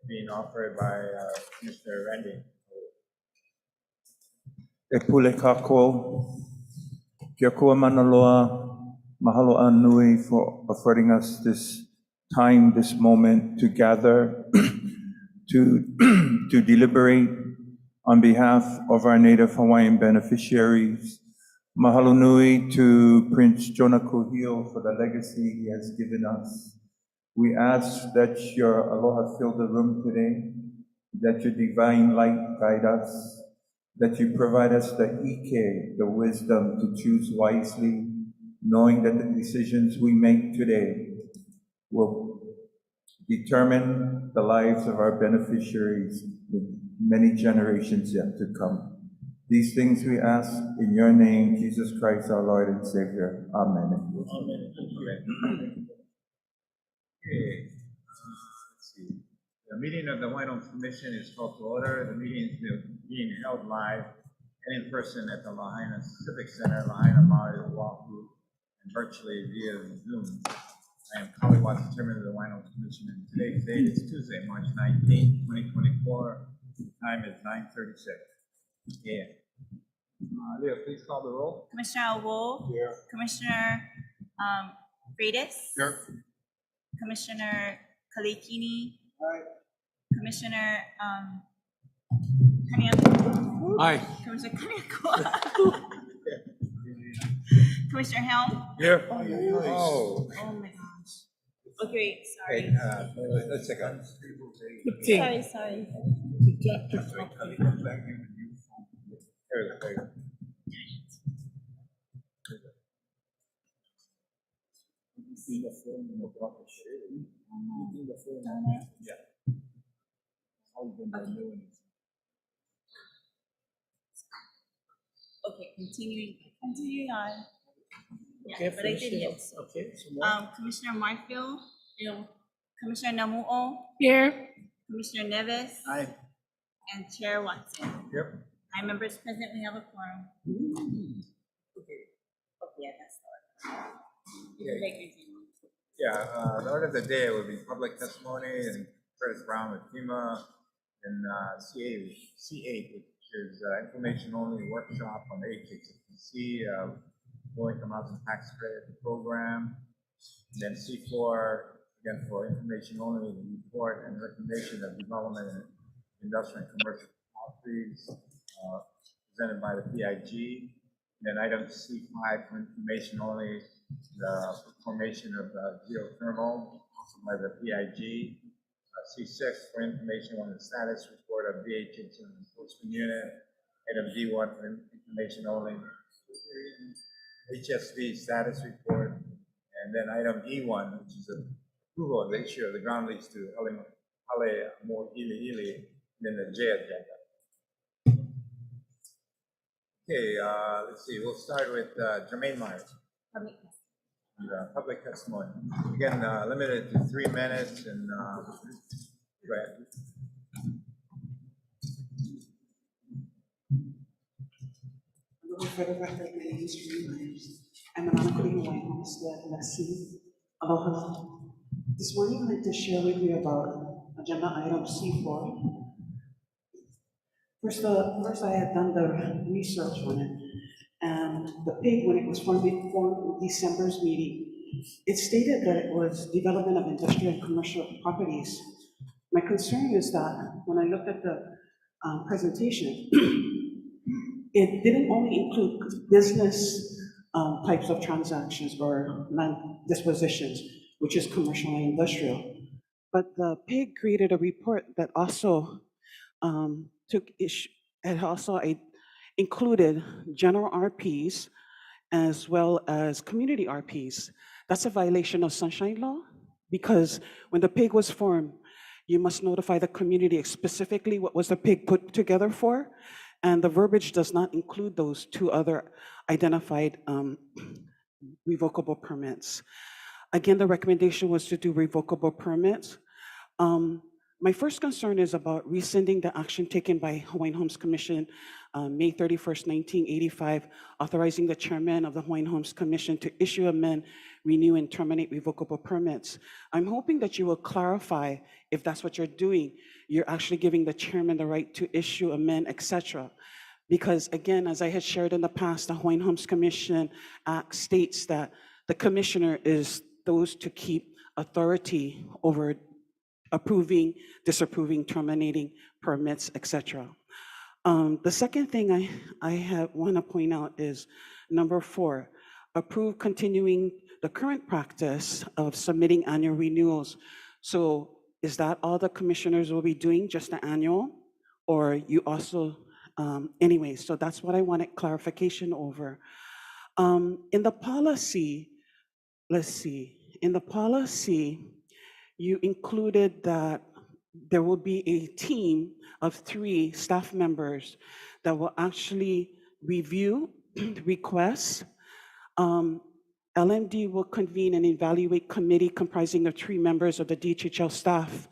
being offered by Mr. Randy. E pule kako, kia kua manaloa, mahalo anui for affording us this time, this moment to gather, to deliberate on behalf of our Native Hawaiian beneficiaries. Mahalo nui to Prince Jonah Kuhio for the legacy he has given us. We ask that your aloha fill the room today, that your divine light guide us, that you provide us the ike, the wisdom to choose wisely, knowing that the decisions we make today will determine the lives of our beneficiaries in many generations yet to come. These things we ask in your name, Jesus Christ, our Lord and Savior. Amen. Amen. Okay, let's see. The meeting of the Hawaiian Commission is called to order. The meeting is being held live and in person at the Lahaina Civic Center, Lahaina, Maui, Oahu, and virtually via Zoom. I am Kali Watts, Chairman of the Hawaiian Commission, and today's date is Tuesday, March 19, 2024. The time is 9:36 a.m. Leo, please call the roll. Commissioner Wu. Here. Commissioner Freitas. Here. Commissioner Kalikini. Aye. Commissioner Kaniako. Aye. Commissioner Kaniako. Commissioner Helm. Here. Oh my gosh. Okay, sorry. Okay, let's check out. Sorry. There you go. Okay, continuing on. Yeah, Okay, but I did it. So. Okay, so more. Commissioner Marfield. Commissioner Namu'o. Here. Commissioner Neves. Aye. And Chair Watson. Yep. 9 members present, we have a quorum. Okay, that's The order of the day will be public testimony and Curtis Brown with FEMA and C8, which is information only workshop on LIHTC, low income housing tax credit program. Then C4, again, for information only, report and recommendation of development and industrial and commercial policies presented by the PIG. Then item C5 for information only, the formation of geothermal, also by the PIG. C6 for information on the status report of VHH and enforcement unit. Item D1 for information only, HSV status report. And then item E1, which is approval of the issue of the ground lease to Hale Mo Ili Ili, then the J agenda. Okay, let's see. We'll start with Jermaine Myers. Public testimony. Again, limited to 3 minutes, and go ahead. For the record, my name is Jermaine Myers. I'm an Hawaiian Homestead lessee. Aloha. This morning, I'd like to share with you about agenda item C4. First, I had done the research on it, and the PIG, when it was formed in December's meeting, it stated that it was development of industrial and commercial properties. My concern is that when I looked at the presentation, it didn't only include business types of transactions or land dispositions, which is commercial and industrial, but the PIG created a report that also included general RPs as well as community RPs. That's a violation of Sunshine Law, because when the PIG was formed, you must notify the community specifically what was the PIG put together for, and the verbiage does not include those 2 other identified revocable permits. Again, the recommendation was to do revocable permits. My first concern is about rescinding the action taken by Hawaiian Homes Commission, May 31st, 1985, authorizing the chairman of the Hawaiian Homes Commission to issue, amend, renew, and terminate revocable permits. I'm hoping that you will clarify if that's what you're doing. You're actually giving the chairman the right to issue, amend, etc. Because again, as I had shared in the past, the Hawaiian Homes Commission Act states that the commissioner is those to keep authority over approving, disapproving, terminating permits, etc. The second thing I want to point out is number 4, approve continuing the current practice of submitting annual renewals. So is that all the commissioners will be doing, just the annual? Or you also, anyway, so that's what I wanted clarification over. In the policy, let's see, in the policy, you included that there will be a team of 3 staff members that will actually review requests. LMD will convene and evaluate committee comprising of 3 members of the DHHL staff.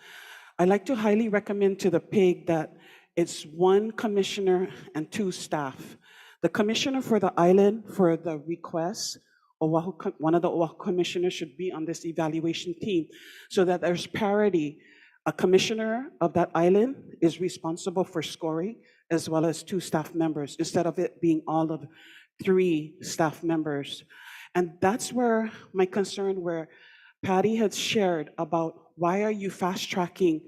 I'd like to highly recommend to the PIG that it's 1 commissioner and 2 staff. The commissioner for the island for the requests, one of the Oahu commissioners should be on this evaluation team so that there's parity. A commissioner of that island is responsible for scoring as well as 2 staff members instead of it being all of 3 staff members. And that's where my concern, where Patty had shared about why are you fast tracking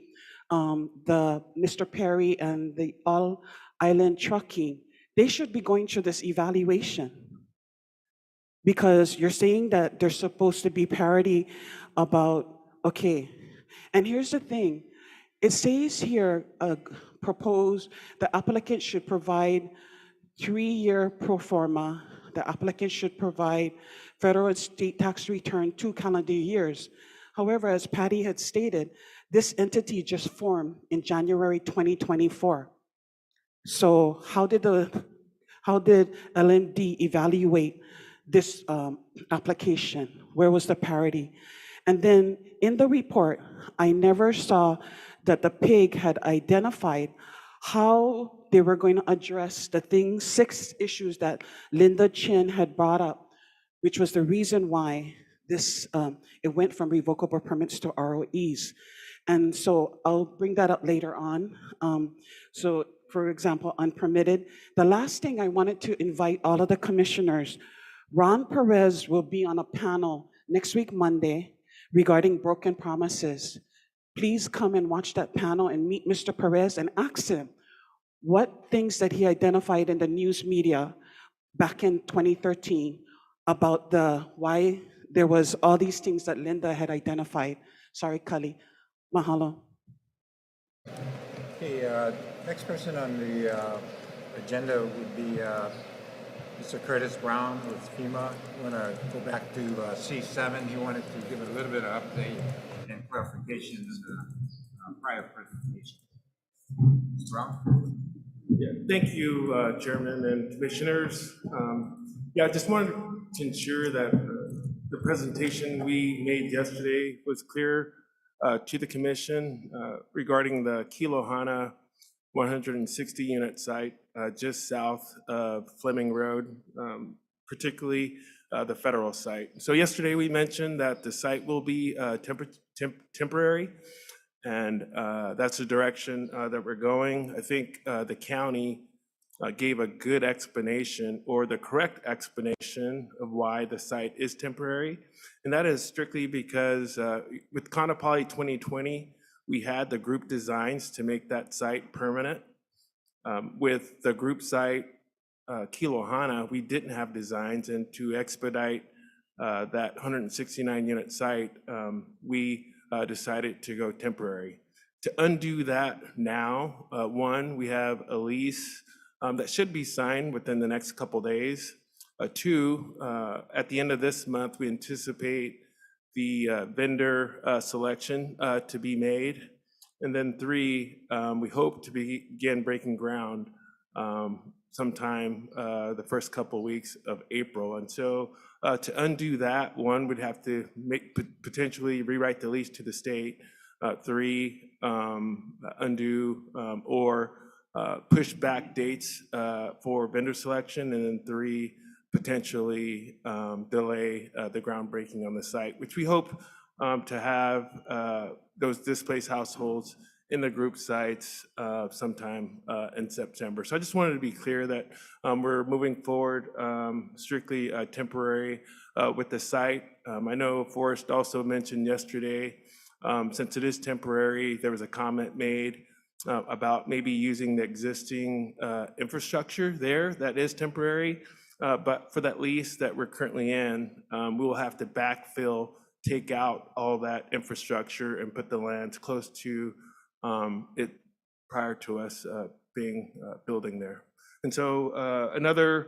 the Mr. Perry and the All Island Trucking. They should be going through this evaluation. Because you're saying that there's supposed to be parity about, okay, and here's the thing. It says here, propose, the applicant should provide 3-year pro forma. The applicant should provide federal and state tax return 2 calendar years. However, as Patty had stated, this entity just formed in January 2024. So how did LMD evaluate this application? Where was the parity? And then in the report, I never saw that the PIG had identified how they were going to address the 6 issues that Linda Chin had brought up, which was the reason why this it went from revocable permits to ROEs. And so I'll bring that up later on. So for example, unpermitted. The last thing I wanted to invite all of the commissioners, Ron Perez will be on a panel next week, Monday, regarding broken promises. Please come and watch that panel and meet Mr. Perez and ask him what things that he identified in the news media back in 2013 about why there was all these things that Linda had identified. Sorry, Kali. Mahalo. Okay, next person on the agenda would be Mr. Curtis Brown with FEMA. I want to go back to C7. He wanted to give a little bit of update and clarification in the prior presentation. Mr. Brown? Yeah, thank you, Chairman and Commissioners. Yeah, I just wanted to ensure that the presentation we made yesterday was clear to the Commission regarding the Kilohana 160 unit site just south of Fleming Road, particularly the federal site. So yesterday we mentioned that the site will be temporary, and that's the direction that we're going. I think the county gave a good explanation, or the correct explanation, of why the site is temporary. And that is strictly because with Kaanapali 2020, we had the group designs to make that site permanent. With the group site, Kilohana, we didn't have designs, and to expedite that 169 unit site, we decided to go temporary. To undo that now, one, we have a lease that should be signed within the next couple days. Two, at the end of this month, we anticipate the vendor selection to be made. And then 3, we hope to begin breaking ground sometime the first couple of weeks of April. And so to undo that, one would have to potentially rewrite the lease to the state. 3, undo or push back dates for vendor selection, and then 3, potentially delay the groundbreaking on the site, which we hope to have those displaced households in the group sites sometime in September. So I just wanted to be clear that we're moving forward strictly temporary with the site. I know Forrest also mentioned yesterday, since it is temporary, there was a comment made about maybe using the existing infrastructure there that is temporary. But for that lease that we're currently in, we will have to backfill, take out all that infrastructure and put the lands close to it prior to us building there. And so another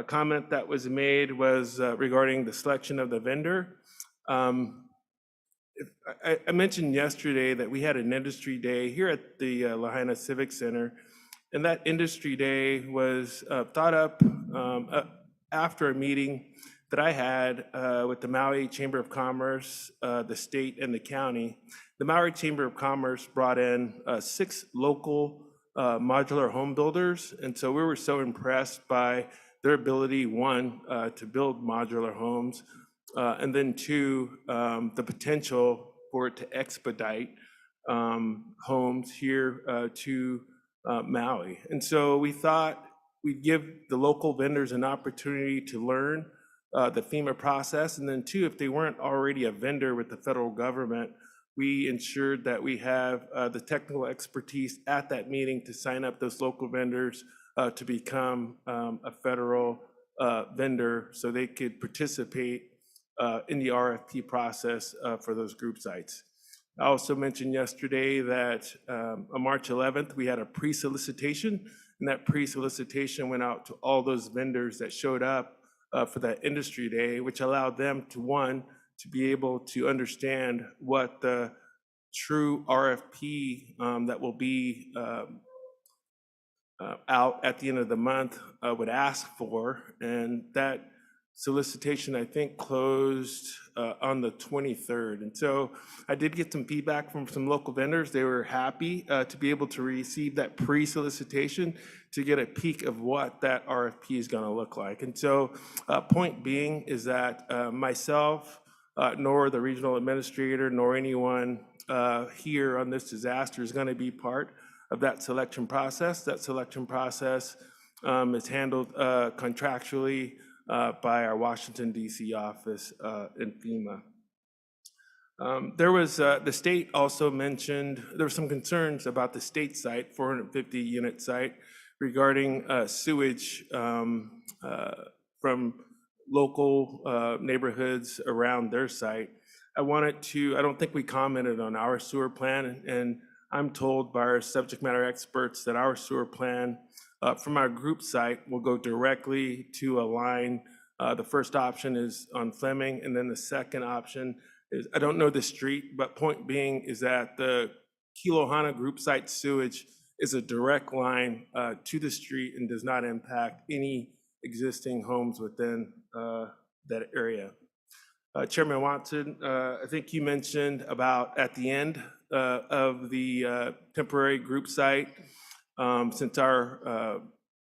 comment that was made was regarding the selection of the vendor. I mentioned yesterday that we had an industry day here at the Lahaina Civic Center, and that industry day was thought up after a meeting that I had with the Maui Chamber of Commerce, the state, and the county. The Maui Chamber of Commerce brought in 6 local modular home builders, and so we were so impressed by their ability, 1, to build modular homes, and then 2, the potential for it to expedite homes here to Maui. And so we thought we'd give the local vendors an opportunity to learn the FEMA process, and then 2, if they weren't already a vendor with the federal government, we ensured that we have the technical expertise at that meeting to sign up those local vendors to become a federal vendor so they could participate in the RFP process for those group sites. I also mentioned yesterday that on March 11th, we had a pre-solicitation, and that pre-solicitation went out to all those vendors that showed up for that industry day, which allowed them to, 1, to be able to understand what the true RFP that will be out at the end of the month would ask for. And that solicitation, I think, closed on the 23rd. And so I did get some feedback from some local vendors. They were happy to be able to receive that pre-solicitation to get a peek of what that RFP is going to look like. And so point being is that myself, nor the regional administrator, nor anyone here on this disaster is going to be part of that selection process. That selection process is handled contractually by our Washington, D.C. office in FEMA. There was, the state also mentioned, there were some concerns about the state site, 450 unit site, regarding sewage from local neighborhoods around their site. I don't think we commented on our sewer plan, and I'm told by our subject matter experts that our sewer plan from our group site will go directly to a line. The first option is on Fleming, and then the second option is, I don't know the street, but point being is that the Kilohana group site sewage is a direct line to the street and does not impact any existing homes within that area. Chairman Watson, I think you mentioned about at the end of the temporary group site, since our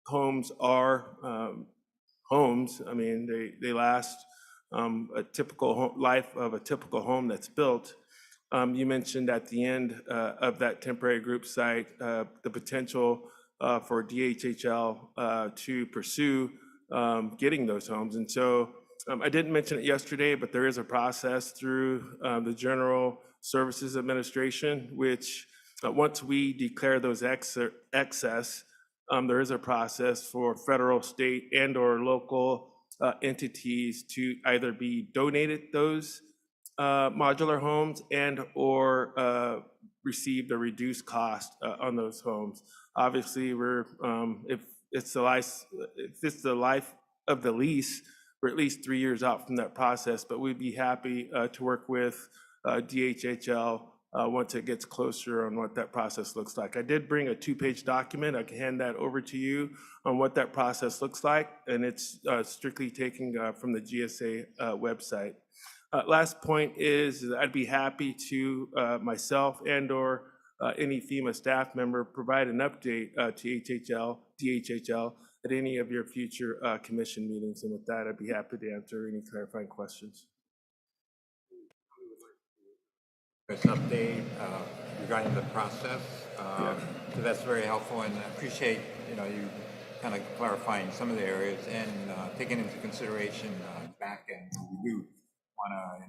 homes are homes, I mean, they last a typical life of a typical home that's built. You mentioned at the end of that temporary group site the potential for DHHL to pursue getting those homes. And so I didn't mention it yesterday, but there is a process through the General Services Administration, which once we declare those excess, there is a process for federal, state, and or local entities to either be donated those modular homes and or receive the reduced cost on those homes. Obviously, if it's the life of the lease, we're at least 3 years out from that process, but we'd be happy to work with DHHL once it gets closer on what that process looks like. I did bring a 2-page document. I can hand that over to you on what that process looks like, and it's strictly taken from the GSA website. Last point is I'd be happy to myself and or any FEMA staff member provide an update to DHHL at any of your future commission meetings. And with that, I'd be happy to answer any clarifying questions. There's an update regarding the process. So that's very helpful, and I appreciate, you kind of clarifying some of the areas and taking into consideration back end. We do want to,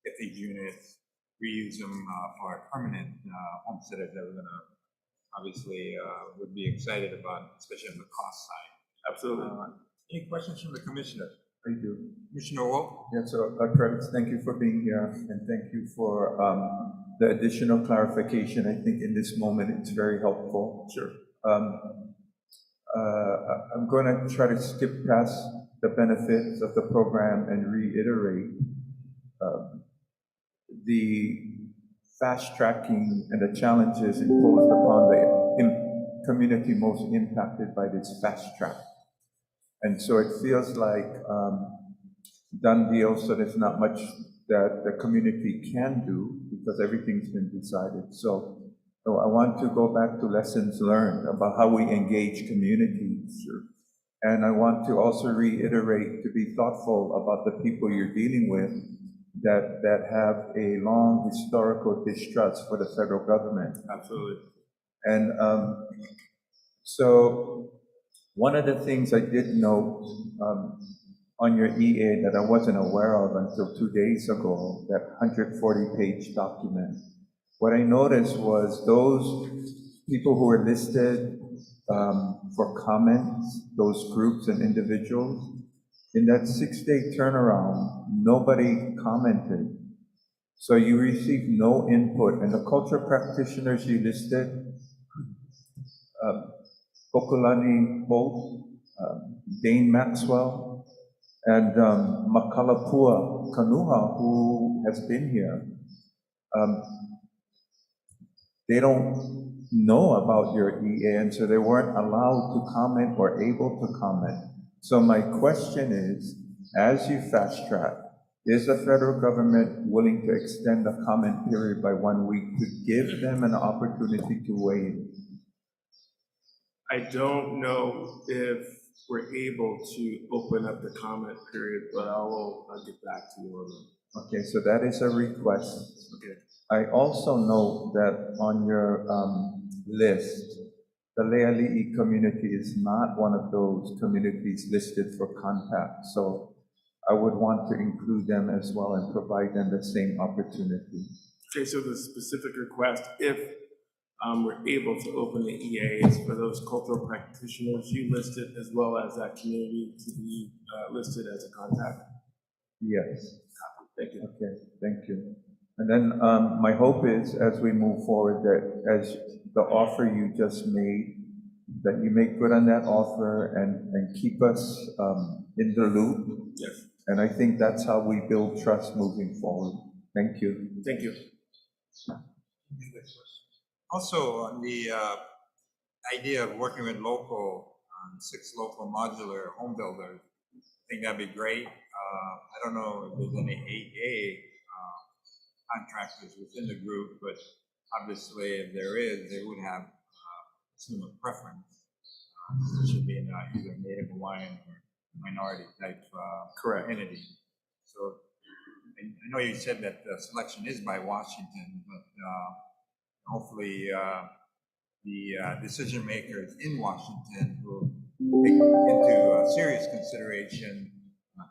get these units, reuse them for our permanent homesteaders that we're going to obviously would be excited about, especially on the cost side. Absolutely. Any questions from the commissioners? I do. Commissioner Wolf? Yes, so Curtis, thank you for being here, and thank you for the additional clarification. I think in this moment it's very helpful. Sure. I'm going to try to skip past the benefits of the program and reiterate the fast tracking and the challenges imposed upon the community most impacted by this fast track. And so it feels like done deal, so there's not much that the community can do because everything's been decided. So I want to go back to lessons learned about how we engage communities. And I want to also reiterate to be thoughtful about the people you're dealing with that have a long historical distrust for the federal government. Absolutely. And so one of the things I did note on your EA that I wasn't aware of until 2 days ago, that 140-page document, what I noticed was those people who were listed for comments, those groups and individuals, in that 6-day turnaround, nobody commented. So you received no input, and the cultural practitioners you listed, Pokulani Holt, Dane Maxwell, and Makalapua Kanuha, who has been here, they don't know about your EA, and so they weren't allowed to comment or able to comment. So my question is, as you fast track, is the federal government willing to extend the comment period by 1 week to give them an opportunity to weigh in? I don't know if we're able to open up the comment period, but I'll get back to you on that. Okay, so that is a request. Okay. I also note that on your list, the LIHTC community is not one of those communities listed for contact. So I would want to include them as well and provide them the same opportunity. Okay, so the specific request, if we're able to open the EAs for those cultural practitioners you listed, as well as that community to be listed as a contact. Yes. Thank you. Okay, thank you. And then my hope is, as we move forward, that as the offer you just made, that you make good on that offer and keep us in the loop. Yes. And I think that's how we build trust moving forward. Thank you. Thank you. Also, on the idea of working with local, 6 local modular home builders, I think that'd be great. I don't know if there's any 8A contractors within the group, but obviously if there is, they would have some preference. It should be in either Native Hawaiian or minority type Correct. entity. So I know you said that the selection is by Washington, but hopefully the decision makers in Washington will take into serious consideration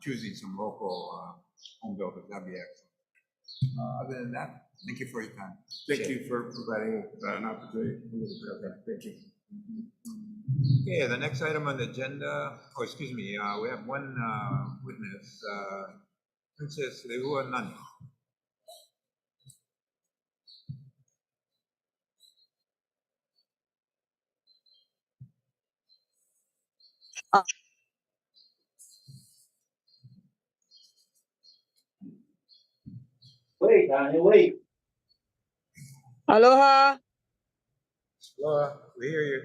choosing some local home builders. That'd be excellent. Other than that, thank you for your time. Thank you for providing an opportunity for me to cover. Thank you. Okay, the next item on the agenda, excuse me, we have one witness, Princess Leua Nani. Wait, Donnie, wait. Aloha, Laura, we hear you.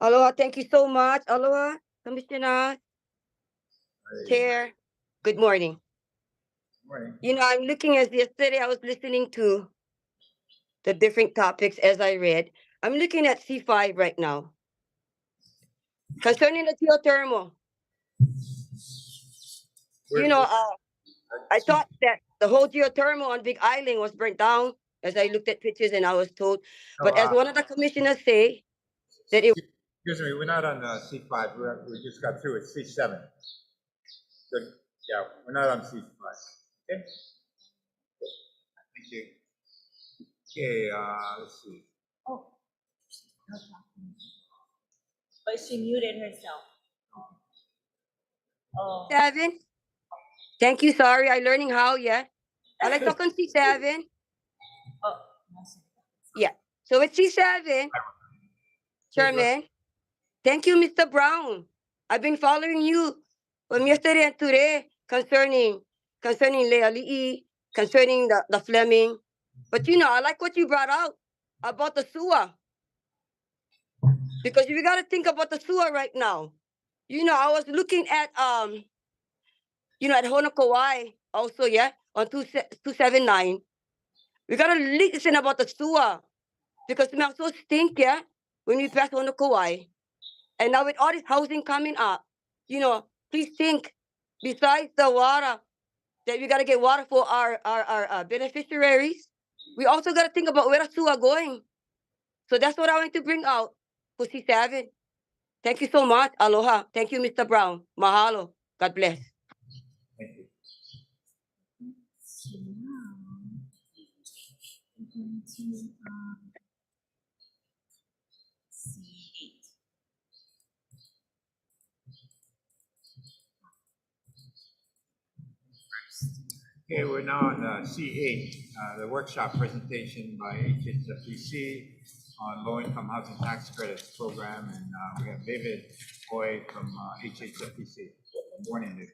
aloha, thank you so much. Aloha, Commissioner, Chair, good morning. Morning. You know, I'm looking as yesterday I was listening to the different topics as I read. I'm looking at C5 right now. Concerning the geothermal, I thought that the whole geothermal on Big Island was burnt down as I looked at pictures and I was told. But as one of the commissioners say, that it Excuse me, we're not on C5, we just got through with C7. Good, yeah, we're not on C5. Okay? Thank you. Okay, let's see. Oh. No problem. But she muted herself. Oh. 7. Thank you, sorry, I learning how, yeah. I like talking C7. Oh. No, sorry. Yeah. So it's C7. Chairman. Thank you, Mr. Brown. I've been following you from yesterday and today concerning LIHTC, concerning the Fleming. But I like what you brought out about the sewer. Because we gotta think about the sewer right now. I was looking at at Honokawai also, yeah, on 279. We gotta listen about the sewer. Because we are so stink, yeah, when we pass Honokawai. And now with all this housing coming up, please think, besides the water, that we got to get water for our beneficiaries, we also got to think about where the sewer going. So that's what I want to bring out for C7. Thank you so much. Aloha. Thank you, Mr. Brown. Mahalo. God bless. Thank you. So now, I'm going to C8. Okay, we're now on C8, the workshop presentation by HHFTC on low-income housing tax credits program, and we have David Hoy from HHFTC. Good morning, David.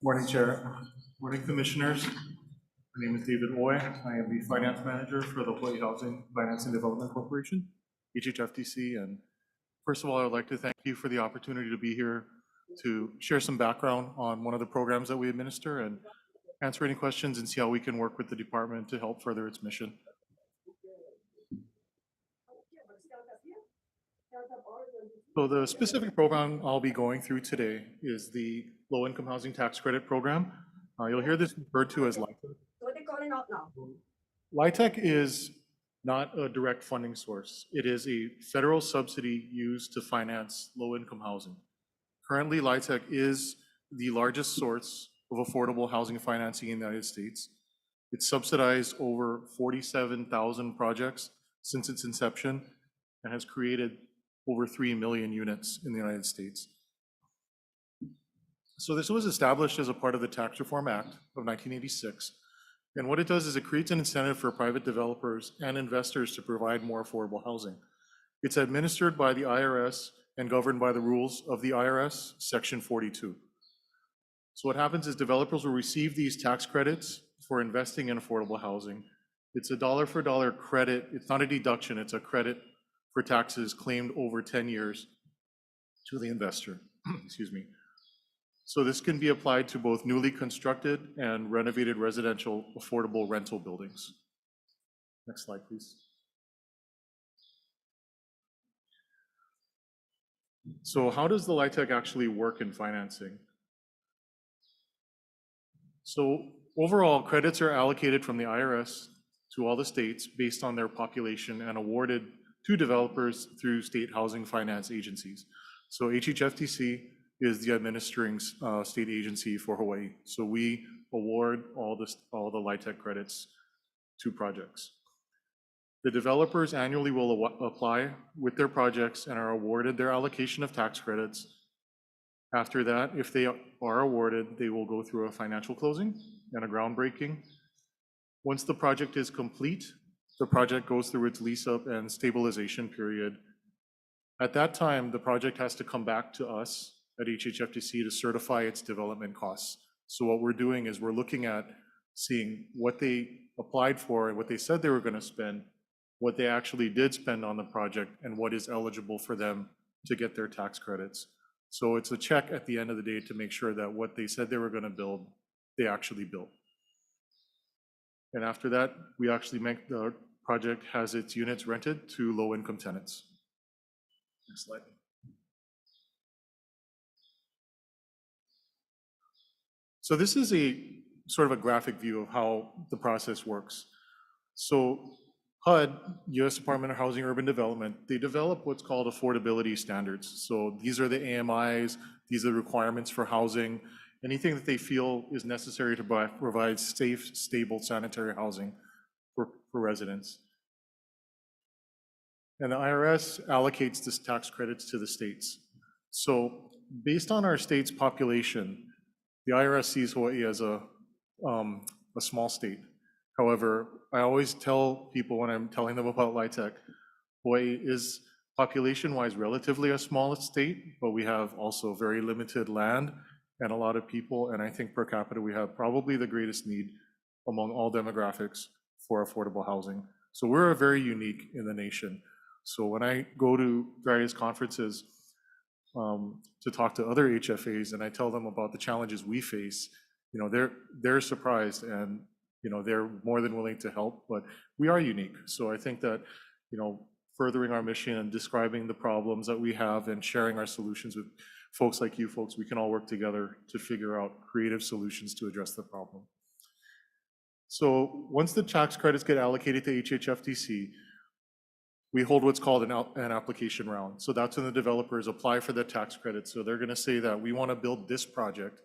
Morning, Chair. Morning, Commissioners. My name is David Oy. I am the Finance Manager for the Hawaii Housing Finance and Development Corporation, HHFTC. And first of all, I would like to thank you for the opportunity to be here to share some background on one of the programs that we administer and answer any questions and see how we can work with the department to help further its mission. So the specific program I'll be going through today is the Low-Income Housing Tax Credit Program. You'll hear this referred to as LIHTC. What are they calling out now? LIHTC is not a direct funding source. It is a federal subsidy used to finance low-income housing. Currently, LIHTC is the largest source of affordable housing financing in the United States. It's subsidized over 47,000 projects since its inception and has created over 3 million units in the United States. So this was established as a part of the Tax Reform Act of 1986. And what it does is it creates an incentive for private developers and investors to provide more affordable housing. It's administered by the IRS and governed by the rules of the IRS, Section 42. So what happens is developers will receive these tax credits for investing in affordable housing. It's a dollar for dollar credit. It's not a deduction, it's a credit for taxes claimed over 10 years to the investor. Excuse me. So this can be applied to both newly constructed and renovated residential affordable rental buildings. Next slide, please. So how does the LIHTC actually work in financing? So overall, credits are allocated from the IRS to all the states based on their population and awarded to developers through state housing finance agencies. So HHFTC is the administering state agency for Hawaii. So we award all the LIHTC credits to projects. The developers annually will apply with their projects and are awarded their allocation of tax credits. After that, if they are awarded, they will go through a financial closing and a groundbreaking. Once the project is complete, the project goes through its lease up and stabilization period. At that time, the project has to come back to us at HHFTC to certify its development costs. So what we're doing is we're looking at seeing what they applied for and what they said they were going to spend, what they actually did spend on the project, and what is eligible for them to get their tax credits. So it's a check at the end of the day to make sure that what they said they were going to build, they actually built. And after that, we actually make the project has its units rented to low-income tenants. Next slide. So this is a sort of a graphic view of how the process works. So HUD, U.S. Department of Housing and Urban Development, they develop what's called affordability standards. So these are the AMIs, these are the requirements for housing, anything that they feel is necessary to provide safe, stable, sanitary housing for residents. And the IRS allocates this tax credits to the states. So based on our state's population, the IRS sees Hawaii as a small state. However, I always tell people when I'm telling them about LIHTC, Hawaii is population-wise relatively a small state, but we have also very limited land and a lot of people, and I think per capita we have probably the greatest need among all demographics for affordable housing. So we're very unique in the nation. So when I go to various conferences to talk to other HFAs and I tell them about the challenges we face, you know, they're surprised and, you know, they're more than willing to help, but we are unique. So I think that, you know, furthering our mission and describing the problems that we have and sharing our solutions with folks like you folks, we can all work together to figure out creative solutions to address the problem. So once the tax credits get allocated to HHFTC, we hold what's called an application round. So that's when the developers apply for the tax credit. So they're going to say that we want to build this project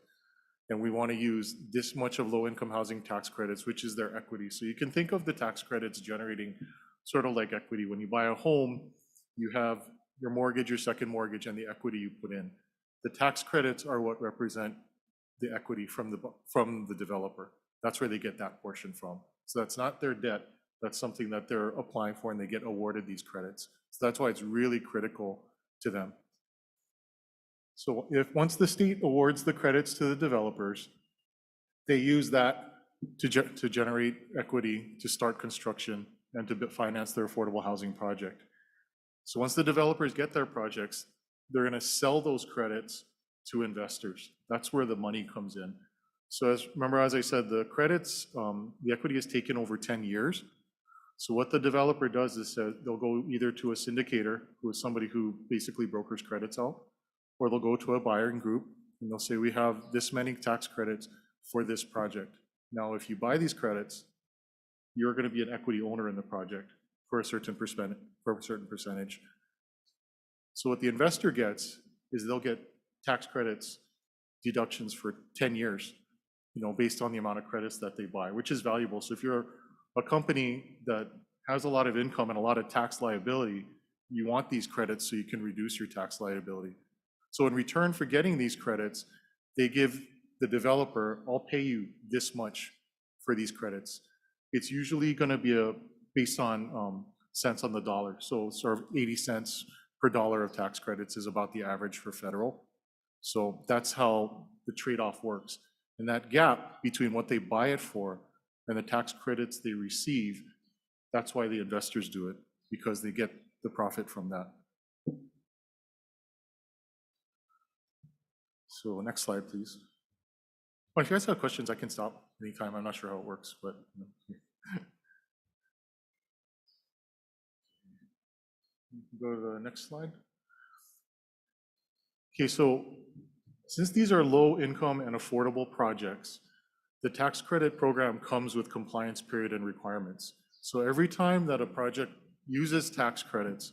and we want to use this much of low-income housing tax credits, which is their equity. So you can think of the tax credits generating sort of like equity. When you buy a home, you have your mortgage, your second mortgage, and the equity you put in. The tax credits are what represent the equity from the developer. That's where they get that portion from. So that's not their debt. That's something that they're applying for and they get awarded these credits. So that's why it's really critical to them. So once the state awards the credits to the developers, they use that to generate equity, to start construction, and to finance their affordable housing project. So once the developers get their projects, they're going to sell those credits to investors. That's where the money comes in. So remember, as I said, the credits, the equity is taken over 10 years. So what the developer does is they'll go either to a syndicator, who is somebody who basically brokers credits out, or they'll go to a buying group and they'll say, we have this many tax credits for this project. Now, if you buy these credits, you're going to be an equity owner in the project for a certain percentage. So what the investor gets is they'll get tax credits deductions for 10 years, you know, based on the amount of credits that they buy, which is valuable. So if you're a company that has a lot of income and a lot of tax liability, you want these credits so you can reduce your tax liability. So in return for getting these credits, they give the developer, I'll pay you this much for these credits. It's usually going to be based on cents on the dollar. So sort of 80 cents per dollar of tax credits is about the average for federal. So that's how the trade-off works. And that gap between what they buy it for and the tax credits they receive, that's why the investors do it, because they get the profit from that. So next slide, please. Well, if you guys have questions, I can stop anytime. I'm not sure how it works, but. Go to the next slide. Okay, so since these are low income and affordable projects, the tax credit program comes with compliance period and requirements. So every time that a project uses tax credits,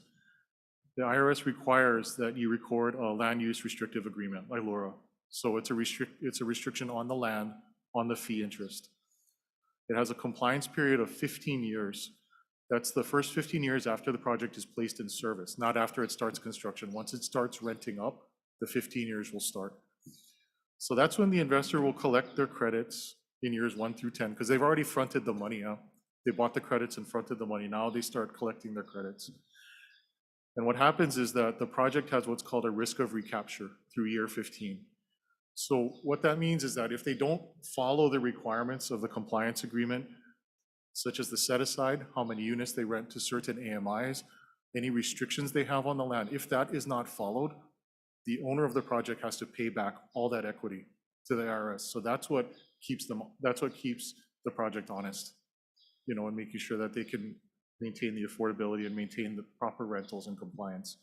the IRS requires that you record a land use restrictive agreement, like LURA. So it's a restriction on the land, on the fee interest. It has a compliance period of 15 years. That's the first 15 years after the project is placed in service, not after it starts construction. Once it starts renting up, the 15 years will start. So that's when the investor will collect their credits in years 1 through 10, because they've already fronted the money out. They bought the credits and fronted the money. Now they start collecting their credits. And what happens is that the project has what's called a risk of recapture through year 15. So what that means is that if they don't follow the requirements of the compliance agreement, such as the set aside, how many units they rent to certain AMIs, any restrictions they have on the land, if that is not followed, the owner of the project has to pay back all that equity to the IRS. So that's what keeps the project honest, you know, and making sure that they can maintain the affordability, and maintain the proper rentals and compliance.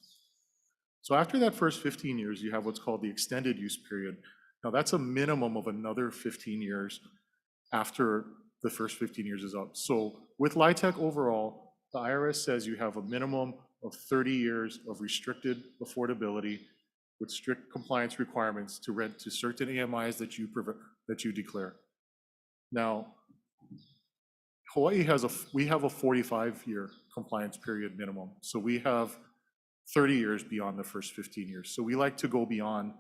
So after that first 15 years, you have what's called the extended use period. Now that's a minimum of another 15 years after the first 15 years is up. So with LIHTC overall, the IRS says you have a minimum of 30 years of restricted affordability with strict compliance requirements to rent to certain AMIs that you declare. Now, Hawaii we have a 45-year compliance period minimum. So we have 30 years beyond the first 15 years. So we like to go beyond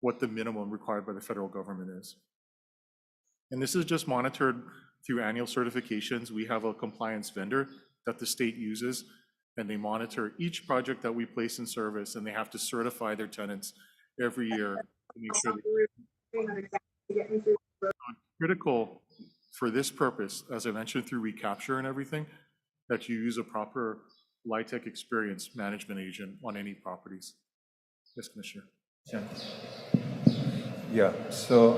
what the minimum required by the federal government is. And this is just monitored through annual certifications. We have a compliance vendor that the state uses, and they monitor each project that we place in service, and they have to certify their tenants every year to make sure critical for this purpose, as I mentioned through recapture and everything, that you use a proper LIHTC experience management agent on any properties. Yes, Commissioner. Yeah, so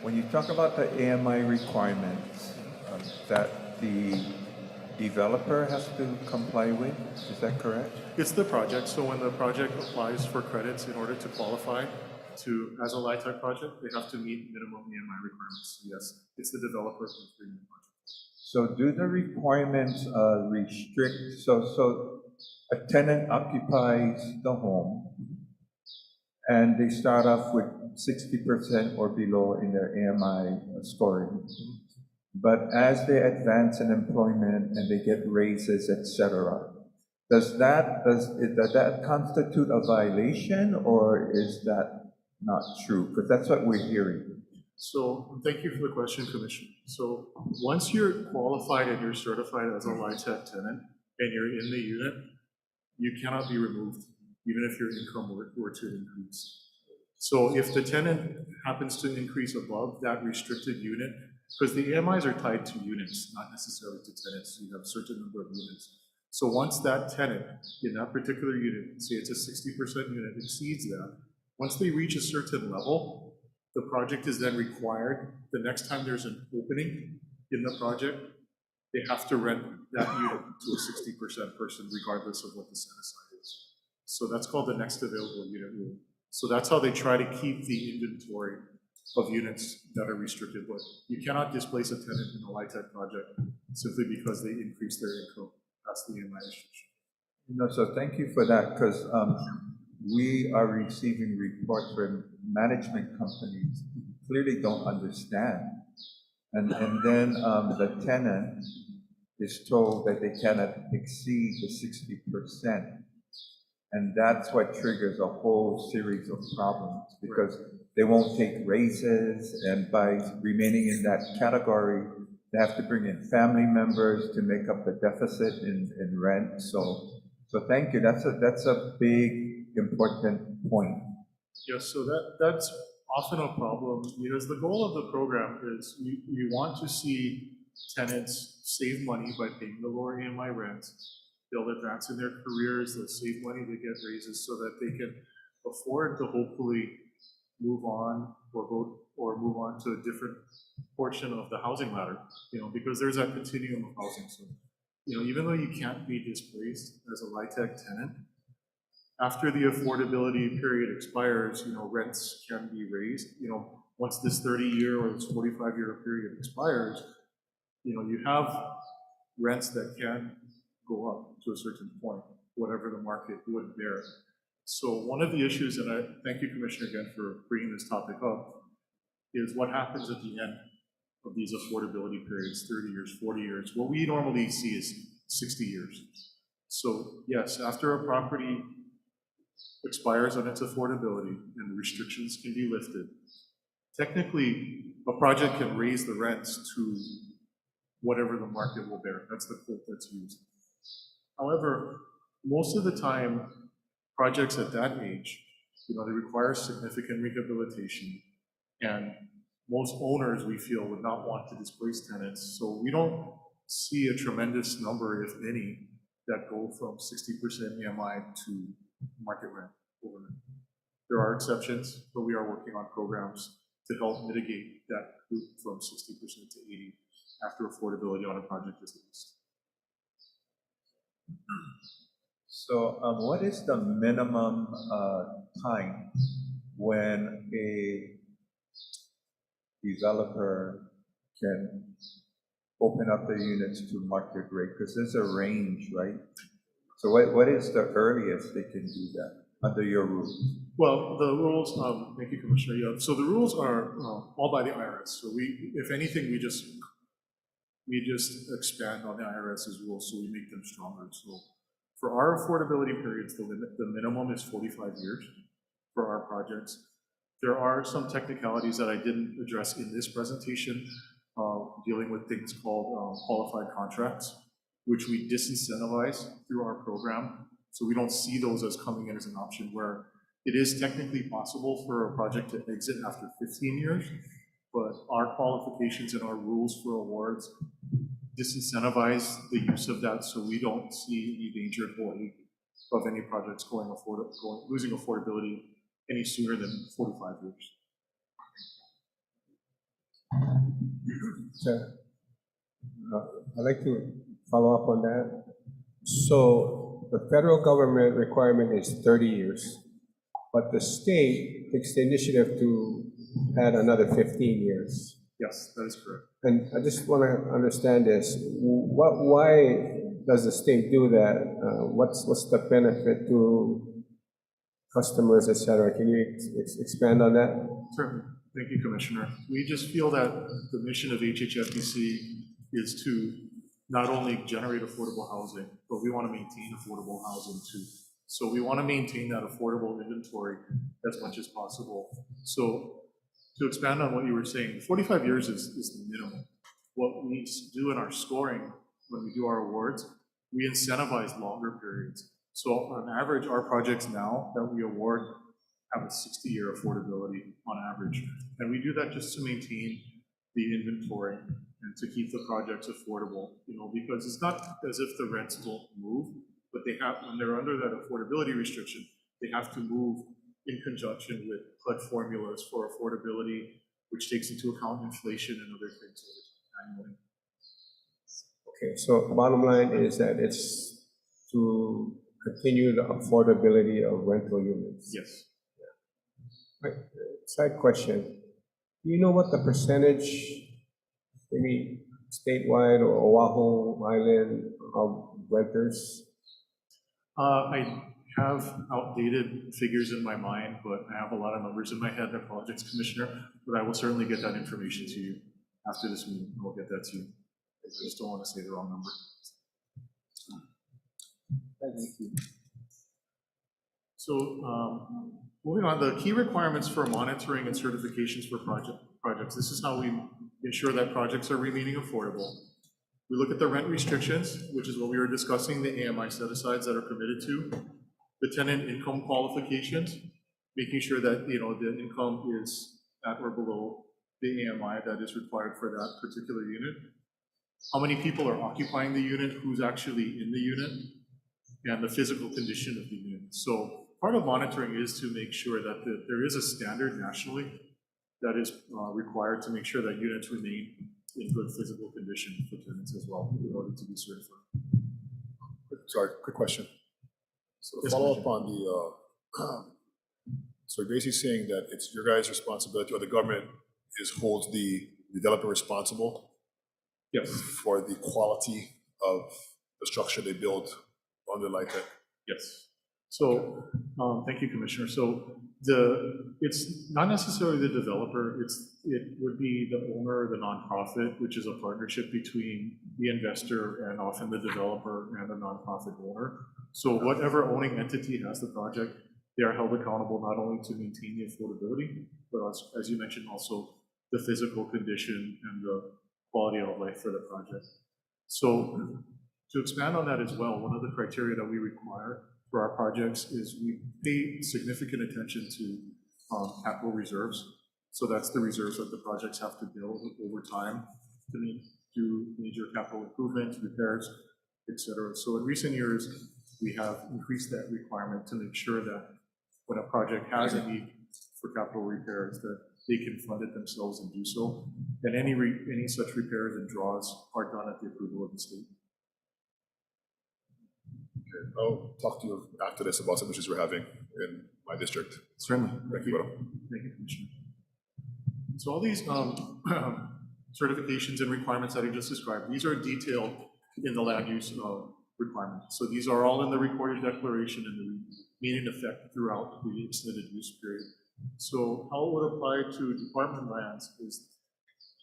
when you talk about the AMI requirements that the developer has to comply with, is that correct? It's the project. So when the project applies for credits in order to qualify as a LIHTC project, they have to meet minimum AMI requirements. Yes, it's the developer who's doing the project. So do the requirements restrict, so a tenant occupies the home and they start off with 60% or below in their AMI scoring. But as they advance in employment and they get raises, etc., does that constitute a violation, or is that not true? Because that's what we're hearing. So thank you for the question, Commissioner. So once you're qualified and you're certified as a LIHTC tenant and you're in the unit, you cannot be removed, even if your income were to increase. So if the tenant happens to increase above that restricted unit, because the AMIs are tied to units, not necessarily to tenants, you have a certain number of units. So once that tenant in that particular unit, say it's a 60% unit, exceeds that, once they reach a certain level, the project is then required, the next time there's an opening in the project, they have to rent that unit to a 60% person, regardless of what the set aside is. So that's called the next available unit rule. So that's how they try to keep the inventory of units that are restricted. But you cannot displace a tenant in a LIHTC project simply because they increase their income past the AMI restriction. No, so thank you for that, because we are receiving reports where management companies clearly don't understand. And then the tenant is told that they cannot exceed the 60%. And that's what triggers a whole series of problems, because they won't take raises, and by remaining in that category, they have to bring in family members to make up the deficit in rent. So thank you. That's a big, important point. Yes, so that's often a problem, because the goal of the program is you want to see tenants save money by paying the lower AMI rent. They'll advance in their careers, they'll save money, they get raises so that they can afford to hopefully move on or move on to a different portion of the housing ladder, because there's that continuum of housing. So, even though you can't be displaced as a LIHTC tenant, after the affordability period expires, rents can be raised. Once this 30-year or this 45-year period expires, you have rents that can go up to a certain point, whatever the market would bear. So one of the issues, and I thank you, Commissioner, again for bringing this topic up, is what happens at the end of these affordability periods, 30 years, 40 years. What we normally see is 60 years. So yes, after a property expires on its affordability and the restrictions can be lifted, technically a project can raise the rents to whatever the market will bear. That's the quote that's used. However, most of the time, projects at that age, they require significant rehabilitation, and most owners, we feel, would not want to displace tenants. So we don't see a tremendous number, if any, that go from 60% AMI to market rent overnight. There are exceptions, but we are working on programs to help mitigate that group from 60% to 80% after affordability on a project is leased. So, what is the minimum, time when a developer can open up their units to market rate? Because there's a range, right? So what is the earliest they can do that under your rules? Well, the rules, thank you, Commissioner. Yeah, so the rules are all by the IRS. So we, if anything, we just expand on the IRS's rules, so we make them stronger. So for our affordability periods, the minimum is 45 years for our projects. There are some technicalities that I didn't address in this presentation, dealing with things called qualified contracts, which we disincentivize through our program. So we don't see those as coming in as an option, where it is technically possible for a project to exit after 15 years, but our qualifications and our rules for awards disincentivize the use of that, so we don't see any danger of any projects losing affordability any sooner than 45 years. So, I'd like to follow up on that. So the federal government requirement is 30 years, but the state takes the initiative to add another 15 years. Yes, that is correct. And I just want to understand this. Why does the state do that? What's the benefit to customers, et cetera? Can you expand on that? Certainly. Thank you, Commissioner. We just feel that the mission of HHFDC is to not only generate affordable housing, but we want to maintain affordable housing too. So we want to maintain that affordable inventory as much as possible. So to expand on what you were saying, 45 years is the minimum. What we do in our scoring, when we do our awards, we incentivize longer periods. So on average, our projects now that we award have a 60-year affordability on average. And we do that just to maintain the inventory and to keep the projects affordable, because it's not as if the rents won't move, but they have, when they're under that affordability restriction, they have to move in conjunction with HUD formulas for affordability, which takes into account inflation and other things annually. Okay, so bottom line is that it's to continue the affordability of rental units. Yes. Right. Side question. Do you know what the percentage, maybe statewide or Oahu Island, of renters? I have outdated figures in my mind, but I have a lot of numbers in my head. I apologize, Commissioner, but I will certainly get that information to you after this meeting. I'll get that to you. I just don't want to say the wrong number. Thank you. So moving on, the key requirements for monitoring and certifications for projects. This is how we ensure that projects are remaining affordable. We look at the rent restrictions, which is what we were discussing, the AMI set-asides that are committed to, the tenant income qualifications, making sure that the income is at or below the AMI that is required for that particular unit, how many people are occupying the unit, who's actually in the unit, and the physical condition of the unit. So part of monitoring is to make sure that there is a standard nationally that is required to make sure that units remain in good physical condition for tenants as well in order to be certified. Sorry, quick question. So to follow up on the, so you're basically saying that it's your guys' responsibility, or the government holds the developer responsible? Yes. For the quality of the structure they build under LIHTC? Yes. So, thank you, Commissioner. So it's not necessarily the developer, it would be the owner or the nonprofit, which is a partnership between the investor and often the developer and the nonprofit owner. So whatever owning entity has the project, they are held accountable not only to maintain the affordability, but as you mentioned, also the physical condition and the quality of life for the project. So to expand on that as well, one of the criteria that we require for our projects is we pay significant attention to capital reserves. So that's the reserves that the projects have to build over time to do major capital improvements, repairs, etc. So in recent years, we have increased that requirement to make sure that when a project has a need for capital repairs, that they can fund it themselves and do so. And any such repairs and draws are done at the approval of the state. I'll talk to you after this about some issues we're having in my district. Certainly. Thank you, Vito. Thank you, Commissioner. So all these certifications and requirements that I just described, these are detailed in the land use requirements. So these are all in the recorded declaration and the meaning effect throughout the extended use period. So how it would apply to department lands is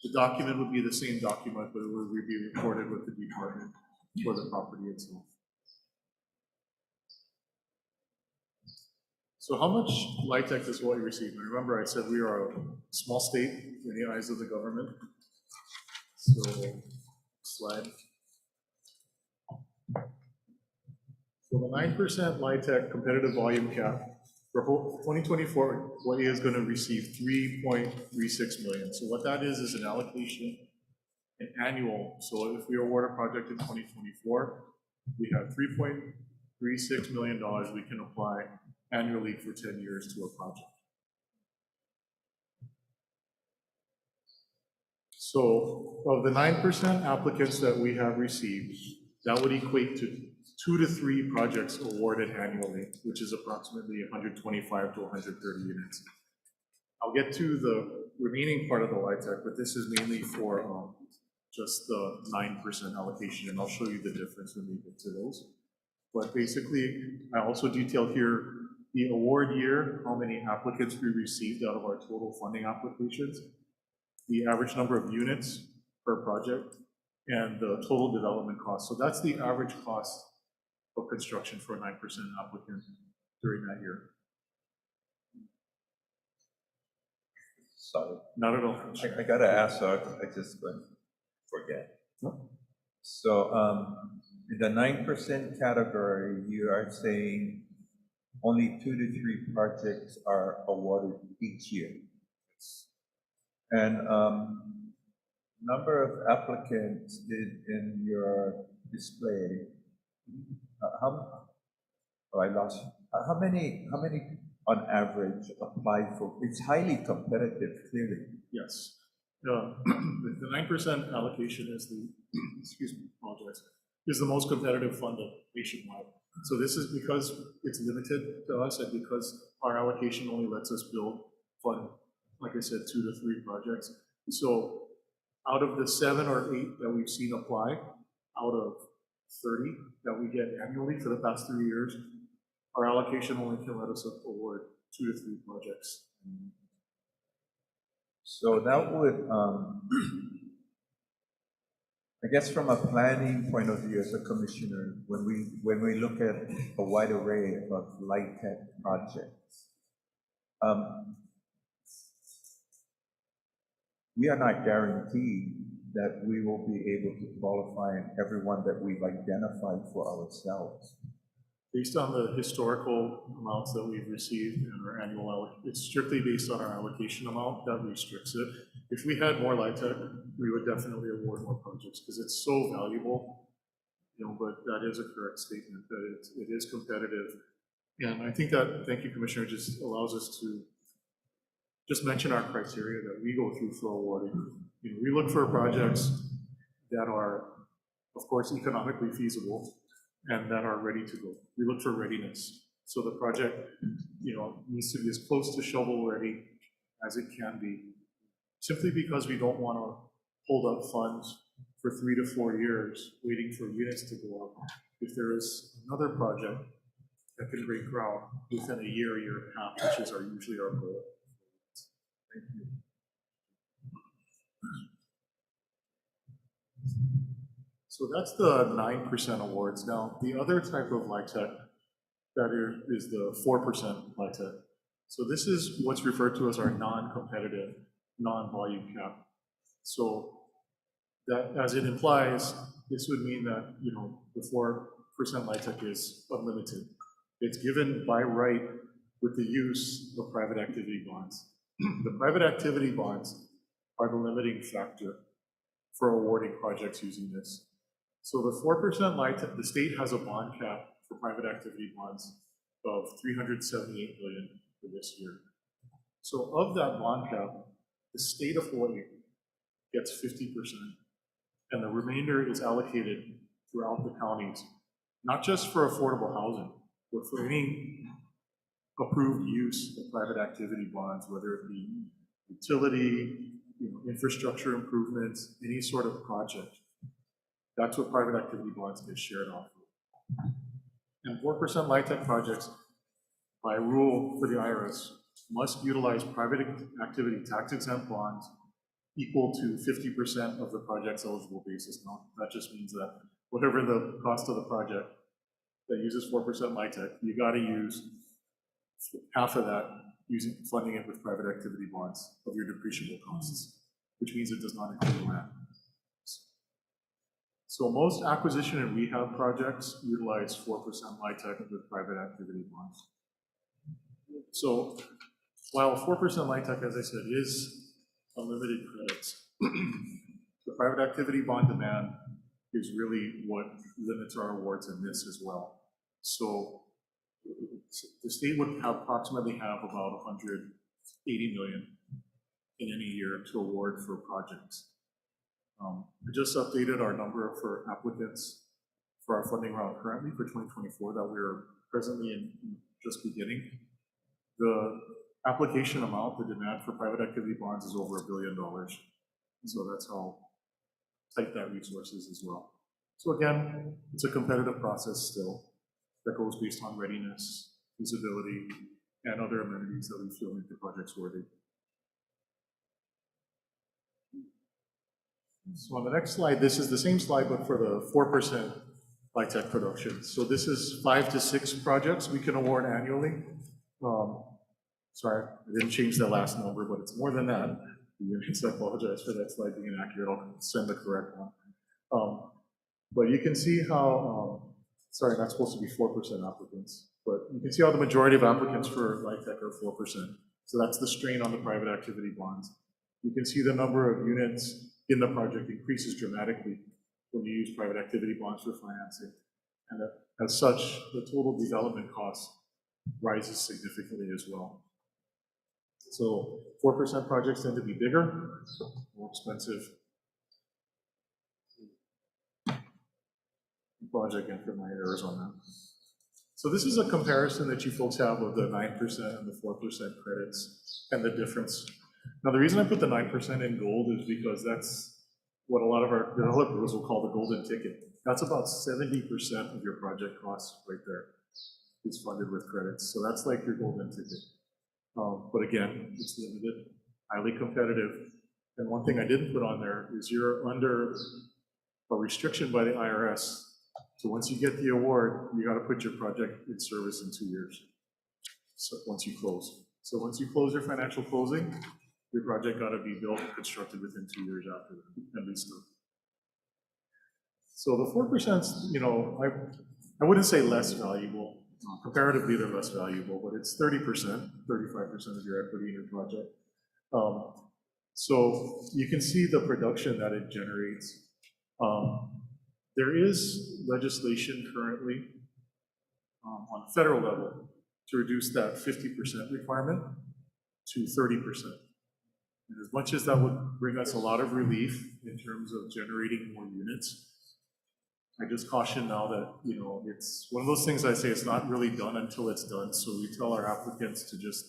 the document would be the same document, but it would be recorded with the department for the property itself. So how much LIHTC does Hawaii receive? And remember, I said we are a small state in the eyes of the government. So, slide. So the 9% LIHTC competitive volume cap for 2024, Hawaii is going to receive 3.36 million. So what that is an allocation, an annual. So if we award a project in 2024, we have $3.36 million we can apply annually for 10 years to a project. So of the 9% applicants that we have received, that would equate to 2 to 3 projects awarded annually, which is approximately 125 to 130 units. I'll get to the remaining part of the LIHTC, but this is mainly for just the 9% allocation, and I'll show you the difference when we get to those. But basically, I also detailed here the award year, how many applicants we received out of our total funding applications, the average number of units per project, and the total development cost. So that's the average cost of construction for a 9% applicant during that year. Sorry. Not at all. I gotta ask, so I just went forget. So, in the 9% category, you are saying only 2 to 3 projects are awarded each year. And number of applicants in your display, how many on average apply for? It's highly competitive, clearly. Yes. The 9% allocation is the, excuse me, apologize, is the most competitive funded nationwide. So this is because it's limited to us and because our allocation only lets us fund, like I said, 2 to 3 projects. So out of the 7 or 8 that we've seen apply, out of 30 that we get annually for the past 3 years, our allocation only can let us award 2 to 3 projects. So that would, I guess from a planning point of view as a commissioner, when we look at a wide array of LIHTC projects, we are not guaranteed that we will be able to qualify everyone that we've identified for ourselves. Based on the historical amounts that we've received in our annual allocation, it's strictly based on our allocation amount that restricts it. If we had more LIHTC, we would definitely award more projects because it's so valuable, but that is a correct statement that it is competitive. And I think that, thank you, Commissioner, just allows us to just mention our criteria that we go through for awarding. We look for projects that are, of course, economically feasible and that are ready to go. We look for readiness. So the project, needs to be as close to shovel ready as it can be, simply because we don't want to hold up funds for 3 to 4 years waiting for units to go up. If there is another project that can break ground within a year and a half, which is usually our goal. Thank you. So that's the 9% awards. Now, the other type of LIHTC that is the 4% LIHTC. So this is what's referred to as our non-competitive, non-volume cap. So that, as it implies, this would mean that, the 4% LIHTC is unlimited. It's given by right with the use of private activity bonds. The private activity bonds are the limiting factor for awarding projects using this. So the 4% LIHTC, the state has a bond cap for private activity bonds of $378 billion for this year. So of that bond cap, the state of Hawaii gets 50%, and the remainder is allocated throughout the counties not just for affordable housing, but for any approved use of private activity bonds, whether it be utility, infrastructure improvements, any sort of project. That's what private activity bonds get shared off of. And 4% LIHTC projects, by rule for the IRS, must utilize private activity tax exempt bonds equal to 50% of the project's eligible basis. Now, that just means that whatever the cost of the project that uses 4% LIHTC, you got to use half of that funding it with private activity bonds of your depreciable costs, which means it does not include land. So most acquisition and rehab projects utilize 4% LIHTC with private activity bonds. So while 4% LIHTC, as I said, is unlimited credits, the private activity bond demand is really what limits our awards in this as well. So the state would approximately have about 180 million in any year to award for projects. I just updated our number for applicants for our funding round currently for 2024 that we're presently in just beginning. The application amount, the demand for private activity bonds is over $1 billion. So that's how tight that resource is as well. So again, it's a competitive process still that goes based on readiness, feasibility, and other amenities that we feel make the projects worthy. So on the next slide, this is the same slide, but for the 4% LIHTC production. So this is 5 to 6 projects we can award annually. Sorry, I didn't change the last number, but it's more than that. I apologize for that slide being inaccurate. I'll send the correct one. But you can see how, sorry, that's supposed to be 4% applicants, but you can see how the majority of applicants for LIHTC are 4%. So that's the strain on the private activity bonds. You can see the number of units in the project increases dramatically when you use private activity bonds for financing. And as such, the total development cost rises significantly as well. So 4% projects tend to be bigger, more expensive. Project and for my errors on that. So this is a comparison that you folks have of the 9% and the 4% credits and the difference. Now the reason I put the 9% in gold is because that's what a lot of our developers will call the golden ticket. That's about 70% of your project costs right there is funded with credits. So that's like your golden ticket. But again, it's limited, highly competitive. And one thing I didn't put on there is you're under a restriction by the IRS. So once you get the award, you got to put your project in service in 2 years. So once you close. So once you close your financial closing, your project got to be built and constructed within 2 years after that, at least. So the 4%, I wouldn't say less valuable. Comparatively, they're less valuable, but it's 30%, 35% of your equity in your project. So you can see the production that it generates. There is legislation currently on a federal level to reduce that 50% requirement to 30%. And as much as that would bring us a lot of relief in terms of generating more units, I just caution now that, it's one of those things I say it's not really done until it's done. So we tell our applicants to just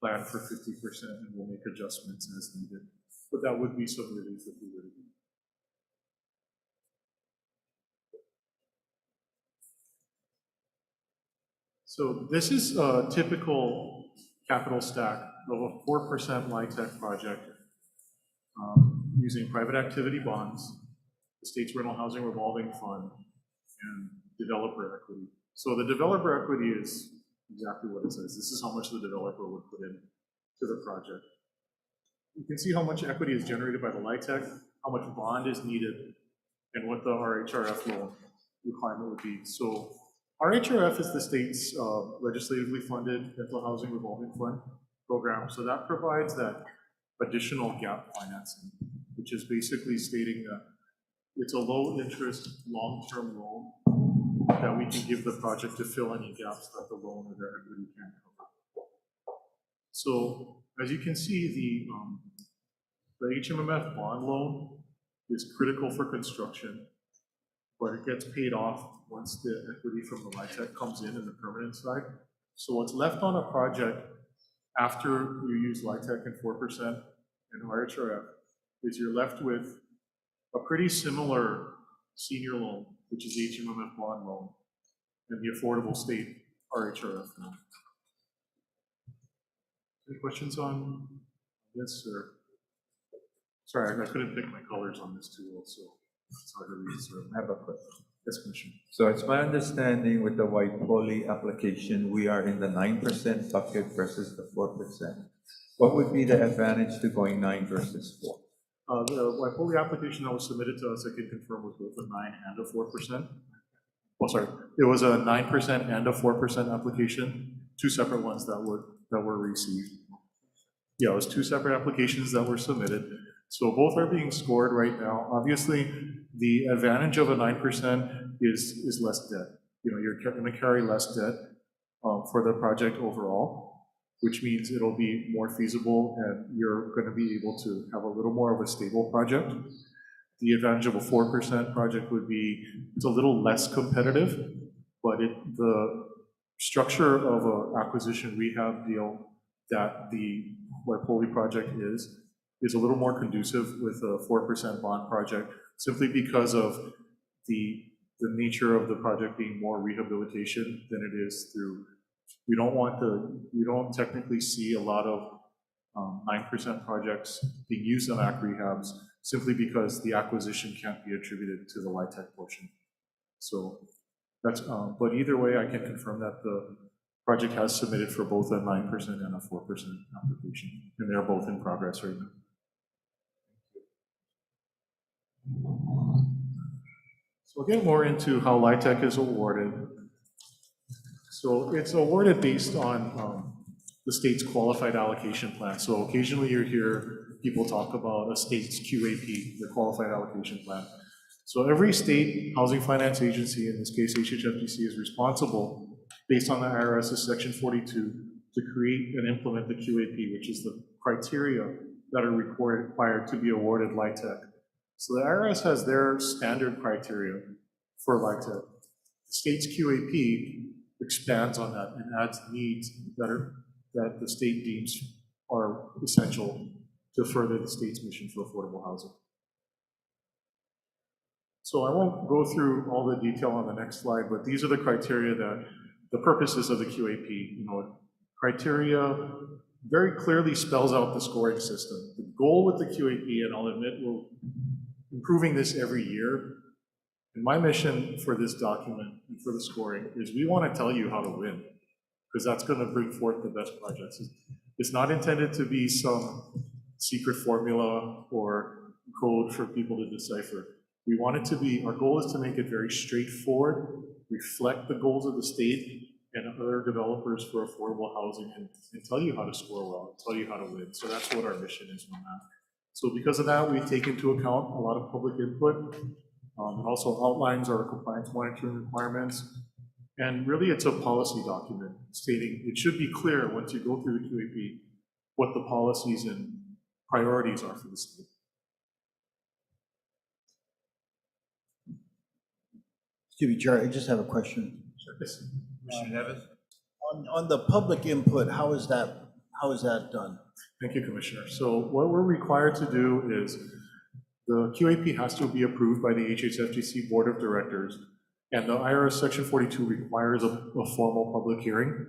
plan for 50% and we'll make adjustments as needed. But that would be some relief if we were to do. So this is a typical capital stack of a 4% LIHTC project using private activity bonds, the state's rental housing revolving fund, and developer equity. So the developer equity is exactly what it says. This is how much the developer would put in to the project. You can see how much equity is generated by the LIHTC, how much bond is needed, and what the RHRF loan requirement would be. So RHRF is the state's legislatively funded rental housing revolving fund program. So that provides that additional gap financing, which is basically stating that it's a low interest, long-term loan that we can give the project to fill any gaps that the loan or their equity can't cover. So as you can see, the HMMF bond loan is critical for construction. but it gets paid off once the equity from the LIHTC comes in the permanent side. So what's left on a project after you use LIHTC and 4% and RHRF is you're left with a pretty similar senior loan, which is the HMMF bond loan, and the affordable state RHRF loan. Any questions on this, or? Sorry, I couldn't pick my colors on this too well, so it's hard to read. So I have a question. yes, Commissioner. So it's my understanding with the white poly application, we are in the 9% bucket versus the 4%. What would be the advantage to going 9 versus 4? The Waipoli application that was submitted to us, I can confirm, was both a 9 and a 4%. Oh, sorry, it was a 9% and a 4% application, two separate ones that were received. Yeah, it was two separate applications that were submitted. So both are being scored right now. Obviously, the advantage of a 9% is less debt. You know, you're going to carry less debt for the project overall, which means it'll be more feasible and you're going to be able to have a little more of a stable project. The advantage of a 4% project would be it's a little less competitive, but the structure of an acquisition rehab deal that the Waipoli project is a little more conducive with a 4% bond project, simply because of the nature of the project being more rehabilitation than it is through. We don't technically see a lot of 9% projects being used on AC rehabs simply because the acquisition can't be attributed to the LIHTC portion. So that's, but either way, I can confirm that the project has submitted for both a 9% and a 4% application, and they're both in progress right now. So we'll get more into how LIHTC is awarded. So it's awarded based on the state's qualified allocation plan. So occasionally you hear people talk about a state's QAP, the qualified allocation plan. So every state housing finance agency, in this case HHFDC, is responsible, based on the IRS's Section 42, to create and implement the QAP, which is the criteria that are required to be awarded LIHTC. So the IRS has their standard criteria for LIHTC. The state's QAP expands on that and adds needs that the state deems are essential to further the state's mission for affordable housing. So I won't go through all the detail on the next slide, but these are the criteria that the purposes of the QAP. You know, criteria very clearly spells out the scoring system. The goal with the QAP, and I'll admit we're improving this every year, and my mission for this document and for the scoring is we want to tell you how to win, because that's going to bring forth the best projects. It's not intended to be some secret formula or code for people to decipher. We want it to be, our goal is to make it very straightforward, reflect the goals of the state and other developers for affordable housing, and tell you how to score well, tell you how to win. So that's what our mission is on that. So because of that, we take into account a lot of public input. It also outlines our compliance monitoring requirements. And really, it's a policy document stating it should be clear once you go through the QAP what the policies and priorities are for the state. Excuse me, Chair, I just have a question. Yes. Commissioner Nevis? On the public input, how is that done? Thank you, Commissioner. So what we're required to do is the QAP has to be approved by the HHFDC Board of Directors, and the IRS Section 42 requires a formal public hearing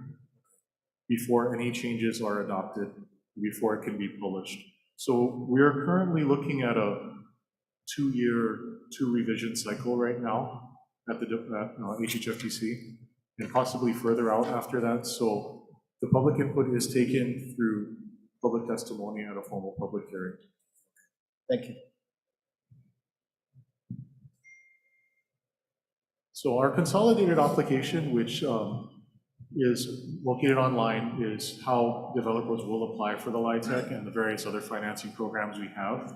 before any changes are adopted, before it can be published. So we are currently looking at a 2-year, 2 revision cycle right now at HHFDC, and possibly further out after that. So the public input is taken through public testimony at a formal public hearing. Thank you. So our consolidated application, which is located online, is how developers will apply for the LIHTC and the various other financing programs we have.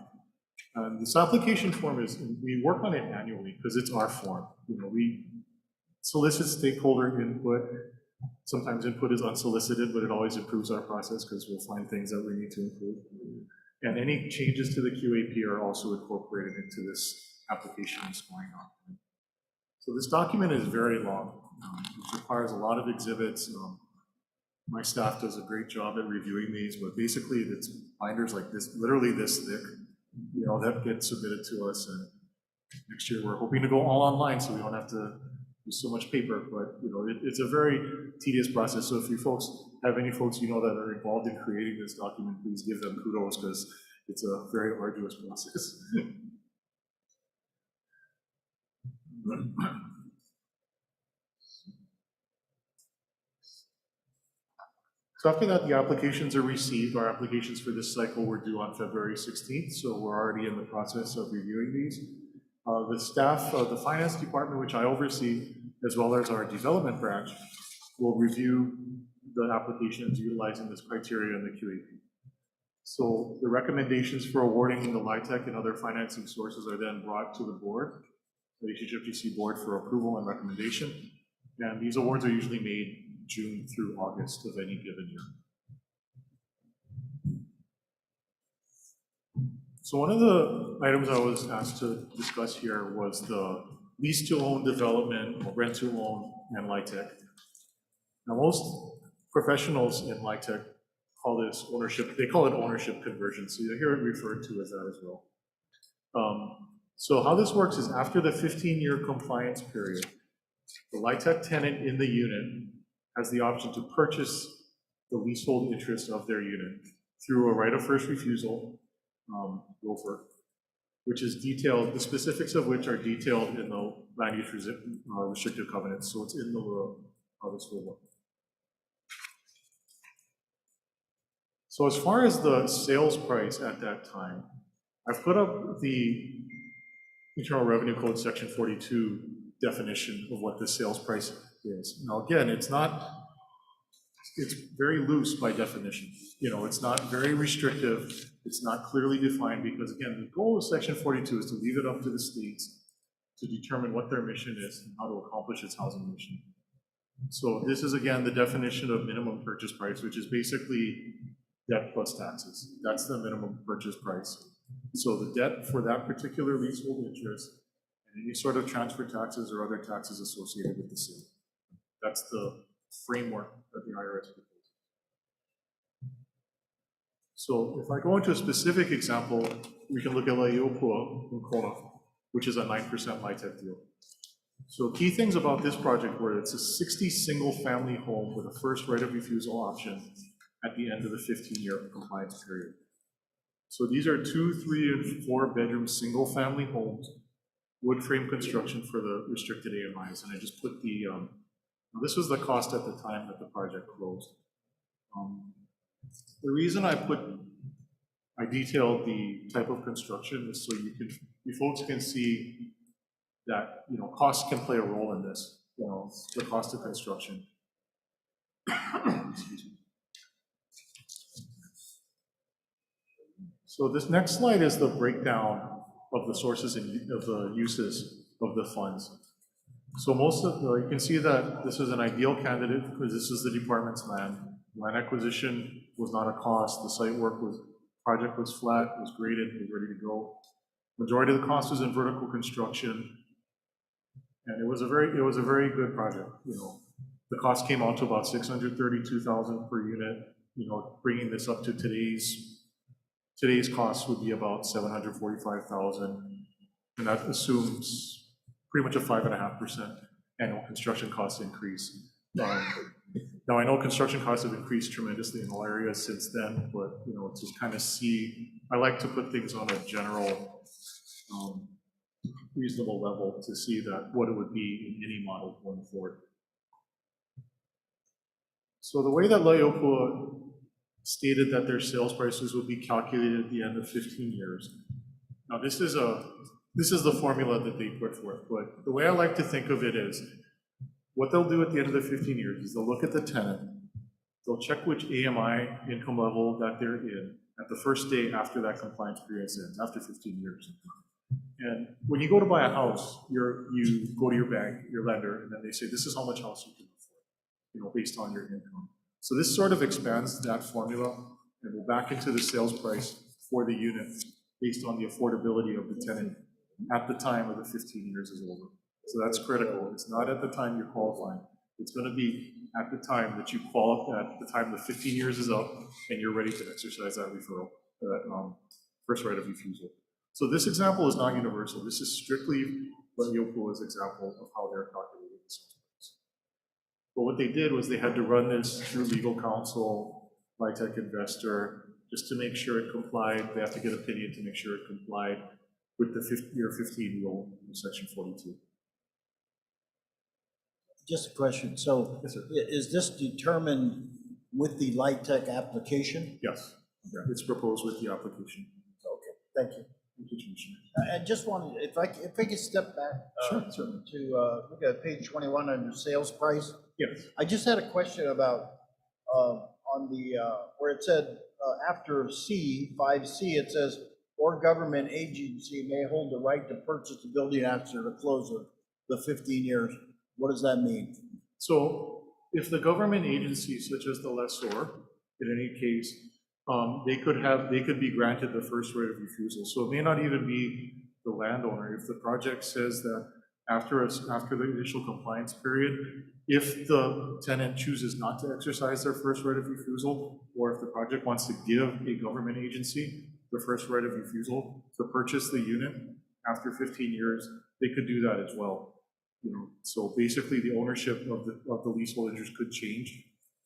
This application form we work on it annually because it's our form. You know, we solicit stakeholder input. Sometimes input is unsolicited, but it always improves our process because we'll find things that we need to improve. And any changes to the QAP are also incorporated into this application and scoring document. So this document is very long. It requires a lot of exhibits. My staff does a great job at reviewing these, but basically it's binders like this, literally this thick, that get submitted to us. And next year we're hoping to go all online so we don't have to use so much paper, but it's a very tedious process. So if you folks have any folks that are involved in creating this document, please give them kudos because it's a very arduous process. So after that, the applications are received. Our applications for this cycle were due on February 16th, so we're already in the process of reviewing these. The staff of the finance department, which I oversee, as well as our development branch, will review the applications utilizing this criteria in the QAP. So the recommendations for awarding the LIHTC and other financing sources are then brought to the board, the HHFTC board, for approval and recommendation. And these awards are usually made June through August of any given year. So one of the items I was asked to discuss here was the lease to own development, or rent to own, and LIHTC. Now most professionals in LIHTC call this ownership, they call it ownership conversion, so you'll hear it referred to as that as well. So how this works is after the 15-year compliance period, the LIHTC tenant in the unit has the option to purchase the leasehold interest of their unit through a right of first refusal, ROFR, which is detailed, the specifics of which are detailed in the land use restrictive covenants, so it's in the law how this will work. So as far as the sales price at that time, I've put up the Internal Revenue Code Section 42 definition of what the sales price is. Now again, it's very loose by definition. It's not very restrictive. It's not clearly defined because again, the goal of Section 42 is to leave it up to the states to determine what their mission is and how to accomplish its housing mission. So this is again the definition of minimum purchase price, which is basically debt plus taxes. That's the minimum purchase price. So the debt for that particular leasehold interest and any sort of transfer taxes or other taxes associated with the sale. That's the framework that the IRS proposes. So if I go into a specific example, we can look at La'iopua in Kona, which is a 9% LIHTC deal. So key things about this project were it's a 60 single family home with a first right of refusal option at the end of the 15-year compliance period. So these are 2, 3, and 4 bedroom single family homes, wood frame construction for the restricted AMIs. And I just put the, this was the cost at the time that the project closed. The reason I detailed the type of construction is so you folks can see that, costs can play a role in this, the cost of construction. Excuse me. So this next slide is the breakdown of the sources and of the uses of the funds. So you can see that this is an ideal candidate because this is the department's land. Land acquisition was not a cost. The site work project was flat, was graded, was ready to go. Majority of the cost was in vertical construction, and it was a very good project. The cost came out to about $632,000 per unit. Bringing this up to today's cost would be about $745,000, and that assumes pretty much a 5.5% annual construction cost increase. Now I know construction costs have increased tremendously in all areas since then, but to kind of I like to put things on a general, reasonable level to see what it would be in any model going forward. So the way that La'iopua stated that their sales prices would be calculated at the end of 15 years. Now this is the formula that they put forth, but the way I like to think of it is, what they'll do at the end of the 15 years is they'll look at the tenant, they'll check which AMI income level that they're in at the first day after that compliance period ends, after 15 years. And when you go to buy a house, you go to your bank, your lender, and then they say, this is how much house you can afford, based on your income. So this sort of expands that formula and will back into the sales price for the unit based on the affordability of the tenant at the time of the 15 years is over. So that's critical. It's not at the time you're qualifying. It's going to be at the time that you qualify, at the time the 15 years is up and you're ready to exercise that referral, that first right of refusal. So this example is not universal. This is strictly Leiopoa's example of how they're calculating the sales price. But what they did was they had to run this through legal counsel, LIHTC investor, just to make sure it complied. They have to get opinion to make sure it complied with the year 15 rule in section 42. Just a question. So Yes, sir. is this determined with the LIHTC application? Yes, it's proposed with the application. Okay, thank you. Thank you, Commissioner. I just wanted, if I could step back to look at page 21 under sales price. Yes. I just had a question about on the where it said after C, 5C, it says, or government agency may hold the right to purchase the building after the close of the 15 years. What does that mean? So if the government agency, such as the lessor, in any case, they could be granted the first right of refusal. So it may not even be the landowner. If the project says that after the initial compliance period, if the tenant chooses not to exercise their first right of refusal, or if the project wants to give a government agency the first right of refusal to purchase the unit after 15 years, they could do that as well. So basically the ownership of the leasehold interest could change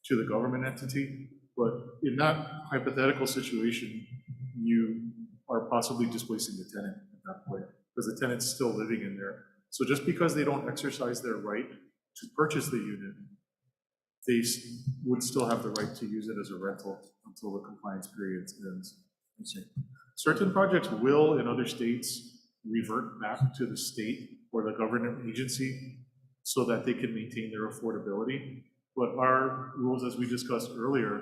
to the government entity, but in that hypothetical situation, you are possibly displacing the tenant at that point, because the tenant's still living in there. So just because they don't exercise their right to purchase the unit, they would still have the right to use it as a rental until the compliance period ends. Certain projects will, in other states, revert back to the state or the government agency so that they can maintain their affordability. But our rules, as we discussed earlier,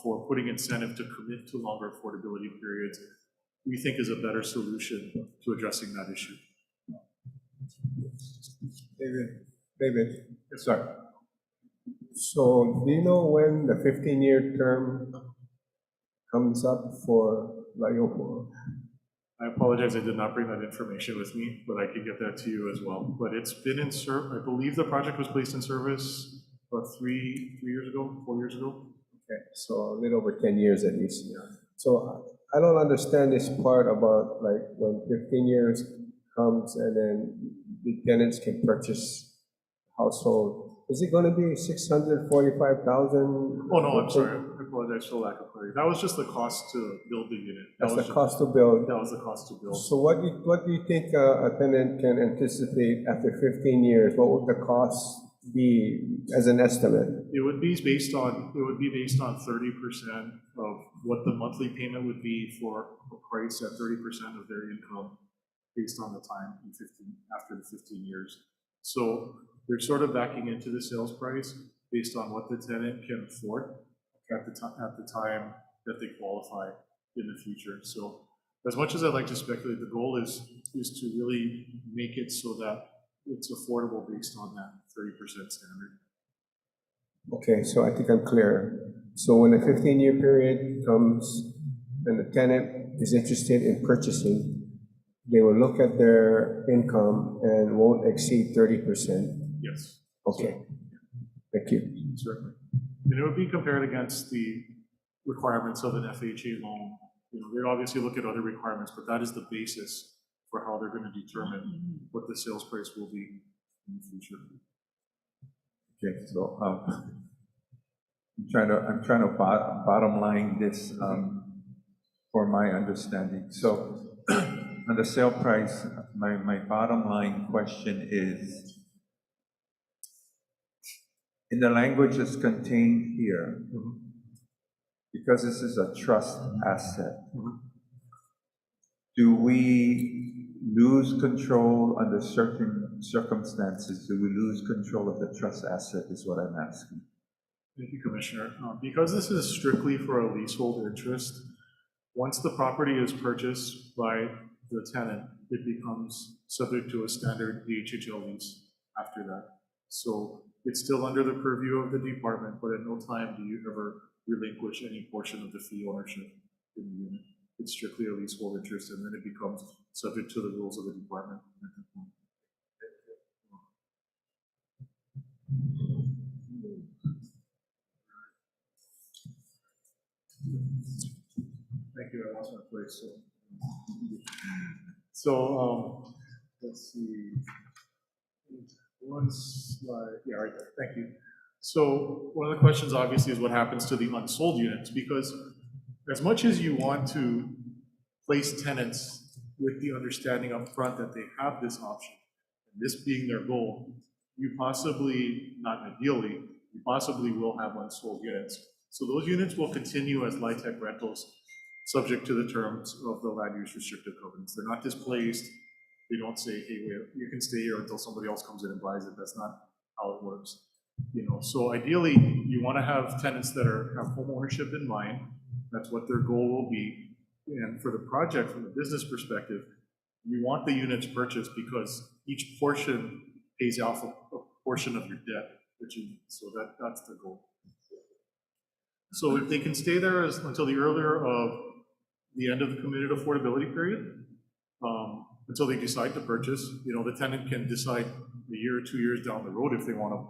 for putting incentive to commit to longer affordability periods, we think is a better solution to addressing that issue. David, Yes, sir. so do you know when the 15-year term comes up for Leiopoa? I apologize, I did not bring that information with me, but I can get that to you as well. But it's been in service, I believe the project was placed in service about 4 years ago. Okay, so a little over 10 years at least. Yeah. So I don't understand this part about like when 15 years comes and then the tenants can purchase household. Is it going to be 645,000? Oh, no, I'm sorry. I apologize for the lack of clarity. That was just the cost to build the unit. That's the cost to build. That was the cost to build. So what do you think a tenant can anticipate after 15 years? What would the cost be as an estimate? It would be based on 30% of what the monthly payment would be for a price at 30% of their income based on the time after the 15 years. So they're sort of backing into the sales price based on what the tenant can afford at the time that they qualify in the future. So as much as I'd like to speculate, the goal is to really make it so that it's affordable based on that 30% standard. Okay, so I think I'm clear. So when the 15-year period comes and the tenant is interested in purchasing, they will look at their income and won't exceed 30%. Yes. Okay, thank you. Certainly. And it would be compared against the requirements of an FHA loan. They'd obviously look at other requirements, but that is the basis for how they're going to determine what the sales price will be in the future. Okay, so I'm trying to bottom line this for my understanding. So on the sale price, my bottom line question is, in the language that's contained here, because this is a trust asset, do we lose control under certain circumstances? Do we lose control of the trust asset is what I'm asking. Thank you, Commissioner. Because this is strictly for a leasehold interest, once the property is purchased by the tenant, it becomes subject to a standard DHHL lease after that. So it's still under the purview of the department, but at no time do you ever relinquish any portion of the fee ownership in the unit. It's strictly a leasehold interest, and then it becomes subject to the rules of the department. thank you, I lost my place, so. So, let's see. One slide, yeah, right there, thank you. So one of the questions obviously is what happens to the unsold units, because as much as you want to place tenants with the understanding up front that they have this option, and this being their goal, you possibly, not ideally, you possibly will have unsold units. So those units will continue as LIHTC rentals, subject to the terms of the land use restrictive covenants. They're not displaced. They don't say, hey, wait, you can stay here until somebody else comes in and buys it. That's not how it works. You know, so ideally, you want to have tenants that have home ownership in mind. That's what their goal will be. And for the project, from a business perspective, you want the units purchased because each portion pays off a portion of your debt, so that's the goal. So if they can stay there until the earlier of the end of the committed affordability period, until they decide to purchase, you know, the tenant can decide a year or 2 years down the road if they want to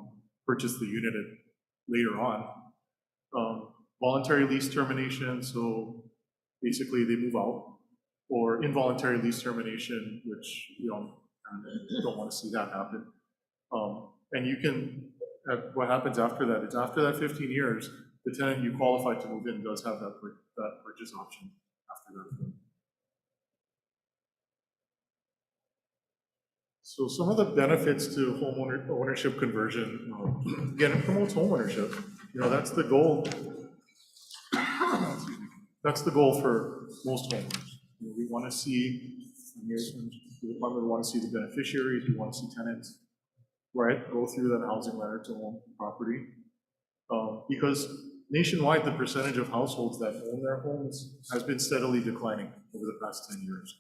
purchase the unit later on. Voluntary lease termination, so basically they move out, or involuntary lease termination, which you don't want to see that happen. And you can, what happens after that, it's after that 15 years, the tenant you qualify to move in does have that purchase option after that. So some of the benefits to home ownership conversion, again, it promotes home ownership. You know, that's the goal. That's the goal for most homeowners. You know, we want to see, the department, we want to see the beneficiaries, we want to see tenants, right, go through that housing ladder to own property. Because nationwide, the percentage of households that own their homes has been steadily declining over the past 10 years.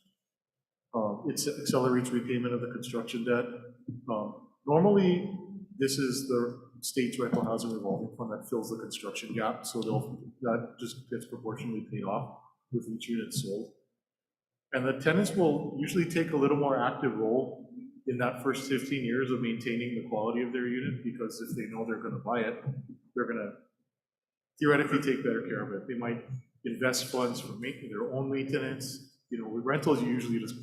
It accelerates repayment of the construction debt. Normally, this is the state's rental housing revolving fund that fills the construction gap, so that just gets proportionally paid off with each unit sold. And the tenants will usually take a little more active role in that first 15 years of maintaining the quality of their unit, because if they know they're going to buy it, they're going to theoretically take better care of it. They might invest funds for making their own maintenance. You know, with rentals, you usually just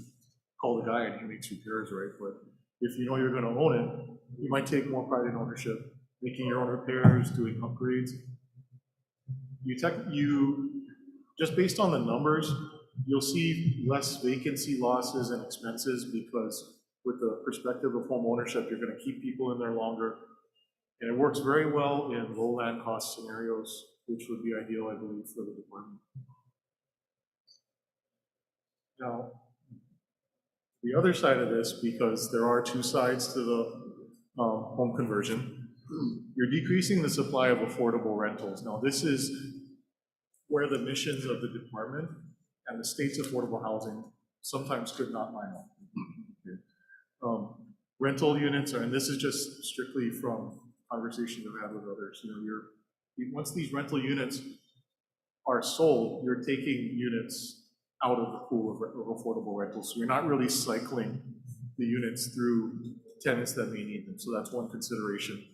call the guy and he makes repairs, right? But if you know you're going to own it, you might take more pride in ownership, making your own repairs, doing upgrades. You just based on the numbers, you'll see less vacancy losses and expenses, because with the perspective of home ownership, you're going to keep people in there longer. And it works very well in low land cost scenarios, which would be ideal, I believe, for the department. Now, the other side of this, because there are two sides to the home conversion, you're decreasing the supply of affordable rentals. Now, this is where the missions of the department and the state's affordable housing sometimes could not line up. Rental units and this is just strictly from conversations I've had with others. You know, once these rental units are sold, you're taking units out of the pool of affordable rentals. So you're not really cycling the units through tenants that may need them. So that's one consideration.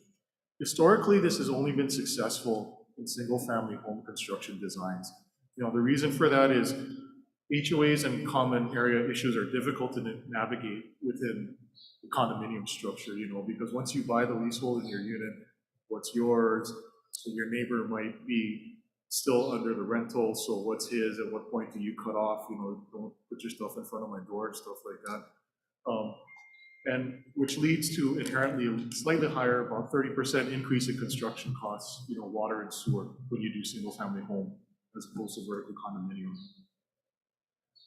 Historically, this has only been successful in single-family home construction designs. You know, the reason for that is HOAs and common area issues are difficult to navigate within the condominium structure, you know, because once you buy the leasehold in your unit, what's yours? So your neighbor might be still under the rental, so what's his, at what point do you cut off, you know, don't put your stuff in front of my door, stuff like that. And which leads to inherently a slightly higher, about 30% increase in construction costs, you know, water and sewer, when you do single family home as opposed to vertical condominium.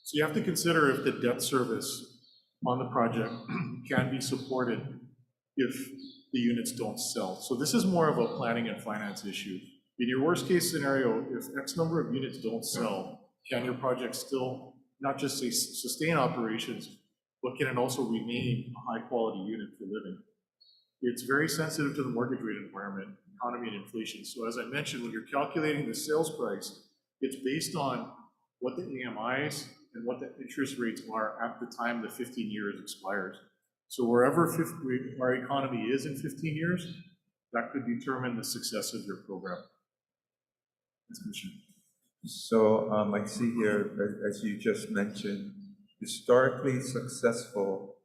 So you have to consider if the debt service on the project can be supported if the units don't sell. So this is more of a planning and finance issue. In your worst case scenario, if X number of units don't sell, can your project still not just say sustain operations, but can it also remain a high quality unit for living? It's very sensitive to the mortgage rate environment, economy, and inflation. So as I mentioned, when you're calculating the sales price, it's based on what the AMIs and what the interest rates are at the time the 15 years expires. So wherever our economy is in 15 years, that could determine the success of your program. So I see here, as you just mentioned, historically successful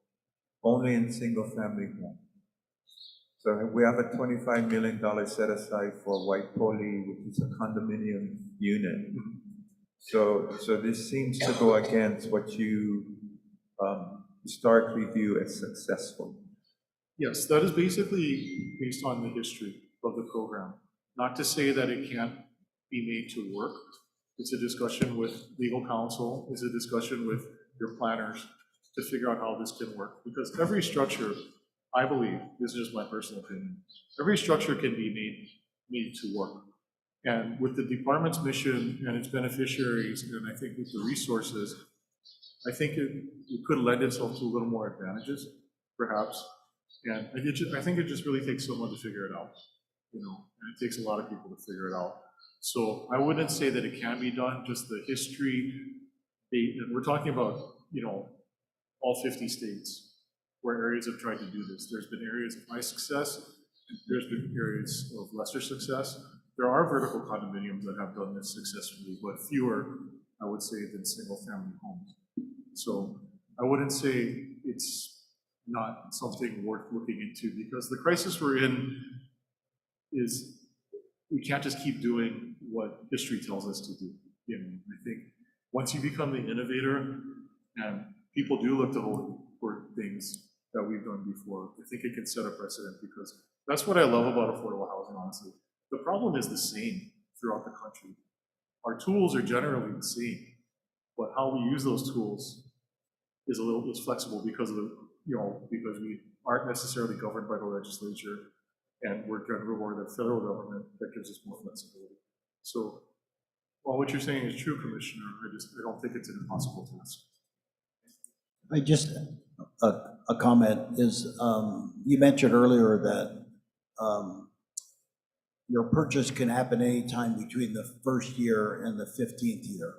only in single-family home. So we have a $25 million set aside for White Poly, which is a condominium unit. So this seems to go against what you historically view as successful. Yes, that is basically based on the history of the program. Not to say that it can't be made to work. It's a discussion with legal counsel, it's a discussion with your planners to figure out how this can work. Because every structure, I believe, this is just my personal opinion, every structure can be made to work. And with the department's mission and its beneficiaries, and I think with the resources, I think it could lend itself to a little more advantages, perhaps. And I think it just really takes someone to figure it out, you know, and it takes a lot of people to figure it out. So I wouldn't say that it can be done, just the history, and we're talking about, you know, all 50 states where areas have tried to do this. There's been areas of high success, there's been areas of lesser success. There are vertical condominiums that have done this successfully, but fewer, I would say, than single-family homes. So I wouldn't say it's not something worth looking into, because the crisis we're in is we can't just keep doing what history tells us to do. You know, I think once you become the innovator and people do look to hold for things that we've done before, I think it can set a precedent, because that's what I love about affordable housing, honestly. The problem is the same throughout the country. Our tools are generally the same, but how we use those tools is a little bit flexible because of the, you know, because we aren't necessarily governed by the legislature, and we're governed by the federal government that gives us more flexibility. So while what you're saying is true, Commissioner, I don't think it's an impossible task. I just, a comment is, you mentioned earlier that your purchase can happen anytime between the first year and the 15th year.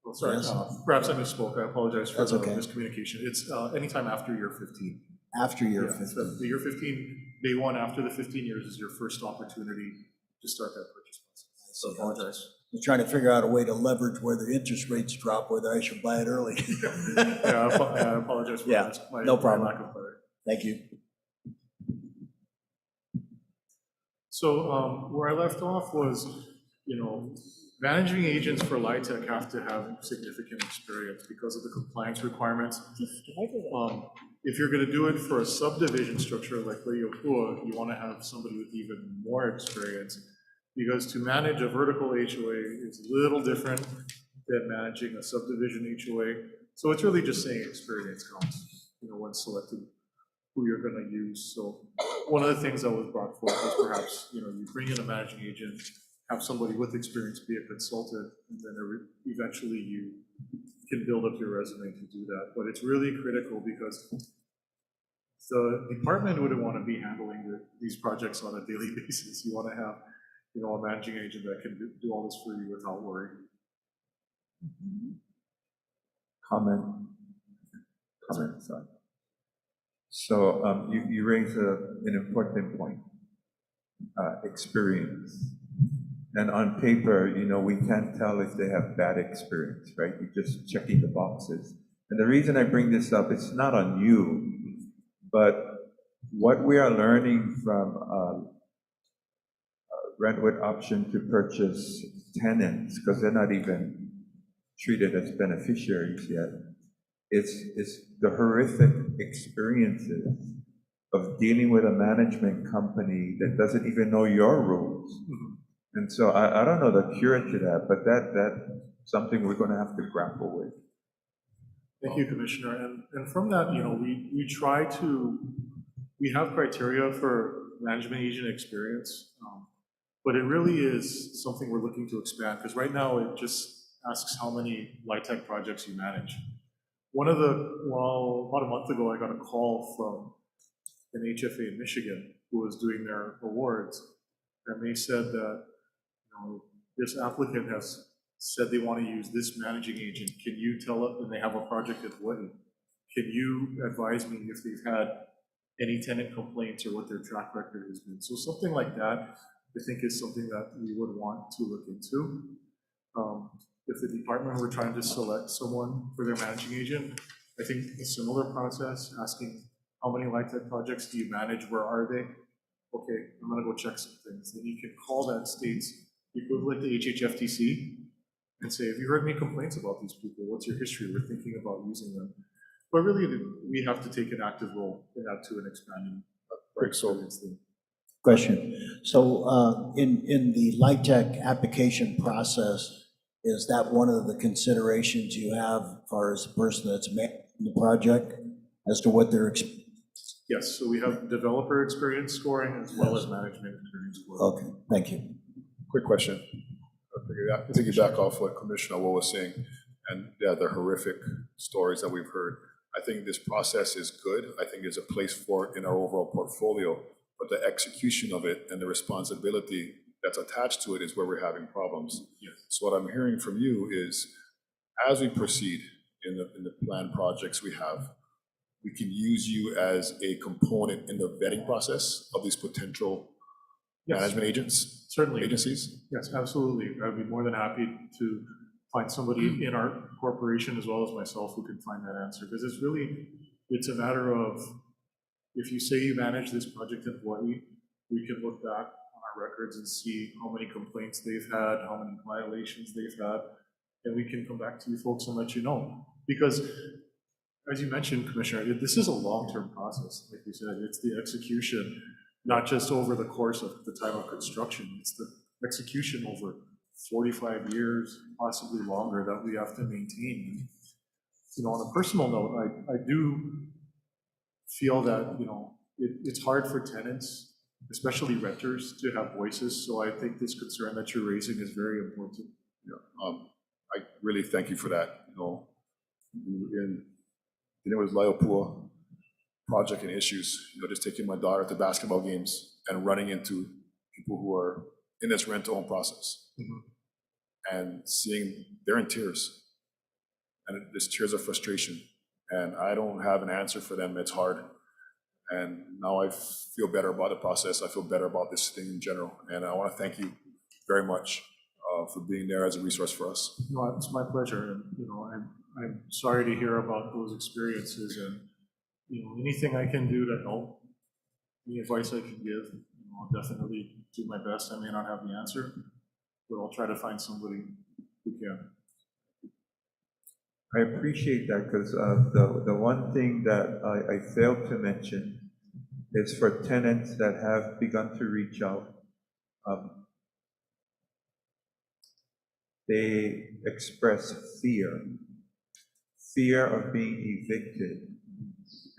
Oh, sorry, Yes. Perhaps I misspoke. I apologize for That's the okay. miscommunication. It's anytime after year 15. After year Yeah, 15. so the year 15, day one after the 15 years is your first opportunity to start that purchase process. So I apologize. I'm trying to figure out a way to leverage where the interest rates drop, whether I should buy it early. Yeah, I apologize for Yeah, that. no problem. My lack of clarity. Thank you. So where I left off was, you know, managing agents for LIHTC have to have significant experience because of the compliance requirements. If you're going to do it for a subdivision structure like Leopua, you want to have somebody with even more experience, because to manage a vertical HOA is a little different than managing a subdivision HOA. So it's really just saying experience counts, you know, when selecting who you're going to use. So one of the things that was brought forth was perhaps, you know, you bring in a managing agent, have somebody with experience be a consultant, and then eventually you can build up your resume to do that. But it's really critical because the department wouldn't want to be handling these projects on a daily basis. You want to have, you know, a managing agent that can do all this for you without worry. Comment, sorry. So you raise an important point, experience. And on paper, you know, we can't tell if they have bad experience, right? You're just checking the boxes. And the reason I bring this up, it's not on you, but what we are learning from Redwood option to purchase tenants, because they're not even treated as beneficiaries yet, it's the horrific experiences of dealing with a management company that doesn't even know your rules. Mm-hmm. And so I don't know the cure to that, but that's something we're going to have to grapple with. Thank you, Commissioner. And from that, you know, we have criteria for management agent experience, but it really is something we're looking to expand, because right now it just asks how many LIHTC projects you manage. About a month ago, I got a call from an HFA in Michigan who was doing their awards, and they said that, you know, this applicant has said they want to use this managing agent. Can you tell us, and they have a project in Hawaii, can you advise me if they've had any tenant complaints or what their track record has been? So something like that I think is something that we would want to look into. If the department were trying to select someone for their managing agent, I think a similar process, asking how many LIHTC projects do you manage, where are they? Okay, I'm gonna go check some things. Then you can call that state's equivalent to HHFTC and say, have you heard any complaints about these people? What's your history? We're thinking about using them. But really, we have to take an active role in that to an expanding experience thing. Question. So in the LIHTC application process, is that one of the considerations you have as far as the person that's managing the project as to what their Yes, so we have developer experience scoring as well as management experience scoring. Okay, thank you. Quick question. I think you back off what Commissioner Wo was saying, and yeah, the horrific stories that we've heard. I think this process is good. I think there's a place for it in our overall portfolio, but the execution of it and the responsibility that's attached to it is where we're having problems. Yes. So what I'm hearing from you is, as we proceed in the planned projects we have, we can use you as a component in the vetting process of these potential management agents? Certainly. Agencies? Yes, absolutely. I'd be more than happy to find somebody in our corporation as well as myself who can find that answer. Because it's a matter of, if you say you manage this project in Hawaii, we can look back on our records and see how many complaints they've had, how many violations they've had, and we can come back to you folks and let you know. Because, as you mentioned, Commissioner, this is a long-term process. Like you said, it's the execution, not just over the course of the time of construction. It's the execution over 45 years, possibly longer, that we have to maintain. You know, on a personal note, I do feel that, you know, it's hard for tenants, especially renters, to have voices. So I think this concern that you're raising is very important. Yeah, I really thank you for that. You know, it was Laopua project and issues, you know, just taking my daughter to basketball games and running into people who are in this rent-to-own process, and seeing they're in tears, and there's tears of frustration, and I don't have an answer for them. It's hard, and now I feel better about the process. I feel better about this thing in general, and I want to thank you very much for being there as a resource for us. No, it's my pleasure, and you know, I'm sorry to hear about those experiences, and you know, anything I can do to help, any advice I can give, you know, I'll definitely do my best. I may not have the answer, but I'll try to find somebody who can. I appreciate that, because the one thing that I failed to mention is for tenants that have begun to reach out, they express fear of being evicted.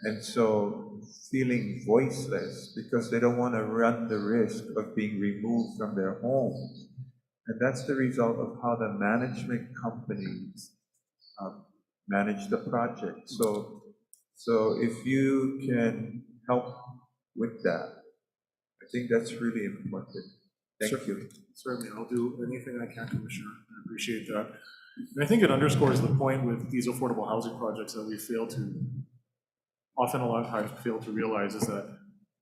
And so feeling voiceless because they don't want to run the risk of being removed from their homes. And that's the result of how the management companies manage the project. So if you can help with that, I think that's really important. Thank you. Certainly, I'll do anything I can, Commissioner. I appreciate that. And I think it underscores the point with these affordable housing projects that we often a lot of times fail to realize, is that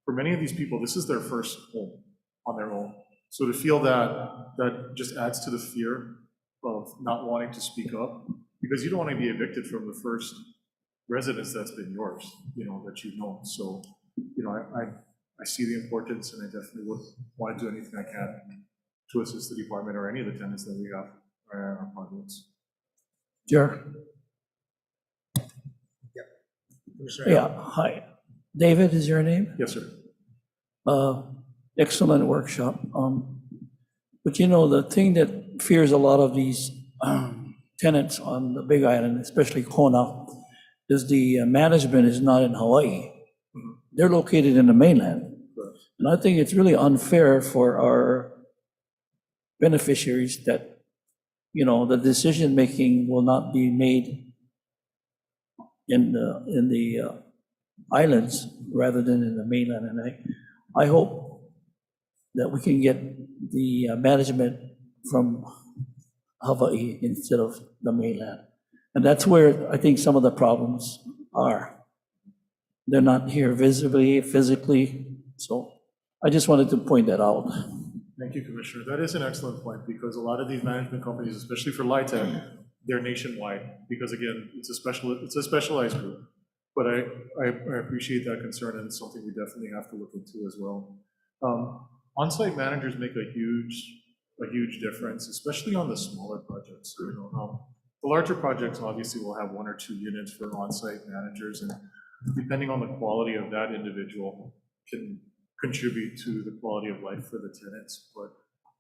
for many of these people, this is their first home on their own. So to feel that just adds to the fear of not wanting to speak up, because you don't want to be evicted from the first residence that's been yours, you know, that you've known. So, you know, I see the importance, and I definitely would want to do anything I can to assist the department or any of the tenants that we have in our projects. Sure. Yeah, hi. David is your name? Yes, sir. Excellent workshop. But you know, the thing that fears a lot of these tenants on the Big Island, especially Kona, is the management is not in Hawaii. They're located in the mainland. And I think it's really unfair for our beneficiaries that, you know, the decision-making will not be made in the islands rather than in the mainland. And I hope that we can get the management from Hawaii instead of the mainland. And that's where I think some of the problems are. They're not here visibly, physically. So I just wanted to point that out. Thank you, Commissioner. That is an excellent point, because a lot of these management companies, especially for LIHTC, they're nationwide, because again, it's a specialized group. But I appreciate that concern, and it's something we definitely have to look into as well. On-site managers make a huge difference, especially on the smaller projects. You know, the larger projects obviously will have 1 or 2 units for on-site managers, and depending on the quality of that individual can contribute to the quality of life for the tenants. But,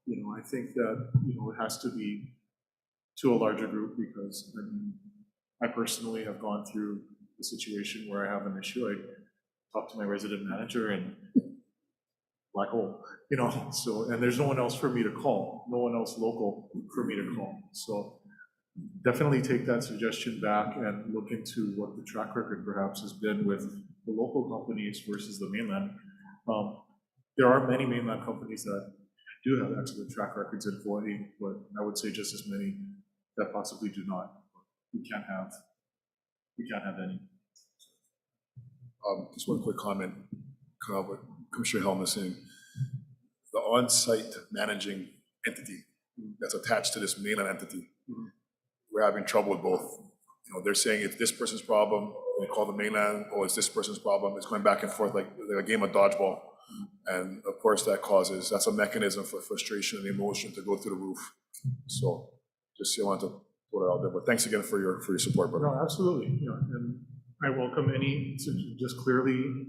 you know, I think that, you know, it has to be to a larger group, because I mean, I personally have gone through a situation where I have an issue. I talk to my resident manager and black hole, you know, so, and there's no one else for me to call, no one else local for me to call. So definitely take that suggestion back and look into what the track record perhaps has been with the local companies versus the mainland. There are many mainland companies that do have excellent track records in Hawaii, but I would say just as many that possibly do not. We can't have any. Just one quick comment, kind of what Commissioner Helm is saying. The on-site managing entity that's attached to this mainland entity, we're having trouble with both. You know, they're saying it's this person's problem, they call the mainland, or it's this person's problem. It's going back and forth like a game of dodgeball. And of course that's a mechanism for frustration and emotion to go through the roof. So just want to put it out there, but thanks again for your support, brother. No, absolutely. You know, and I welcome any just clearly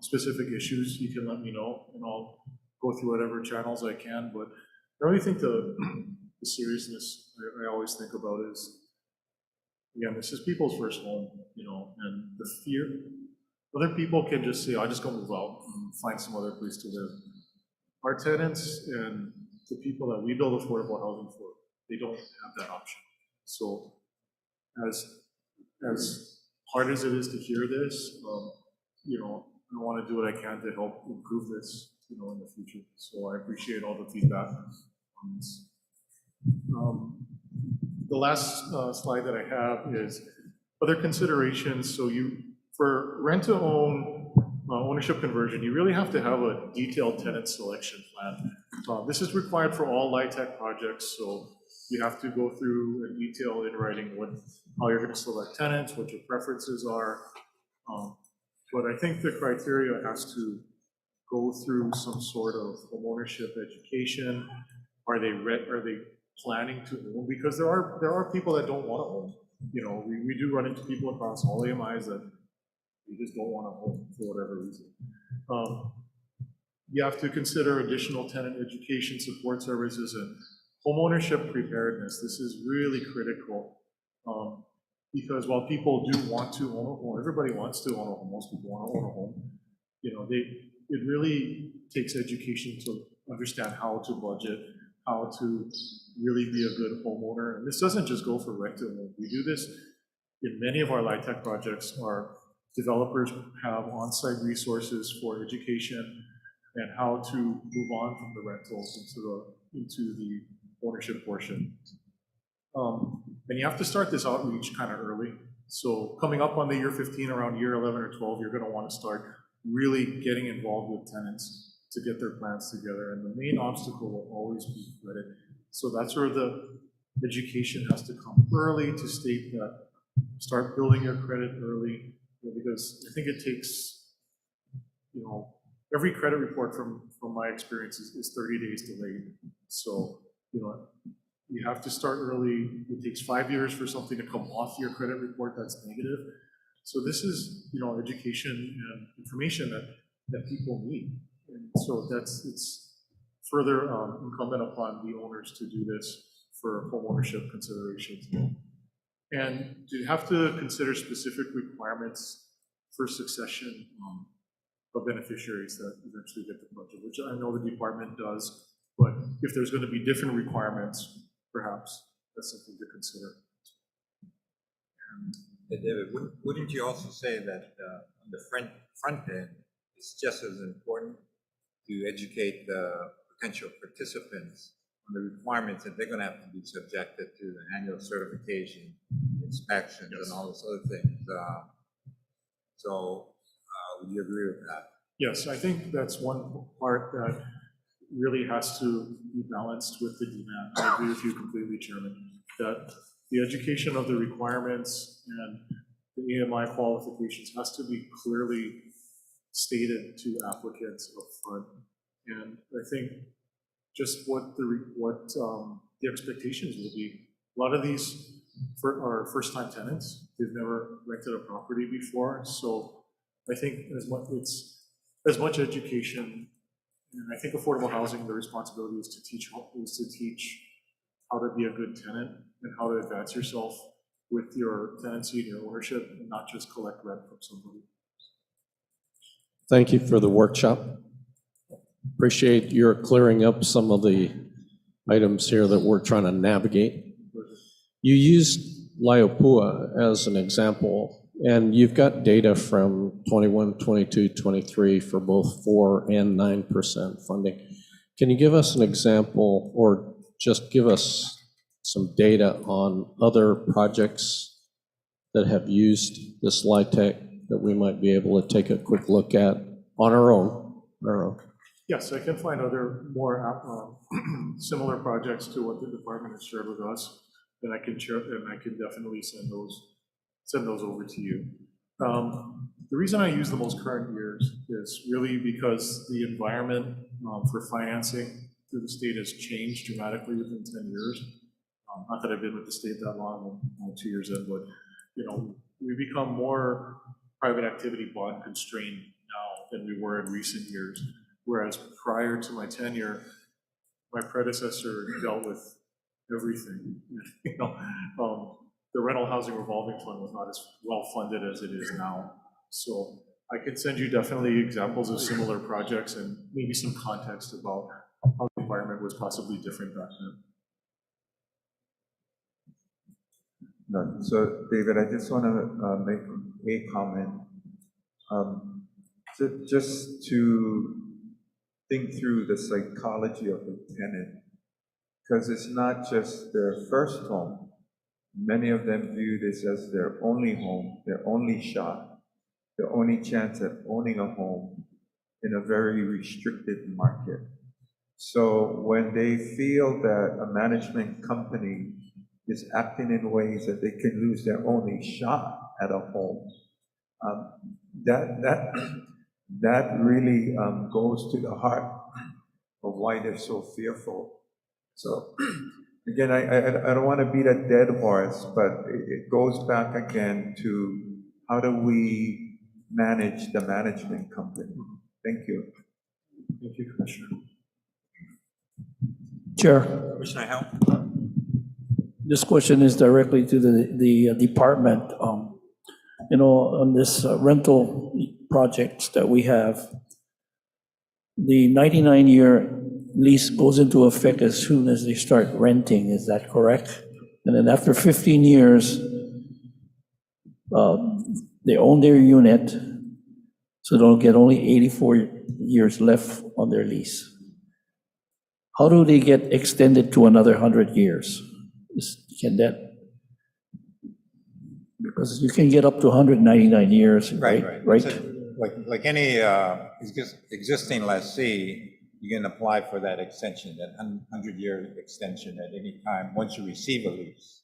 specific issues. You can let me know, and I'll go through whatever channels I can. But I really think the seriousness I always think about is, again, this is people's first home, you know, and the fear. Other people can just say, I'll just go move out and find some other place to live. Our tenants and the people that we build affordable housing for, they don't have that option. So as hard as it is to hear this, you know, I want to do what I can to help improve this, you know, in the future. So I appreciate all the feedback on this. The last slide that I have is other considerations. So for rent-to-own ownership conversion, you really have to have a detailed tenant selection plan. This is required for all LIHTC projects, so you have to go through in detail in writing how you're going to select tenants, what your preferences are. But I think the criteria has to go through some sort of homeownership education. Are they planning to own? Because there are people that don't want to own. You know, we do run into people across all AMIs that they just don't want to own for whatever reason. You have to consider additional tenant education, support services, and homeownership preparedness. This is really critical, because while people do want to own a home, everybody wants to own a home, most people want to own a home, you know, it really takes education to understand how to budget, how to really be a good homeowner. And this doesn't just go for rent-to-own. We do this in many of our LIHTC projects. Our developers have on-site resources for education and how to move on from the rentals into the ownership portion. And you have to start this outreach kind of early. So coming up on the year 15, around year 11 or 12, you're going to want to start really getting involved with tenants to get their plans together. And the main obstacle will always be credit. So that's where the education has to come early to state that start building your credit early, because I think it takes, you know, every credit report from my experience is 30 days delayed. So, you know, you have to start early. It takes 5 years for something to come off your credit report that's negative. So this is, you know, education and information that people need. And so it's further incumbent upon the owners to do this for homeownership considerations. And you have to consider specific requirements for succession of beneficiaries that eventually get the budget, which I know the department does, but if there's going to be different requirements, perhaps that's something to consider. David, wouldn't you also say that on the front end, it's just as important to educate the potential participants on the requirements that they're going to have to be subjected to the annual certification, inspections, yes, and all those other things. Would you agree with that? Yes, I think that's one part that really has to be balanced with the demand. I agree with you completely, Chairman, that the education of the requirements and the AMI qualifications has to be clearly stated to applicants upfront. And I think just what the expectations will be. A lot of these are first-time tenants. They've never rented a property before. So I think it's as much education, and I think affordable housing, the responsibility is to teach how to be a good tenant and how to advance yourself with your tenancy and your ownership, and not just collect rent from somebody. Thank you for the workshop. Appreciate your clearing up some of the items here that we're trying to navigate. You used Laopua as an example, and you've got data from 21, 22, 23 for both 4 and 9% funding. Can you give us an example or just give us some data on other projects that have used this LIHTC that we might be able to take a quick look at on our own? Yes, I can find other more similar projects to what the department has shared with us that I can share, and I can definitely send those over to you. The reason I use the most current years is really because the environment for financing through the state has changed dramatically within 10 years. Not that I've been with the state that long, I'm 2 years in, but we become more private activity bond constrained now than we were in recent years. Whereas prior to my tenure, my predecessor dealt with everything. The rental housing revolving fund was not as well funded as it is now. So I can send you definitely examples of similar projects and maybe some context about how the environment was possibly different back then. No. So, David, I just want to make a comment. Just to think through the psychology of the tenant, because it's not just their first home. Many of them view this as their only home, their only shot, their only chance at owning a home in a very restricted market. So when they feel that a management company is acting in ways that they can lose their only shot at a home, that really goes to the heart of why they're so fearful. So again, I don't want to beat a dead horse, but it goes back again to how do we manage the management company? Thank you. Thank you, Commissioner. Chair, Commissioner Howell? this question is directly to the department. On this rental projects that we have, the 99-year lease goes into effect as soon as they start renting, is that correct? And then after 15 years, they own their unit, so they'll get only 84 years left on their lease. How do they get extended to another 100 years? Can that, because you can get up to 199 years, right? So, like any existing lessee, you can apply for that extension, that 100-year extension at any time once you receive a lease.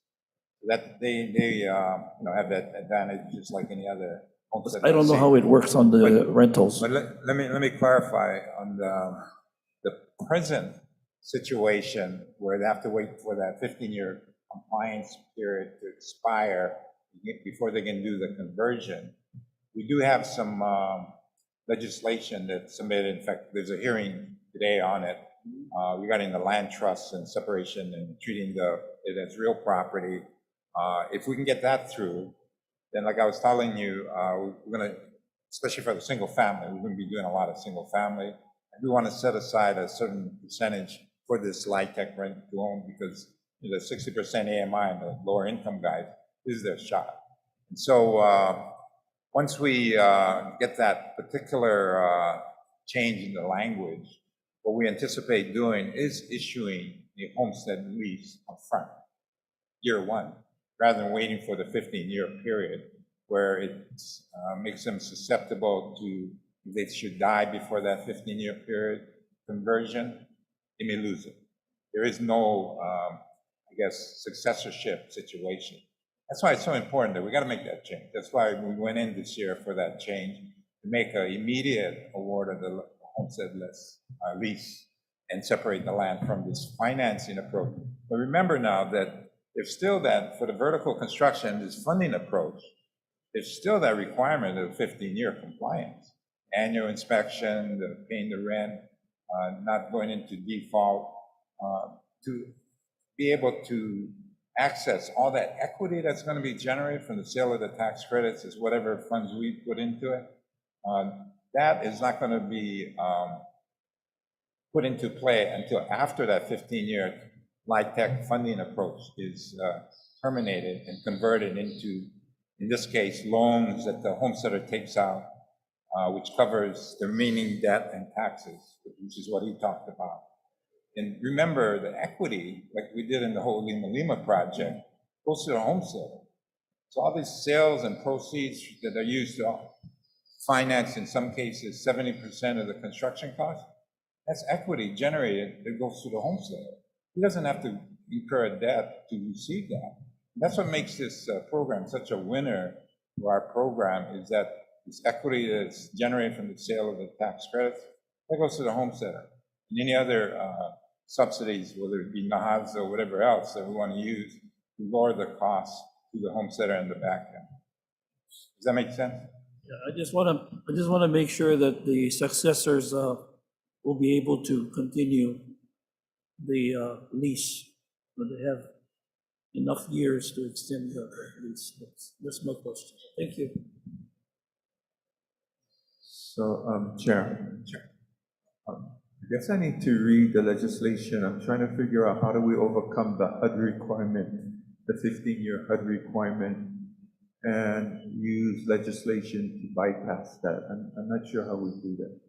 That they have that advantage just like any other homestead. I don't know how it works on the rentals. But let me clarify on the present situation where they have to wait for that 15-year compliance period to expire before they can do the conversion. We do have some legislation that's submitted. In fact, there's a hearing today on it regarding the land trusts and separation and treating it as real property. If we can get that through, then like I was telling you, we're going to, especially for the single family, we're going to be doing a lot of single family. And we want to set aside a certain percentage for this LIHTC rent to own because the 60% AMI and the lower income guys is their shot. And so once we get that particular change in the language, what we anticipate doing is issuing a homestead lease upfront, year one, rather than waiting for the 15-year period where it makes them susceptible to, if they should die before that 15-year period, conversion. they may lose it. There is no, I guess, successorship situation. That's why it's so important that we got to make that change. That's why we went in this year for that change, to make an immediate award of the homestead lease and separate the land from this financing approach. But remember now that there's still that, for the vertical construction, this funding approach, there's still that requirement of 15-year compliance. Annual inspection, paying the rent, not going into default, to be able to access all that equity that's going to be generated from the sale of the tax credits, is whatever funds we put into it. That is not going to be put into play until after that 15-year LIHTC funding approach is terminated and converted into, in this case, loans that the homesteader takes out, which covers the remaining debt and taxes, which is what he talked about. And remember, the equity, like we did in the whole Lima Lima project, goes to the homesteader. So all these sales and proceeds that are used to finance, in some cases, 70% of the construction cost, that's equity generated that goes to the homesteader. He doesn't have to incur a debt to receive that. That's what makes this program such a winner for our program, is that this equity that's generated from the sale of the tax credits, that goes to the homesteader. And any other subsidies, whether it be NAHAS or whatever else that we want to use, to lower the cost to the homesteader in the back end. Does that make sense? Yeah, I just want to make sure that the successors will be able to continue the lease, but they have enough years to extend the lease. That's my question. Thank you. So, Chair. I guess I need to read the legislation. I'm trying to figure out how do we overcome the HUD requirement, the 15-year HUD requirement, and use legislation to bypass that. I'm not sure how we do that.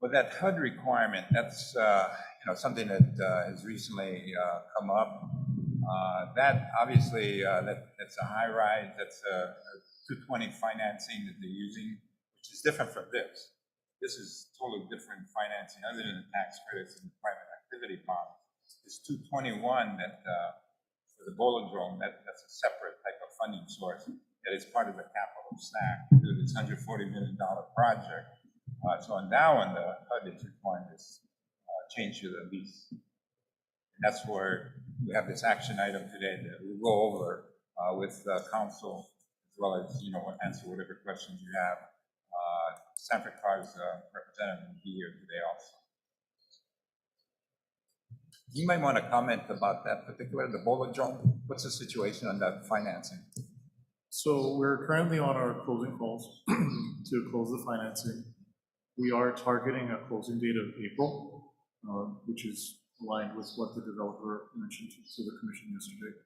Well, that HUD requirement, that's something that has recently come up. That obviously, that's a high rise, that's a 220 financing that they're using, which is different from this. This is totally different financing other than the tax credits and private activity bond. This 221 that for the Bolodrome, that's a separate type of funding source that is part of the capital stack to this $140 million project. So now on the HUD is requiring this change to the lease. And that's where we have this action item today that we'll go over with council, as well as, answer whatever questions you have. Sanford Carr's representative will be here today also. You might want to comment about that particular, the Bolodrome. What's the situation on that financing? So we're currently on our closing calls to close the financing. We are targeting a closing date of April, which is aligned with what the developer mentioned to the commission yesterday.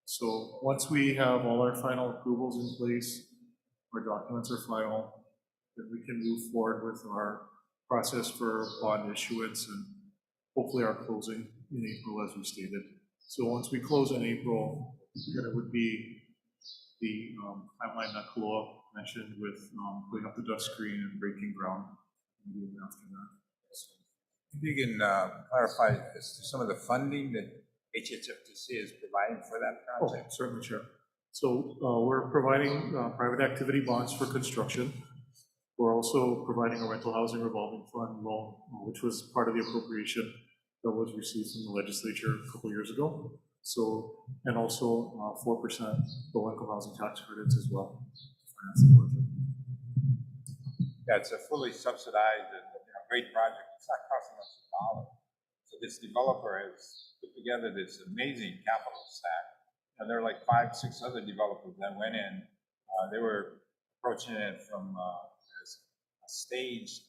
So once we have all our final approvals in place, our documents are final, then we can move forward with our process for bond issuance and hopefully our closing in April, as we stated. So once we close in April, then it would be the timeline that Kaloa mentioned with putting up the duct screen and breaking ground immediately after that. So, if you can clarify as to some of the funding that HHFTC is providing for that project. Oh, certainly, Chair. So we're providing private activity bonds for construction. We're also providing a rental housing revolving fund loan, which was part of the appropriation that was received from the legislature a couple years ago. So, and also 4% low-income housing tax credits as well to finance the project. Yeah, it's a fully subsidized and great project. It's not costing us $1. So this developer has put together this amazing capital stack. And there are like 5, 6 other developers that went in. They were approaching it from a staged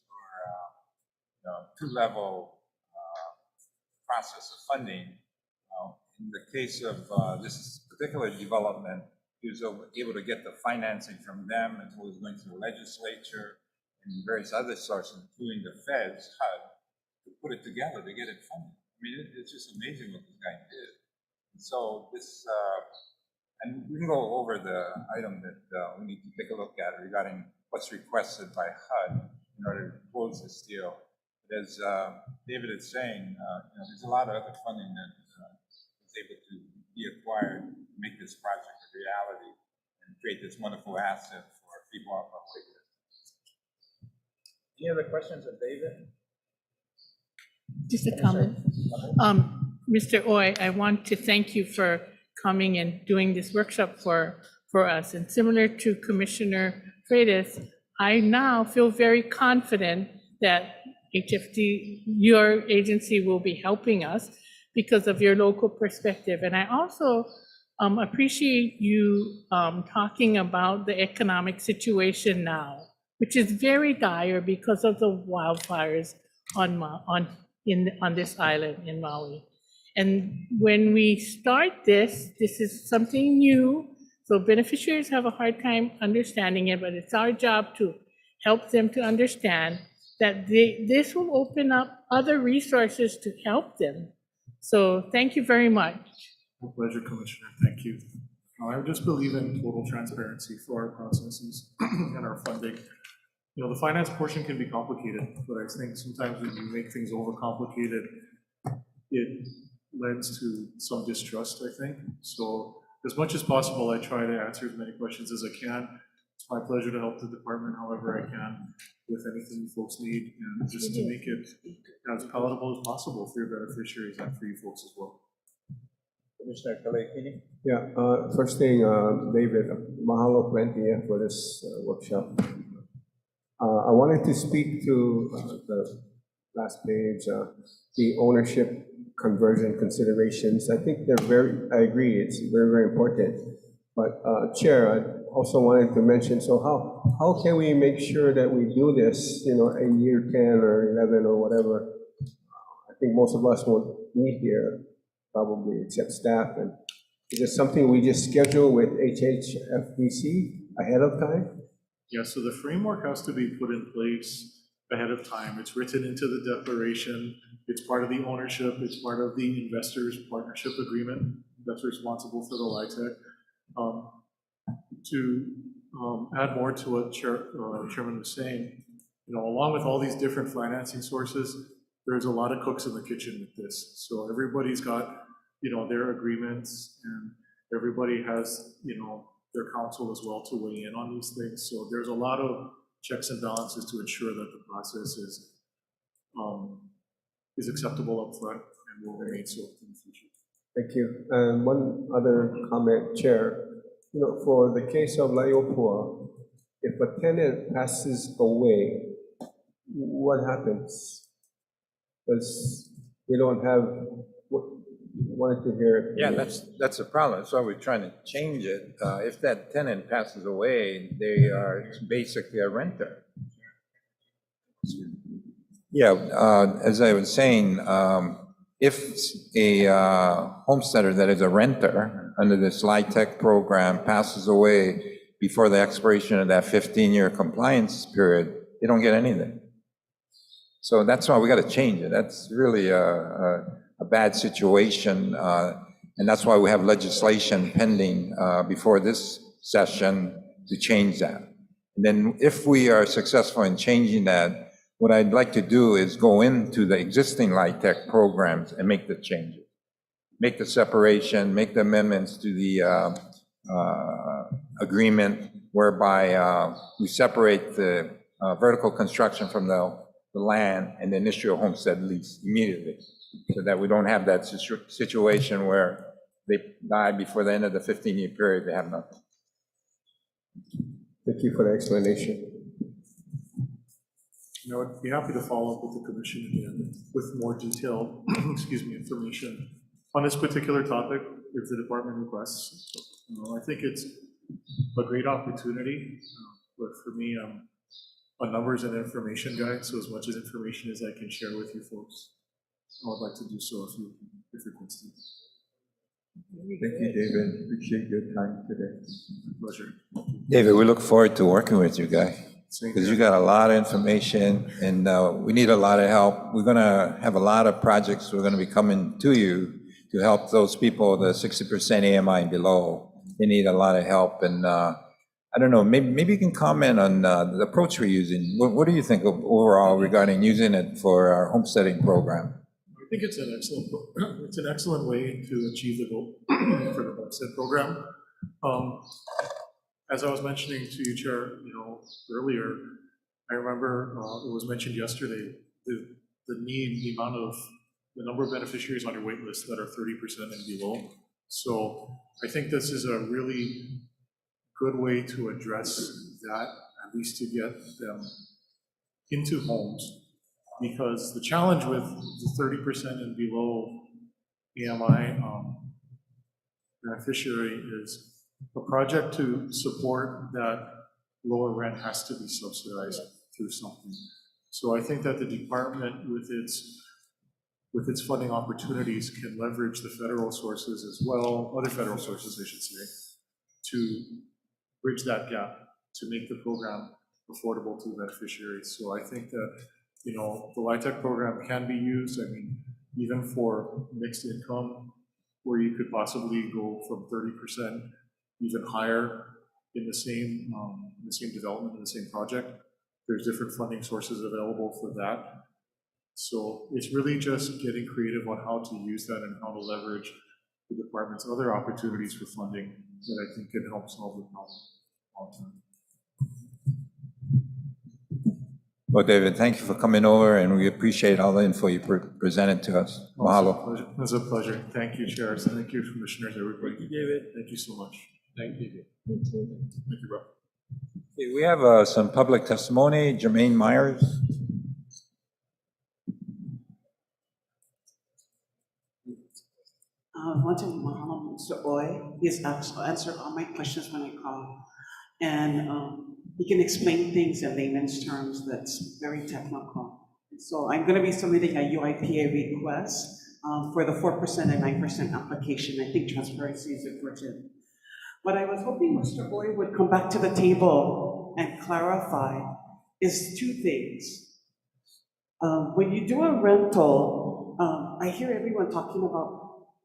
or 2-level process of funding. In the case of this particular development, he was able to get the financing from them, as well as going to the legislature and various other sources, including the feds, HUD, to put it together to get it funded. I mean, it's just amazing what this guy did. And so this, and we can go over the item that we need to take a look at regarding what's requested by HUD in order to close this deal. But as David is saying, there's a lot of other funding that is able to be acquired to make this project a reality and create this wonderful asset for people off our wait list. Any other questions of David? Just a comment. Mr. Oy, I want to thank you for coming and doing this workshop for us. And similar to Commissioner Freitas, I now feel very confident that HFD, your agency, will be helping us because of your local perspective. And I also appreciate you talking about the economic situation now, which is very dire because of the wildfires on this island in Maui. And when we start this is something new, so beneficiaries have a hard time understanding it, but it's our job to help them to understand that this will open up other resources to help them. So thank you very much. My pleasure, Commissioner. Thank you. I just believe in total transparency for our processes and our funding. The finance portion can be complicated, but I think sometimes when you make things overcomplicated, it lends to some distrust, I think. So as much as possible, I try to answer as many questions as I can. It's my pleasure to help the department however I can with anything you folks need, and just to make it as palatable as possible for your beneficiaries and for you folks as well. Commissioner Kalekini? Yeah, first thing, David, mahalo plenty for this workshop. I wanted to speak to the last page, the ownership conversion considerations. I think I agree, it's very, very important. But Chair, I also wanted to mention, so how can we make sure that we do this, in year 10 or 11 or whatever? I think most of us won't meet here, probably, except staff. And is it something we just schedule with HHFDC ahead of time? Yeah, so the framework has to be put in place ahead of time. It's written into the declaration. It's part of the ownership. It's part of the investors partnership agreement that's responsible for the LIHTC. To add more to what Chairman was saying, along with all these different financing sources, there's a lot of cooks in the kitchen with this. So everybody's got, their agreements, and everybody has, their counsel as well to weigh in on these things. So there's a lot of checks and balances to ensure that the process is acceptable up front and will remain so in the future. Thank you. And one other comment, Chair. For the case of Laopua, if a tenant passes away, what happens? Because we don't have, wanted to hear. Yeah, that's a problem. That's why we're trying to change it. If that tenant passes away, they are basically a renter. Yeah, as I was saying, if a homesteader that is a renter under this LIHTC program passes away before the expiration of that 15-year compliance period, they don't get anything. So that's why we got to change it. That's really a bad situation, and that's why we have legislation pending before this session to change that. And then if we are successful in changing that, what I'd like to do is go into the existing LIHTC programs and make the changes. Make the separation, make the amendments to the agreement whereby we separate the vertical construction from the land and then issue a homestead lease immediately, so that we don't have that situation where they die before the end of the 15-year period, they have nothing. Thank you for the explanation. I'd be happy to follow up with the commission again with more detailed, information on this particular topic if the department requests. I think it's a great opportunity, but for me, I'm a numbers and information guy, so as much as information as I can share with you folks, I would like to do so if requested. Thank you, David. Appreciate your time today. Pleasure. David, we look forward to working with you guys, because you got a lot of information and we need a lot of help. We're going to have a lot of projects we're going to be coming to you to help those people, the 60% AMI and below. They need a lot of help, and I don't know, maybe you can comment on the approach we're using. What do you think overall regarding using it for our homesteading program? I think it's an excellent way to achieve the goal for the Homestead program. As I was mentioning to you, Chair, earlier, I remember it was mentioned yesterday, the number of beneficiaries on your wait list that are 30% and below. So I think this is a really good way to address that, at least to get them into homes. Because the challenge with the 30% and below AMI beneficiary is a project to support that lower rent has to be subsidized through something. So I think that the department with its funding opportunities can leverage the federal sources as well, other federal sources, I should say, to bridge that gap, to make the program affordable to the beneficiaries. So I think that, the LIHTC program can be used, even for mixed income, where you could possibly go from 30% even higher in the same development, in the same project. There's different funding sources available for that. So it's really just getting creative on how to use that and how to leverage the department's other opportunities for funding that I think can help solve the problem long term. Well, David, thank you for coming over, and we appreciate all the info you presented to us. Mahalo. It was a pleasure. Thank you, chairs. Thank you, commissioners, everybody. Thank you, David. Thank you so much. Thank you. Thank you, bro. Okay, we have some public testimony. Jermaine Myers. I want to mahalo Mr. Oy. He's answered all my questions when I call. And he can explain things in layman's terms that's very technical. So I'm going to be submitting a UIPA request for the 4% and 9% application. I think transparency is important. What I was hoping Mr. Oy would come back to the table and clarify is two things. When you do a rental, I hear everyone talking about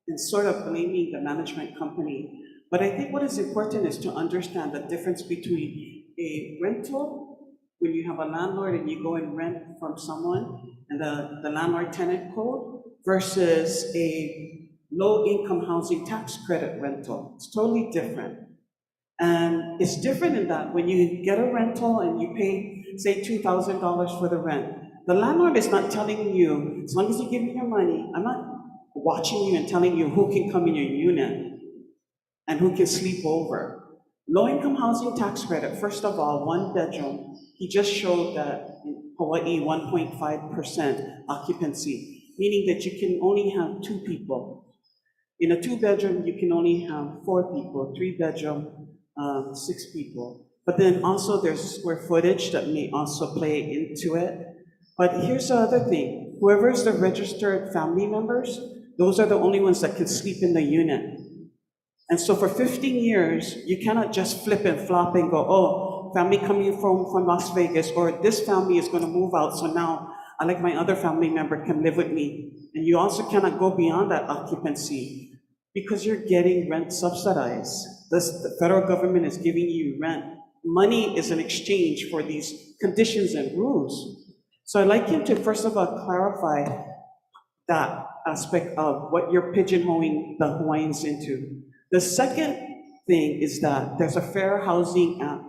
and sort of blaming the management company. But I think what is important is to understand the difference between a rental, when you have a landlord and you go and rent from someone, and the landlord-tenant code, versus a low-income housing tax credit rental. It's totally different. And it's different in that when you get a rental and you pay, say, $2,000 for the rent, the landlord is not telling you, as long as you give me your money, I'm not watching you and telling you who can come in your unit and who can sleep over. Low-income housing tax credit, first of all, 1 bedroom, he just showed that in Hawaii, 1.5% occupancy, meaning that you can only have 2 people. In a 2-bedroom, you can only have 4 people, 3-bedroom, 6 people. But then also there's square footage that may also play into it. But here's the other thing, whoever is the registered family members, those are the only ones that can sleep in the unit. And so for 15 years, you cannot just flip and flop and go, oh, family coming from Las Vegas, or this family is going to move out, so now I like my other family member can live with me. And you also cannot go beyond that occupancy because you're getting rent subsidized. The federal government is giving you rent. Money is an exchange for these conditions and rules. So I'd like you to first of all clarify that aspect of what you're pigeonholing the Hawaiians into. The second thing is that there's a Fair Housing Act.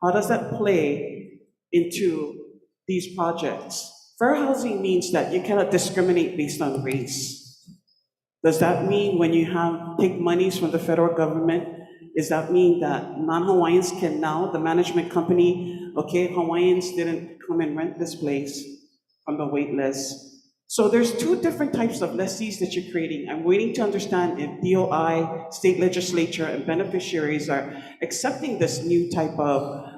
How does that play into these projects? Fair housing means that you cannot discriminate based on race. Does that mean when you take monies from the federal government, does that mean that non-Hawaiians can now, the management company, okay, Hawaiians didn't come and rent this place from the wait list. So there's 2 different types of lessees that you're creating. I'm waiting to understand if DOI, state legislature, and beneficiaries are accepting this new type of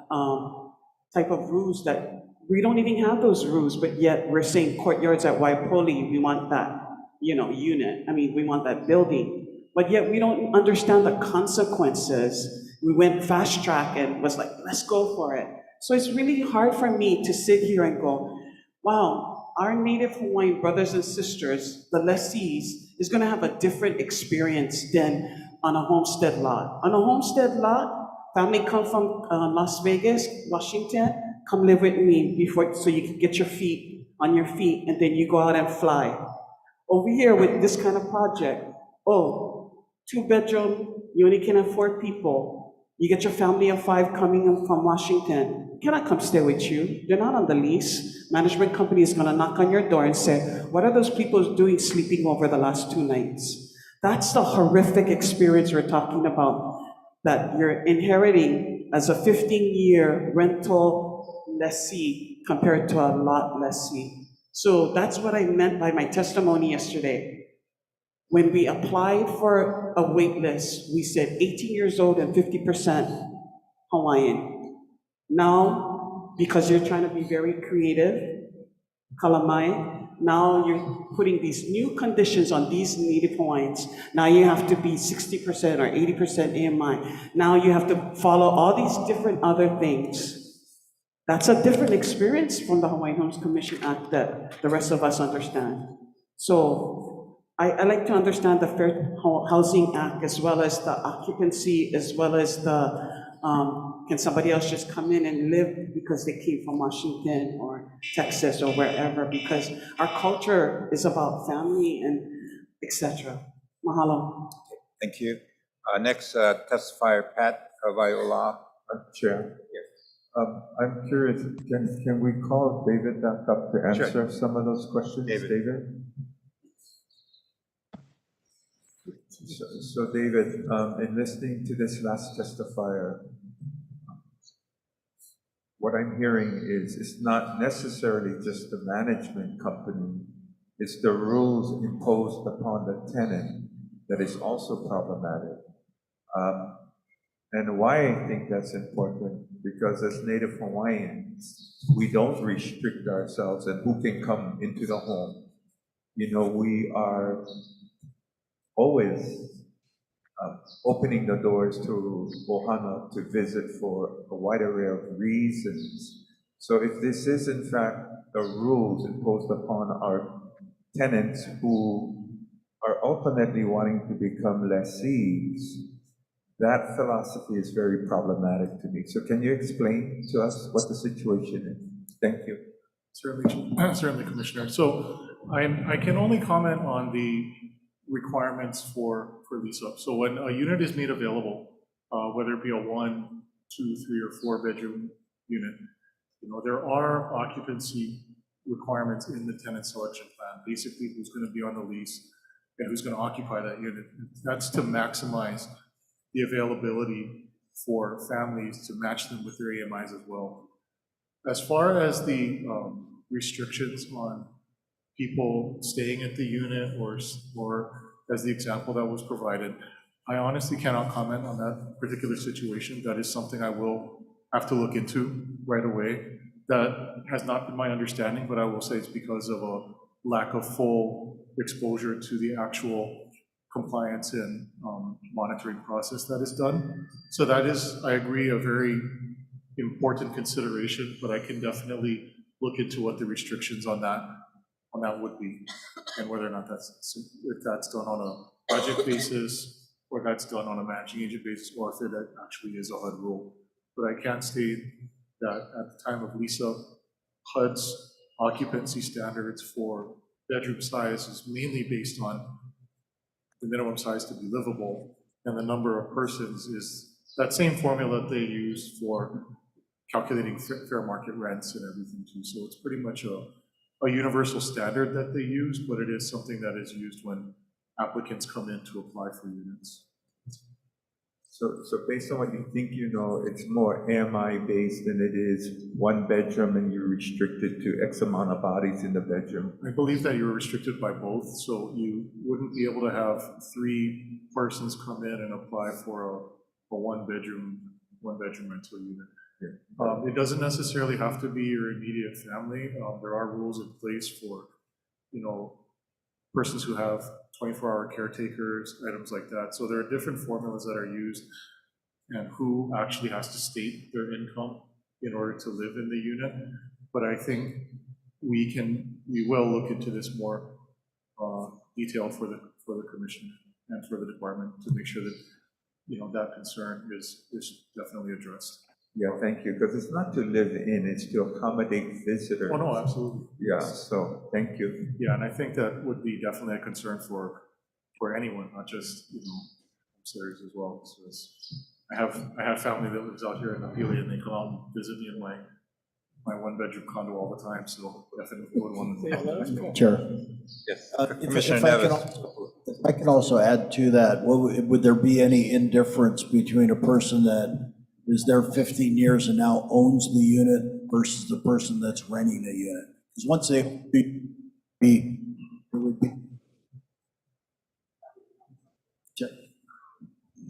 rules that we don't even have those rules, but yet we're saying courtyards at Waipoli, we want that, unit. We want that building. But yet we don't understand the consequences. We went fast track and was like, let's go for it. So it's really hard for me to sit here and go, wow, our Native Hawaiian brothers and sisters, the lessees, is going to have a different experience than on a homestead lot. On a homestead lot, family come from Las Vegas, Washington, come live with me before, so you can get your feet on your feet, and then you go out and fly. Over here with this kind of project, oh, 2-bedroom, you only can afford people. You get your family of 5 coming in from Washington, cannot come stay with you. They're not on the lease. Management company is gonna knock on your door and say, what are those people doing sleeping over the last 2 nights? That's the horrific experience we're talking about, that you're inheriting as a 15-year rental lessee compared to a lot lessee. So that's what I meant by my testimony yesterday. When we applied for a wait list, we said 18 years old and 50% Hawaiian. Now, because you're trying to be very creative, Kalamai, now you're putting these new conditions on these Native Hawaiians. Now you have to be 60% or 80% AMI. Now you have to follow all these different other things. That's a different experience from the Hawaiian Homes Commission Act that the rest of us understand. So I like to understand the Fair Housing Act as well as the occupancy, as well as the can somebody else just come in and live because they came from Washington or Texas or wherever, because our culture is about family and etc. Mahalo. Thank you. Next testifier, Pat Viola. Chair. I'm curious, can we call David back up to answer some of those questions, David? So David, in listening to this last testifier, what I'm hearing is it's not necessarily just the management company, it's the rules imposed upon the tenant that is also problematic. And why I think that's important, because as Native Hawaiians, we don't restrict ourselves and who can come into the home. You know, we are always opening the doors to Ohana to visit for a wide array of reasons. So if this is in fact the rules imposed upon our tenants who are ultimately wanting to become lessees, that philosophy is very problematic to me. So can you explain to us what the situation is? Thank you. Certainly, Commissioner. So I can only comment on the requirements for lease up. So when a unit is made available, whether it be a 1, 2, 3, or 4-bedroom unit, you know, there are occupancy requirements in the tenant selection plan. Basically, who's going to be on the lease and who's going to occupy that unit. That's to maximize the availability for families to match them with their AMIs as well. As far as the restrictions on people staying at the unit, or as the example that was provided, I honestly cannot comment on that particular situation. That is something I will have to look into right away. That has not been my understanding, but I will say it's because of a lack of full exposure to the actual compliance and monitoring process that is done. So that is, I agree, a very important consideration, but I can definitely look into what the restrictions on that would be, and whether or not if that's done on a budget basis, or that's done on a matching agent basis, or if it actually is a HUD rule. But I can state that at the time of lease up, HUD's occupancy standards for bedroom size is mainly based on the minimum size to be livable, and the number of persons is that same formula that they use for calculating fair market rents and everything too. So it's pretty much a universal standard that they use, but it is something that is used when applicants come in to apply for units. So based on what you think you know, it's more AMI based than it is 1 bedroom and you're restricted to X amount of bodies in the bedroom? I believe that you're restricted by both, so you wouldn't be able to have 3 persons come in and apply for a one bedroom rental unit. Yeah. It doesn't necessarily have to be your immediate family. There are rules in place for, you know, persons who have 24-hour caretakers, items like that. So there are different formulas that are used, and who actually has to state their income in order to live in the unit. But I think we will look into this more detail for the commission and for the department to make sure that that concern is definitely addressed. Yeah, thank you, because it's not to live in, it's to accommodate visitors. Oh, no, absolutely. Yeah, so, thank you. Yeah, and I think that would be definitely a concern for anyone, not just, Homesteaders as well. So I have family that lives out here in Apilia, and they come out and visit me in my one-bedroom condo all the time, so definitely would want to. Chair. Yes. If I can also add to that, would there be any indifference between a person that is there 15 years and now owns the unit versus the person that's renting a unit? Because once they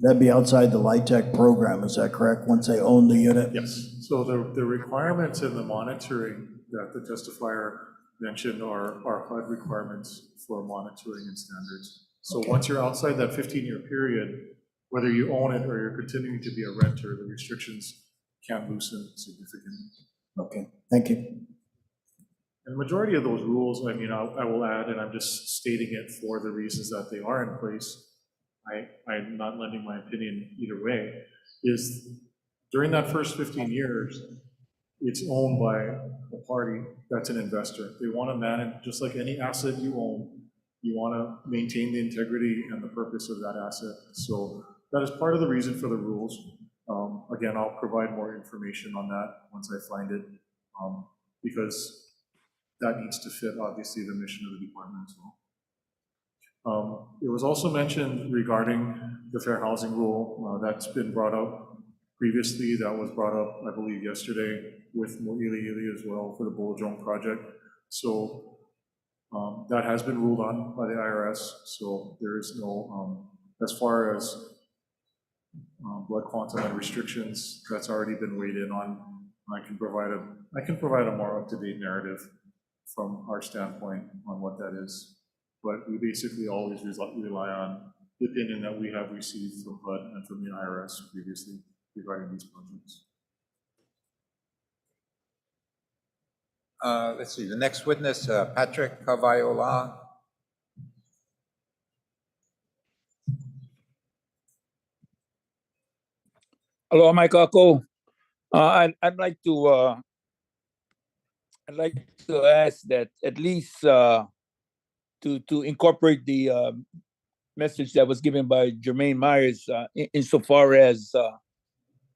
that'd be outside the LIHTC program, is that correct? Once they own the unit? Yes, so the requirements and the monitoring that the testifier mentioned are HUD requirements for monitoring and standards. So Okay. once you're outside that 15-year period, whether you own it or you're continuing to be a renter, the restrictions can loosen significantly. Okay, thank you. And the majority of those rules, I mean, I will add, and I'm just stating it for the reasons that they are in place, I'm not lending my opinion either way, is during that first 15 years, it's owned by a party that's an investor. They want to manage, just like any asset you own, you want to maintain the integrity and the purpose of that asset. So that is part of the reason for the rules. Again, I'll provide more information on that once I find it, because that needs to fit, obviously, the mission of the department as well. It was also mentioned regarding the fair housing rule that's been brought up previously. That was brought up, I believe, yesterday with Mo'ili as well for the Bulajong project. So that has been ruled on by the IRS. So there is no, as far as blood quantum and restrictions, that's already been weighed in on. I can provide a more up-to-date narrative from our standpoint on what that is. But we basically always rely on the opinion that we have received from HUD and from the IRS previously regarding these projects. Let's see, the next witness, Patrick Cavaiola. Hello, Michael Ako. I'd like to ask that at least to incorporate the message that was given by Jermaine Myers insofar as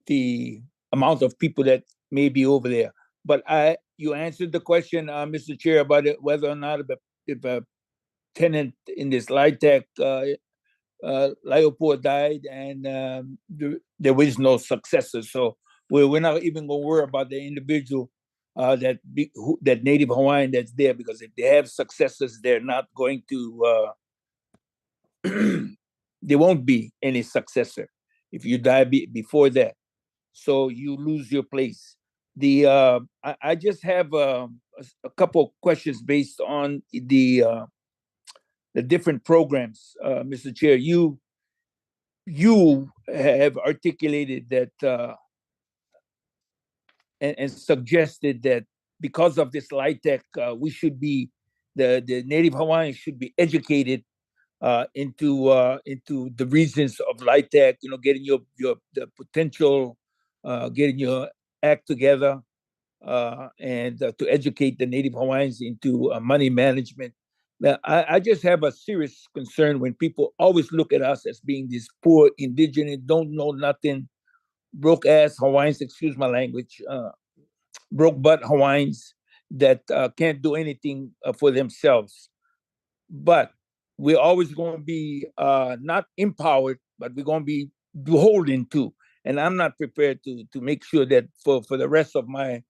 the amount of people that may be over there. But you answered the question, Mr. Chair, about it, whether or not if a tenant in this LIHTC Laiopua died and there was no successor. So we're not even going to worry about the individual that Native Hawaiian that's there, because if they have successors, they're not going to, there won't be any successor if you die before that. So you lose your place. I just have a couple questions based on the different programs, Mr. Chair. You have articulated that and suggested that because of this LIHTC, we should be the Native Hawaiians should be educated into the reasons of LIHTC. Getting the potential, getting your act together, and to educate the Native Hawaiians into money management. Now, I just have a serious concern when people always look at us as being these poor, indigenous, don't know nothing, broke ass Hawaiians, excuse my language, broke butt Hawaiians that can't do anything for themselves. But we're always going to be not empowered, but we're going to be beholden to. And I'm not prepared to make sure that for the rest of my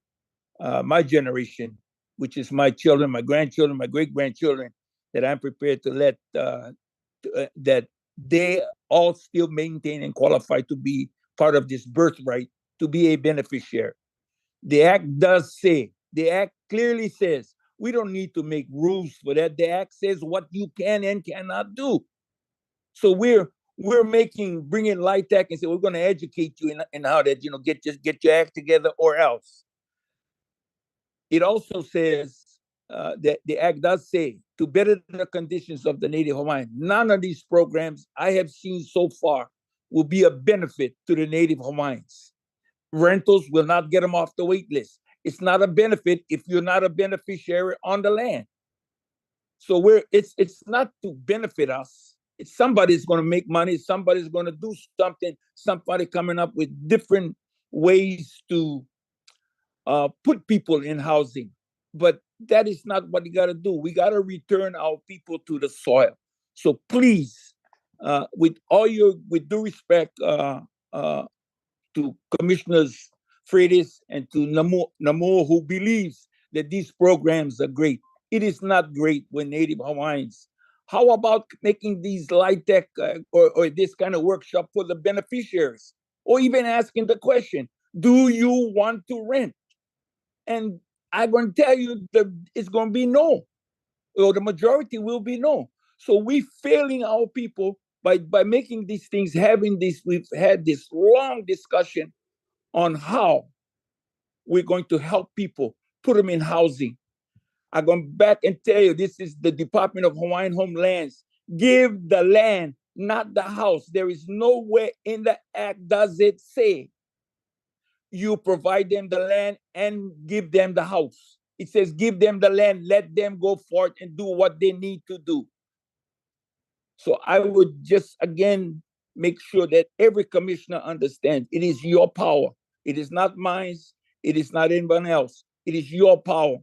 generation, which is my children, my grandchildren, my great-grandchildren, that I'm prepared to let, that they all still maintain and qualify to be part of this birthright, to be a beneficiary. The Act does say, the Act clearly says, we don't need to make rules for that. The Act says what you can and cannot do. So we're bringing LIHTC and say, we're going to educate you in how that, get your act together or else. It also says that the Act does say to better the conditions of the Native Hawaiian. None of these programs I have seen so far will be a benefit to the Native Hawaiians. Rentals will not get them off the wait list. It's not a benefit if you're not a beneficiary on the land. So it's not to benefit us. It's somebody's going to make money. Somebody's going to do something. Somebody coming up with different ways to put people in housing. But that is not what you got to do. We got to return our people to the soil. So please, with due respect to Commissioners Freitas and to Namo, who believes that these programs are great. It is not great when Native Hawaiians. How about making these LIHTC or this kind of workshop for the beneficiaries? Or even asking the question, do you want to rent? And I'm going to tell you that it's going to be no, or the majority will be no. So we're failing our people by making these things, we've had this long discussion on how we're going to help people, put them in housing. I'm going back and tell you, this is the Department of Hawaiian Homelands. Give the land, not the house. There is nowhere in the act does it say you provide them the land and give them the house. It says give them the land, let them go forth and do what they need to do. So I would just, again, make sure that every commissioner understands it is your power. It is not mine. It is not anyone else. It is your power.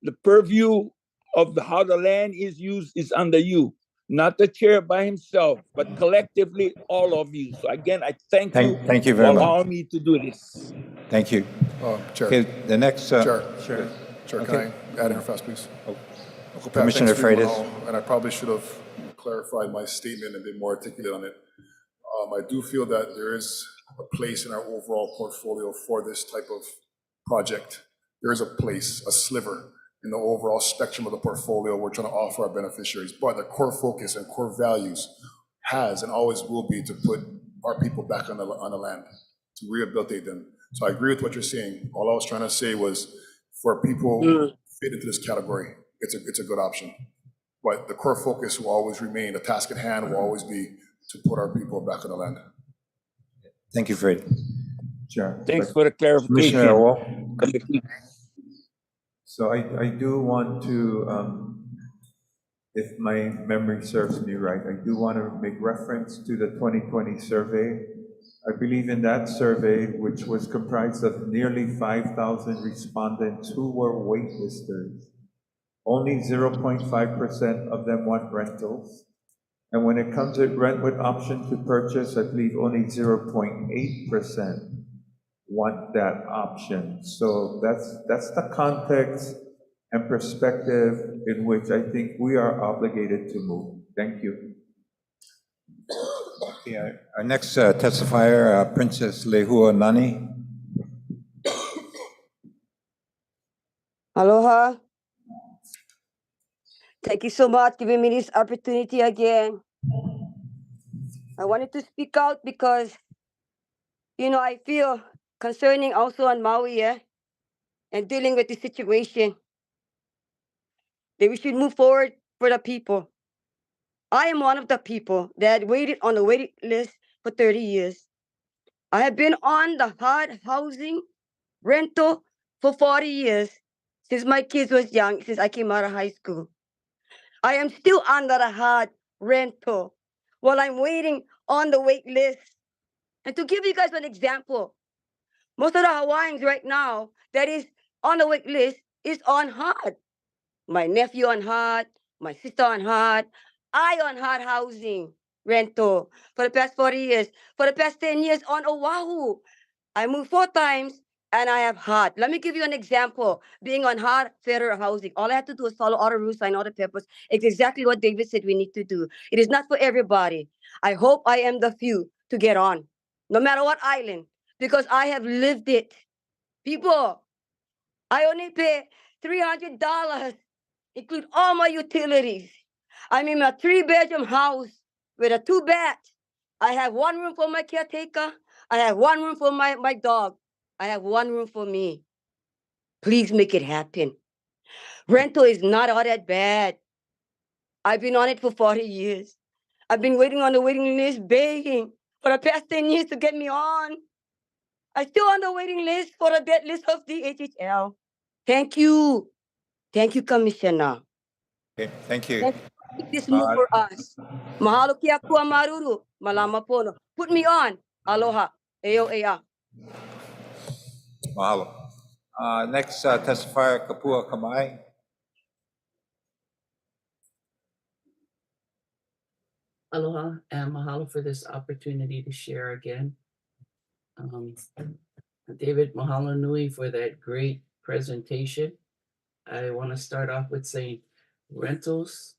The purview of how the land is used is under you, not the chair by himself, but collectively, all of you. So again, I thank you Thank you for very much. allowing me to do this. Thank you. Chair. Okay, the next. Chair, Sure. Chair, Okay. can I add in fast, please? Uncle Pat, Commissioner thanks for your Freitas. email, and I probably should have clarified my statement and been more articulate on it. I do feel that there is a place in our overall portfolio for this type of project. There is a place, a sliver in the overall spectrum of the portfolio we're trying to offer our beneficiaries. But the core focus and core values has and always will be to put our people back on the land, to rehabilitate them. So I agree with what you're saying. All I was trying to say was for people who fit into this category, it's a good option. But the core focus will always remain, the task at hand will always be to put our people back on the land. Thank you, Fred. Sure. Thanks for the Commissioner clarification. Wall. So I do want to, if my memory serves me right, I do want to make reference to the 2020 survey. I believe in that survey, which was comprised of nearly 5,000 respondents who were waitlisters, only 0.5% of them want rentals. And when it comes to rent with option to purchase, I believe only 0.8% want that option. So that's the context and perspective in which I think we are obligated to move. Thank you. Yeah, our next testifier, Princess Lehua Nani. Aloha. Thank you so much for giving me this opportunity again. I wanted to speak out because, I feel concerning also on Maui, and dealing with the situation, that we should move forward for the people. I am one of the people that waited on the waiting list for 30 years. I have been on the hard housing rental for 40 years, since my kids was young, since I came out of high school. I am still under the hard rental while I'm waiting on the wait list. And to give you guys an example, most of the Hawaiians right now that is on the wait list is on hard. My nephew on hard, my sister on hard, I on hard housing rental for the past 40 years. For the past 10 years on Oahu, I moved 4 times and I have hard. Let me give you an example. Being on hard federal housing, all I have to do is follow all the rules, sign all the papers. It's exactly what David said we need to do. It is not for everybody. I hope I am the few to get on, no matter what island, because I have lived it. People, I only pay $300, include all my utilities. I'm in a 3-bedroom house with a 2-bath. I have 1 room for my caretaker. I have 1 room for my dog. I have 1 room for me. Please make it happen. Rental is not all that bad. I've been on it for 40 years. I've been waiting on the waiting list, begging. for the past 10 years to get me on. I'm still on the waiting list for the dead list of the HHL. Thank you. Thank you, Commissioner. Okay, thank you. Thank you for making this move for us. Mahalo kia kua maruru. Malama pono. Put me on. Aloha. Eo ea. Mahalo. Next testifier, Kapua Kamai. Aloha and mahalo for this opportunity to share again. David, mahalo nui for that great presentation. I want to start off with saying rentals,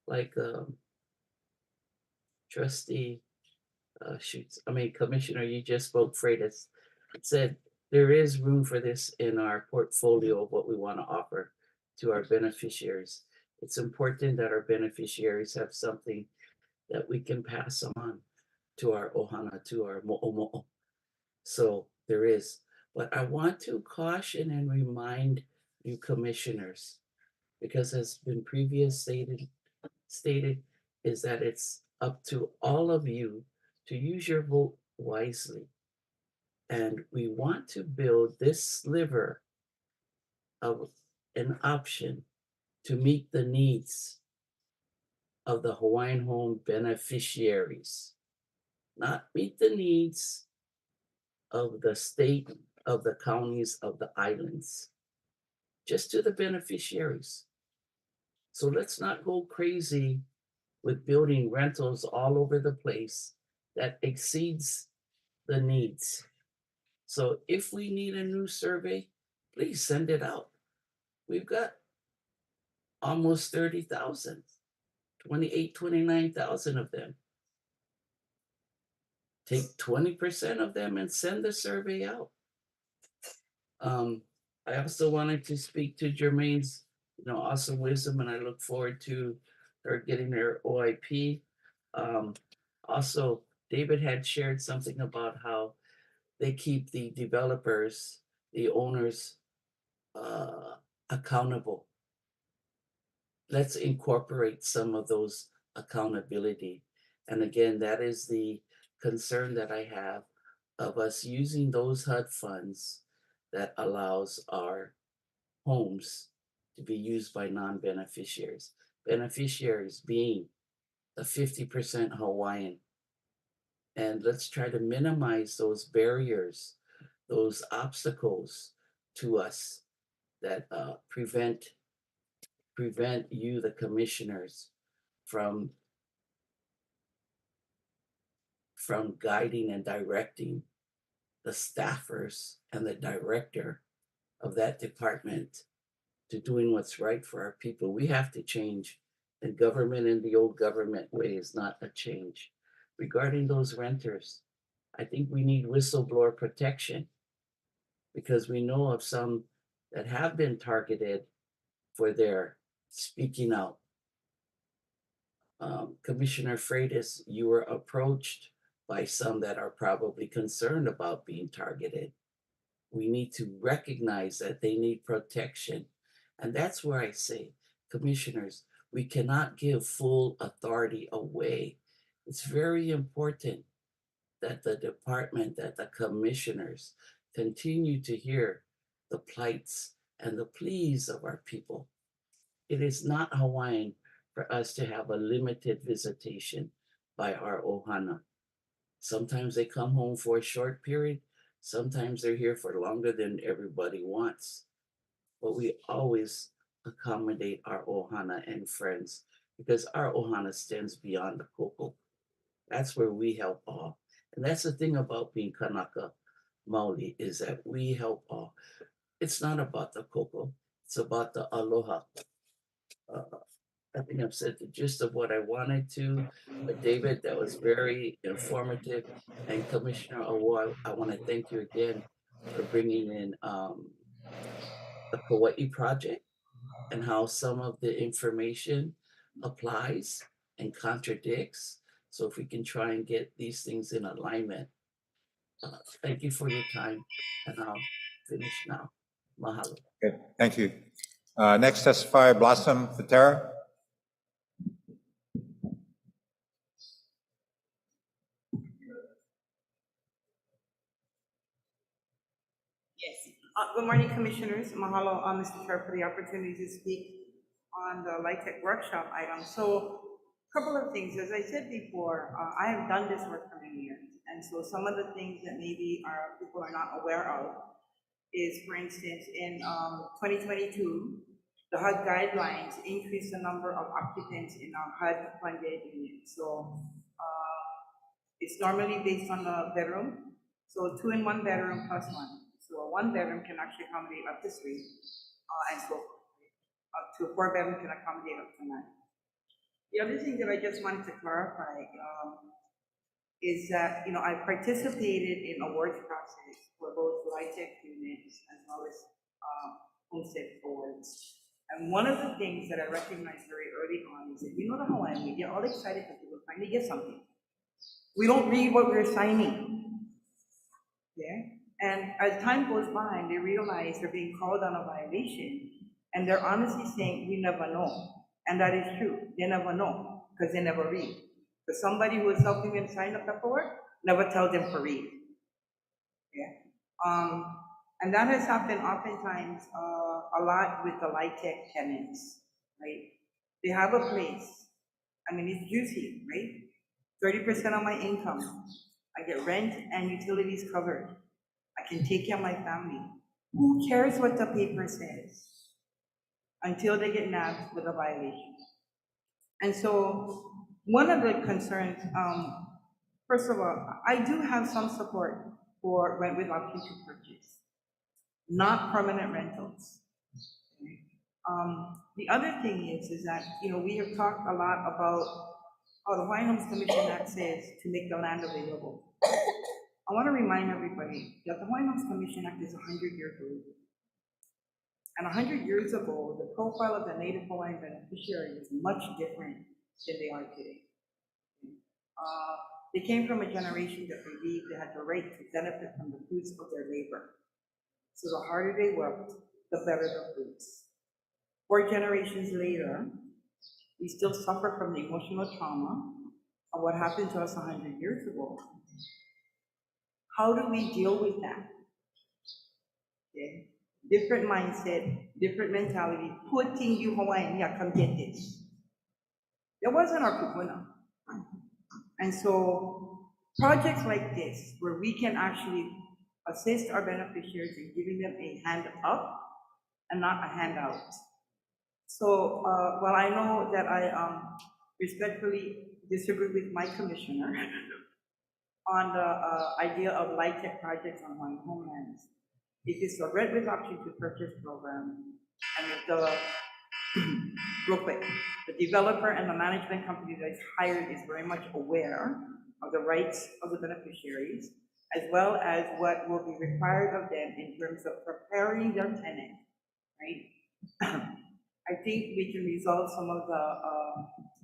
like trustee, Commissioner, you just spoke, Freitas, said there is room for this in our portfolio of what we want to offer to our beneficiaries. It's important that our beneficiaries have something that we can pass on to our ohana, to our mo'omo'o. So there is, but I want to caution and remind you commissioners, because as been previously stated, is that it's up to all of you to use your vote wisely. And we want to build this sliver of an option to meet the needs of the Hawaiian Home beneficiaries, not meet the needs of the state, of the counties, of the islands, just to the beneficiaries. So let's not go crazy with building rentals all over the place that exceeds the needs. So if we need a new survey, please send it out. We've got almost 30,000, 28, 29,000 of them. Take 20% of them and send the survey out. I also wanted to speak to Jermaine's, awesome wisdom, and I look forward to her getting her OIP. Also, David had shared something about how they keep the developers, the owners, accountable. Let's incorporate some of those accountability. And again, that is the concern that I have of us using those HUD funds that allows our homes to be used by non-beneficiaries. Beneficiaries being the 50% Hawaiian. And let's try to minimize those barriers, those obstacles to us that prevent you, the commissioners, from guiding and directing the staffers and the director of that department to doing what's right for our people. We have to change, and government in the old government way is not a change. Regarding those renters, I think we need whistleblower protection, because we know of some that have been targeted for their speaking out. Commissioner Freitas, you were approached by some that are probably concerned about being targeted. We need to recognize that they need protection. And that's where I say, commissioners, we cannot give full authority away. It's very important that the department, that the commissioners continue to hear the plights and the pleas of our people. It is not Hawaiian for us to have a limited visitation by our ohana. Sometimes they come home for a short period. Sometimes they're here for longer than everybody wants. But we always accommodate our ohana and friends, because our ohana stands beyond the koko. That's where we help all. And that's the thing about being Kanaka Maoli, is that we help all. It's not about the koko, it's about the aloha. I think I've said the gist of what I wanted to, but David, that was very informative. And Commissioner Awa, I want to thank you again for bringing in the Kauai project and how some of the information applies and contradicts. So if we can try and get these things in alignment. Thank you for your time, and I'll finish now. Mahalo. Okay, thank you. Next testifier, Blossom Fatera. Yes. Good morning, Commissioners. Mahalo, Mr. Chair, for the opportunity to speak on the LIHTC workshop item. So, a couple of things. As I said before, I have done this work for many years. And so some of the things that maybe people are not aware of is, for instance, in 2022, the HUD guidelines increased the number of occupants in our HUD-funded units. So it's normally based on the bedroom. So 2 in 1 bedroom plus 1. So a 1 bedroom can actually accommodate up to 3, and so up to a 4 bedroom can accommodate up to 9. The other thing that I just wanted to clarify is that, you know, I participated in awards process for both LIHTC units as well as Homestead awards. And one of the things that I recognized very early on is that, you know, the Hawaiian, we get all excited because we will finally get something. We don't read what we're signing. Yeah? And as time goes by, they realize they're being called on a violation, and they're honestly saying, we never know. And that is true. They never know, because they never read. But somebody who is helping them sign the paperwork never tells them to read. Yeah. And that has happened oftentimes a lot with the LIHTC tenants, right? They have a place. I mean, it's juicy, right? 30% of my income. I get rent and utilities covered. I can take care of my family. Who cares what the paper says? Until they get nabbed with a violation. And so one of the concerns, first of all, I do have some support for rent with option to purchase, not permanent rentals. The other thing is that, you know, we have talked a lot about how the Hawaiian Homes Commission Act says to make the land available. I want to remind everybody that the Hawaiian Homes Commission Act is 100 years old. And 100 years ago, the profile of the Native Hawaiian beneficiary was much different than they are today. They came from a generation that believed they had the right to benefit from the fruits of their labor. So the harder they worked, the better the fruits. 4 generations later, we still suffer from the emotional trauma of what happened to us 100 years ago. How do we deal with that? Okay. Different mindset, different mentality, putting you Hawaiian, yeah, come get this. That wasn't our kupuna. And so projects like this, where we can actually assist our beneficiaries in giving them a hand up and not a handout. So while I know that I respectfully disagree with my commissioner on the idea of LIHTC projects on Hawaiian homelands, if it's a rent with option to purchase program, and if the, real quick, the developer and the management company that's hired is very much aware of the rights of the beneficiaries, as well as what will be required of them in terms of preparing their tenant, right? I think we can resolve some of the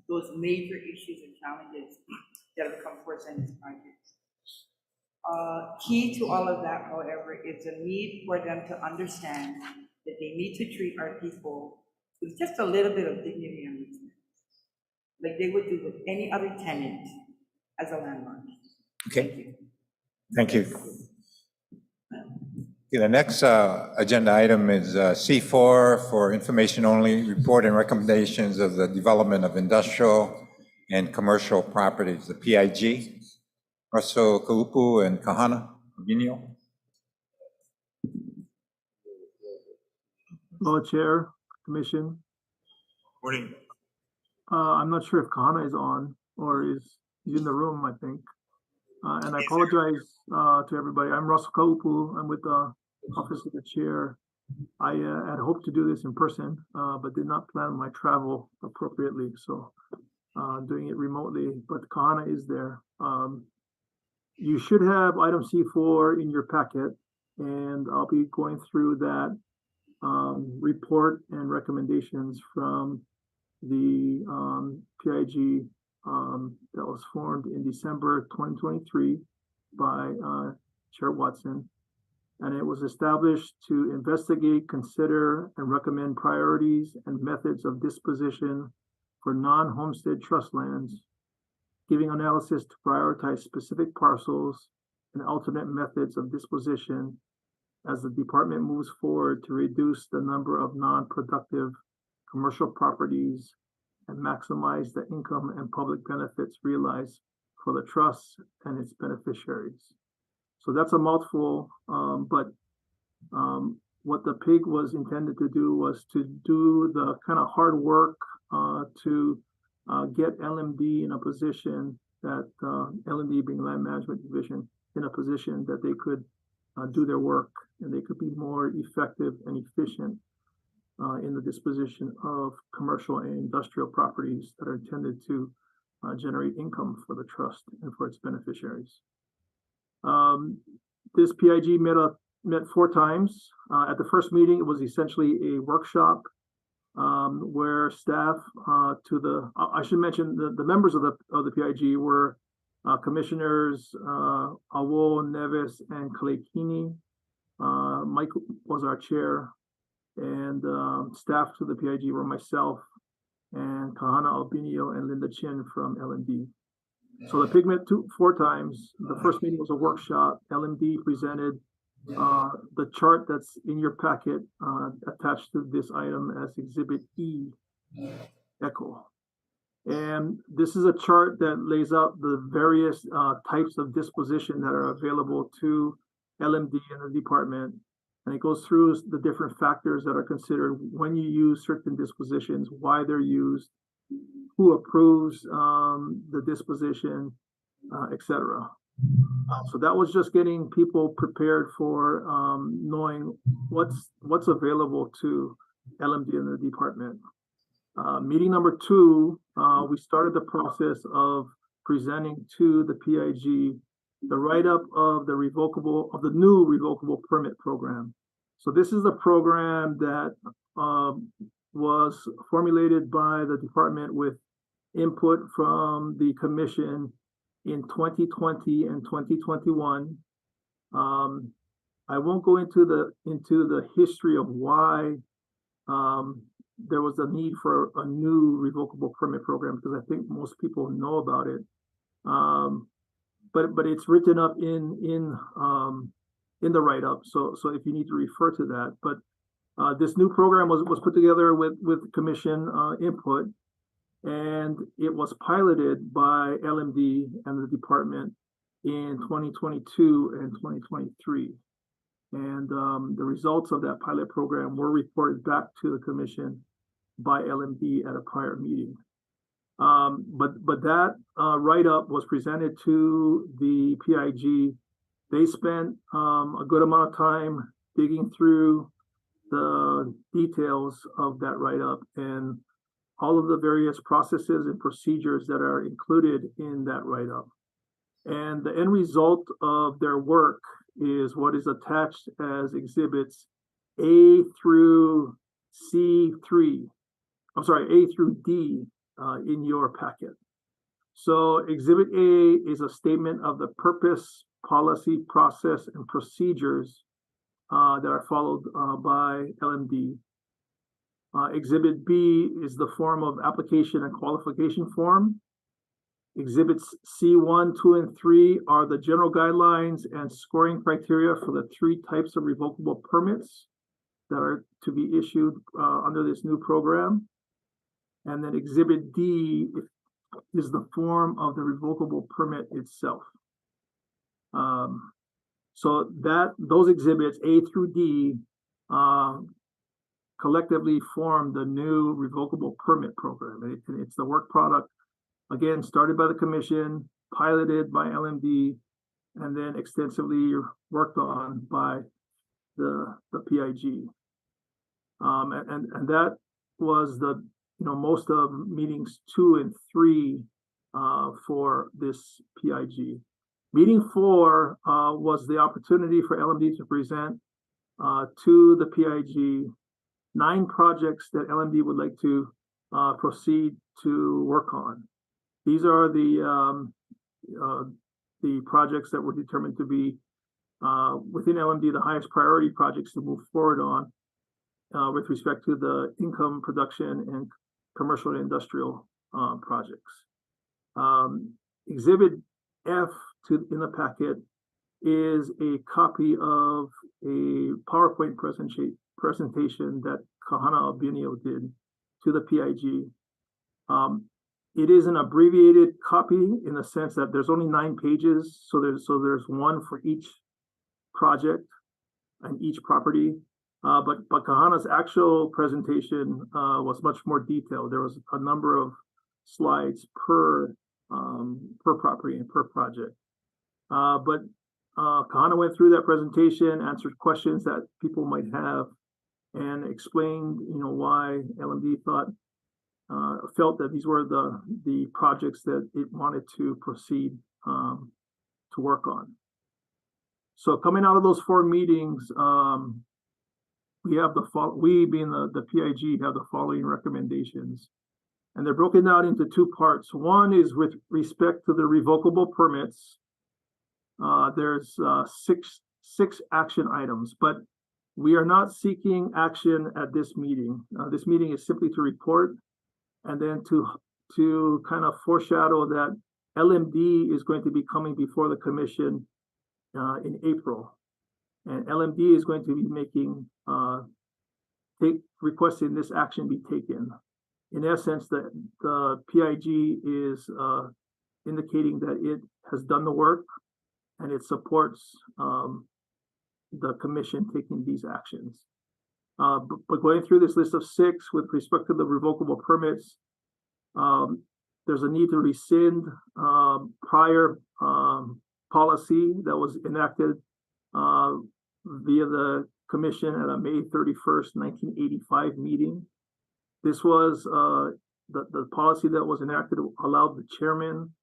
those major issues and challenges that have come forth in this project. Key to all of that, however, is a need for them to understand that they need to treat our people with just a little bit of dignity and respect, like they would do with any other tenant as a landlord. Okay. Thank you. Okay, the next agenda item is C4 for information only, report and recommendations of the development of industrial and commercial properties, the PIG. Russell Kaupu and Kahana Vinio. Hello, Chair, Commission. Morning. I'm not sure if Kahana is on or he's in the room, I think. And I apologize to everybody. I'm Russell Kaupu. I'm with the Office of the Chair. I had hoped to do this in person, but did not plan my travel appropriately. So doing it remotely, but Kahana is there. You should have item C4 in your packet, and I'll be going through that report and recommendations from the PIG that was formed in December 2023 by Chair Watson. And it was established to investigate, consider, and recommend priorities and methods of disposition for non-homestead trust lands, giving analysis to prioritize specific parcels and alternate methods of disposition, as the department moves forward to reduce the number of non-productive commercial properties and maximize the income and public benefits realized for the trust and its beneficiaries. So that's a mouthful, but what the PIG was intended to do was to do the kind of hard work to get LMD in a position that, LMD being Land Management Division, in a position that they could do their work and they could be more effective and efficient in the disposition of commercial and industrial properties that are intended to generate income for the trust and for its beneficiaries. This PIG met 4 times. At the first meeting, it was essentially a workshop where staff I should mention the members of the PIG were Commissioners Awo, Neves, and Kalekini. Mike was our chair, and staff to the PIG were myself and Kahana Albinio and Linda Chin from LMD. So the PIG met 4 times. The first meeting was a workshop. LMD presented the chart that's in your packet attached to this item as Exhibit E, Echo. And this is a chart that lays out the various types of disposition that are available to LMD and the department. And it goes through the different factors that are considered when you use certain dispositions, why they're used, who approves the disposition, etc. So that was just getting people prepared for knowing what's available to LMD and the department. Meeting number 2, we started the process of presenting to the PIG the write-up of the new revocable permit program. So this is the program that was formulated by the department with input from the commission in 2020 and 2021. I won't go into the history of why there was a need for a new revocable permit program, because I think most people know about it. But it's written up in the write-up. So if you need to refer to that, but this new program was put together with commission input, and it was piloted by LMD and the department in 2022 and 2023. And the results of that pilot program were reported back to the commission by LMD at a prior meeting. But that write-up was presented to the PIG. They spent a good amount of time digging through the details of that write-up and all of the various processes and procedures that are included in that write-up. And the end result of their work is what is attached as exhibits A through C3. I'm sorry, A through D in your packet. So exhibit A is a statement of the purpose, policy, process, and procedures that are followed by LMD. Exhibit B is the form of application and qualification form. Exhibits C1, 2, and 3 are the general guidelines and scoring criteria for the 3 types of revocable permits that are to be issued under this new program. And then Exhibit D is the form of the revocable permit itself. So those exhibits A through D collectively form the new revocable permit program. It's the work product, again, started by the commission, piloted by LMD, and then extensively worked on by the PIG. And that was most of meetings 2 and 3 for this PIG. Meeting 4 was the opportunity for LMD to present to the PIG 9 projects that LMD would like to proceed to work on. These are the projects that were determined to be within LMD the highest priority projects to move forward on with respect to the income production and commercial and industrial projects. Exhibit F in the packet is a copy of a PowerPoint presentation that Kahana Albinio did to the PIG. It is an abbreviated copy in the sense that there's only 9 pages, so there's one for each project and each property. But Kahana's actual presentation was much more detailed. There was a number of slides per property and per project. But Kahana went through that presentation, answered questions that people might have, and explained, why LMD felt that these were the projects that it wanted to proceed to work on. So coming out of those 4 meetings, we being the PIG have the following recommendations, and they're broken down into 2 parts. One is with respect to the revocable permits. There's six action items, but we are not seeking action at this meeting. This meeting is simply to report, and then to kind of foreshadow that LMD is going to be coming before the commission in April, and LMD is going to be making requesting this action be taken. In essence, the PIG is indicating that it has done the work and it supports the commission taking these actions. But going through this list of 6 with respect to the revocable permits, there's a need to rescind prior policy that was enacted via the commission at a May 31st, 1985 meeting. This was the policy that was enacted allowed the chairman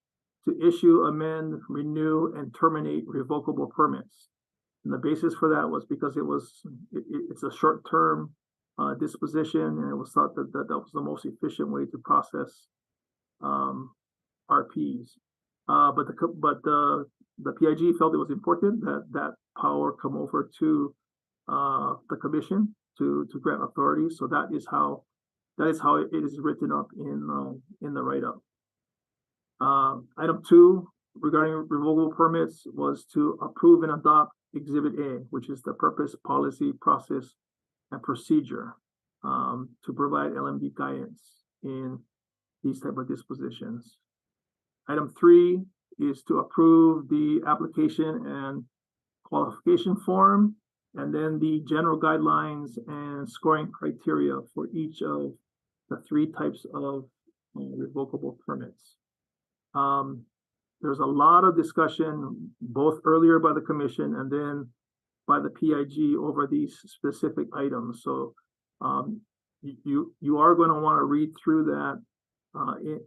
to issue, amend, renew, and terminate revocable permits. And the basis for that was because it's a short-term disposition, and it was thought that was the most efficient way to process RPs. But the PIG felt it was important that power come over to the commission to grant authority. So that is how it is written up in the write-up. Item 2 regarding revocable permits was to approve and adopt Exhibit A, which is the purpose, policy, process, and procedure to provide LMD guidance in these type of dispositions. Item 3 is to approve the application and qualification form, and then the general guidelines and scoring criteria for each of the 3 types of revocable permits. There's a lot of discussion, both earlier by the commission and then by the PIG over these specific items. So you are going to want to read through that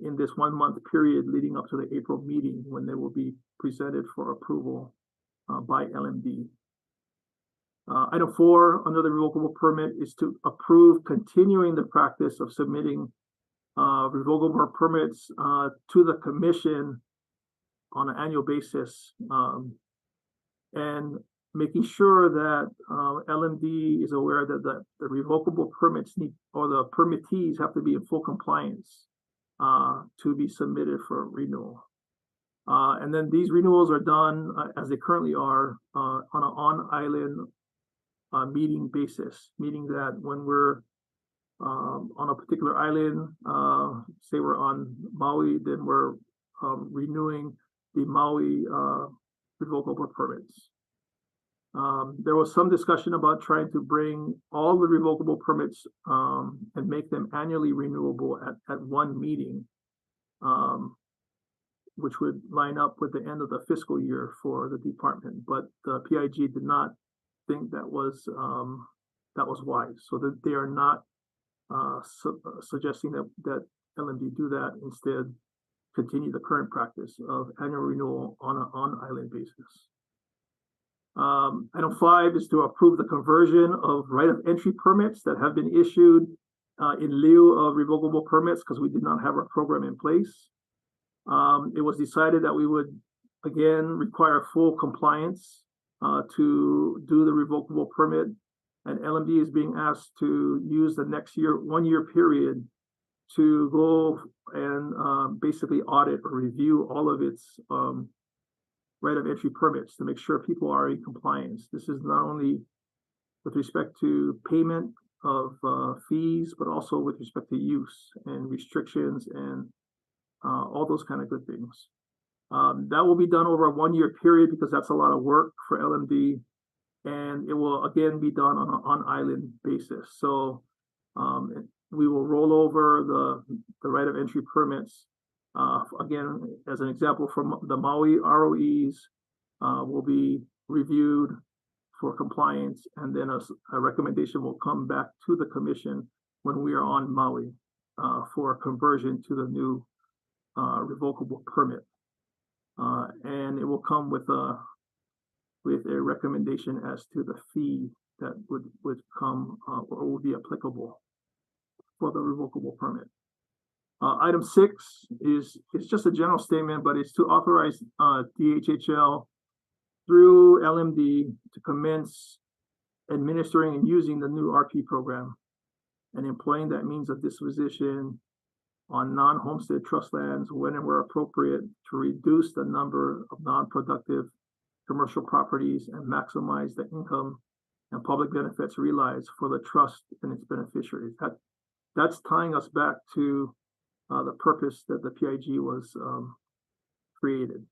in this 1-month period leading up to the April meeting, when they will be presented for approval by LMD. Item 4 under the revocable permit is to approve continuing the practice of submitting revocable permits to the commission on an annual basis, and making sure that LMD is aware that the revocable permits or the permittees have to be in full compliance to be submitted for renewal. And then these renewals are done as they currently are on an on-island meeting basis, meaning that when we're on a particular island, say we're on Maui, then we're renewing the Maui revocable permits. There was some discussion about trying to bring all the revocable permits and make them annually renewable at one meeting, which would line up with the end of the fiscal year for the department. But the PIG did not think that was wise, so that they are not suggesting that LMD do that. Instead, continue the current practice of annual renewal on an on-island basis. Item 5 is to approve the conversion of right of entry permits that have been issued in lieu of revocable permits, because we did not have a program in place. It was decided that we would again require full compliance to do the revocable permit, and LMD is being asked to use the next 1 year period to go and basically audit or review all of its right of entry permits to make sure people are in compliance. This is not only with respect to payment of fees, but also with respect to use and restrictions and all those kind of good things. That will be done over a 1-year period because that's a lot of work for LMD, and it will again be done on an on-island basis. So we will roll over the right of entry permits. Again, as an example, from the Maui ROEs will be reviewed for compliance, and then a recommendation will come back to the commission when we are on Maui for a conversion to the new revocable permit. And it will come with a recommendation as to the fee that would come or would be applicable for the revocable permit. Item 6 is just a general statement, but it's to authorize DHHL through LMD to commence administering and using the new RP program and employing that means of disposition on non-homestead trust lands when and where appropriate to reduce the number of non-productive commercial properties and maximize the income and public benefits realized for the trust and its beneficiaries. That's tying us back to the purpose that the PIG was created.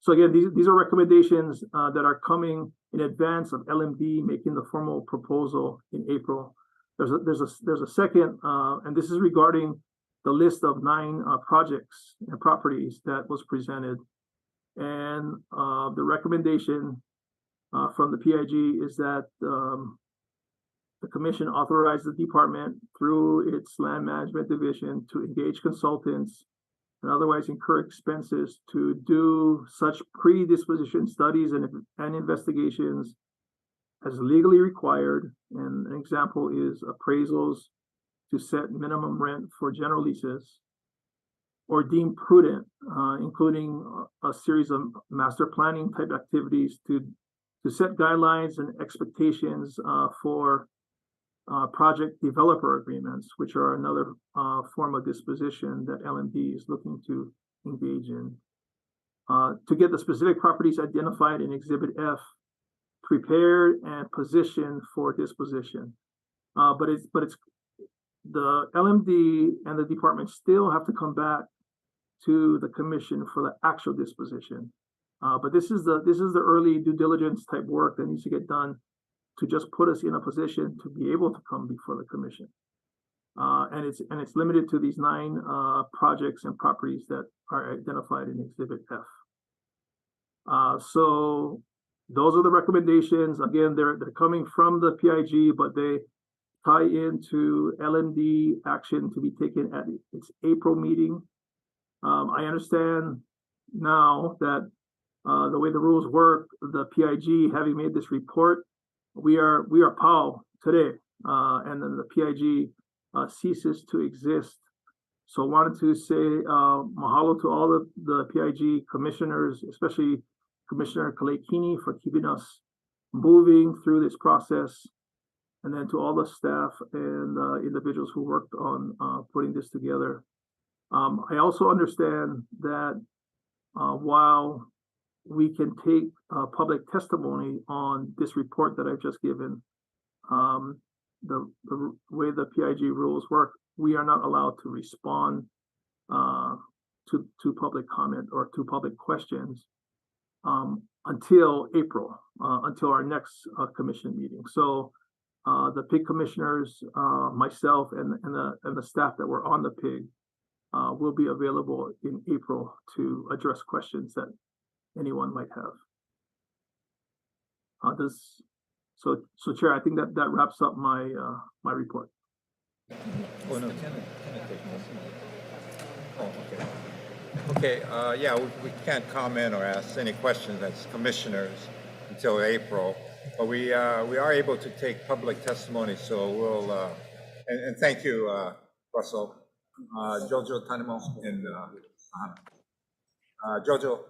So again, these are recommendations that are coming in advance of LMD making the formal proposal in April. There's a second, and this is regarding the list of 9 projects and properties that was presented. And the recommendation from the PIG is that the commission authorized the department through its land management division to engage consultants and otherwise incur expenses to do such pre-disposition studies and investigations as legally required. And an example is appraisals to set minimum rent for general leases or deemed prudent, including a series of master planning type activities to set guidelines and expectations for project developer agreements, which are another form of disposition that LMD is looking to engage in. To get the specific properties identified in Exhibit F prepared and positioned for disposition. But it's the LMD and the department still have to come back to the commission for the actual disposition. But this is the early due diligence type work that needs to get done to just put us in a position to be able to come before the commission. And it's limited to these 9 projects and properties that are identified in Exhibit F. So those are the recommendations. Again, they're coming from the PIG, but they tie into LMD action to be taken at its April meeting. I understand now that the way the rules work, the PIG having made this report, we are POW today, and then the PIG ceases to exist. So I wanted to say mahalo to all the PIG commissioners, especially Commissioner Kalekini, for keeping us moving through this process, and then to all the staff and individuals who worked on putting this together. I also understand that while we can take public testimony on this report that I've just given, the way the PIG rules work, we are not allowed to respond to public comment or to public questions until April, until our next commission meeting. So the PIG commissioners, myself, and the staff that were on the PIG will be available in April to address questions that anyone might have. So Chair, I think that wraps up my my report. Oh, no, can I take this? Oh, okay. Okay, yeah, we can't comment or ask any questions as commissioners until April, but we are able to take public testimony, so we'll, and thank you, Russell, Jojo Tanimo, and Jojo,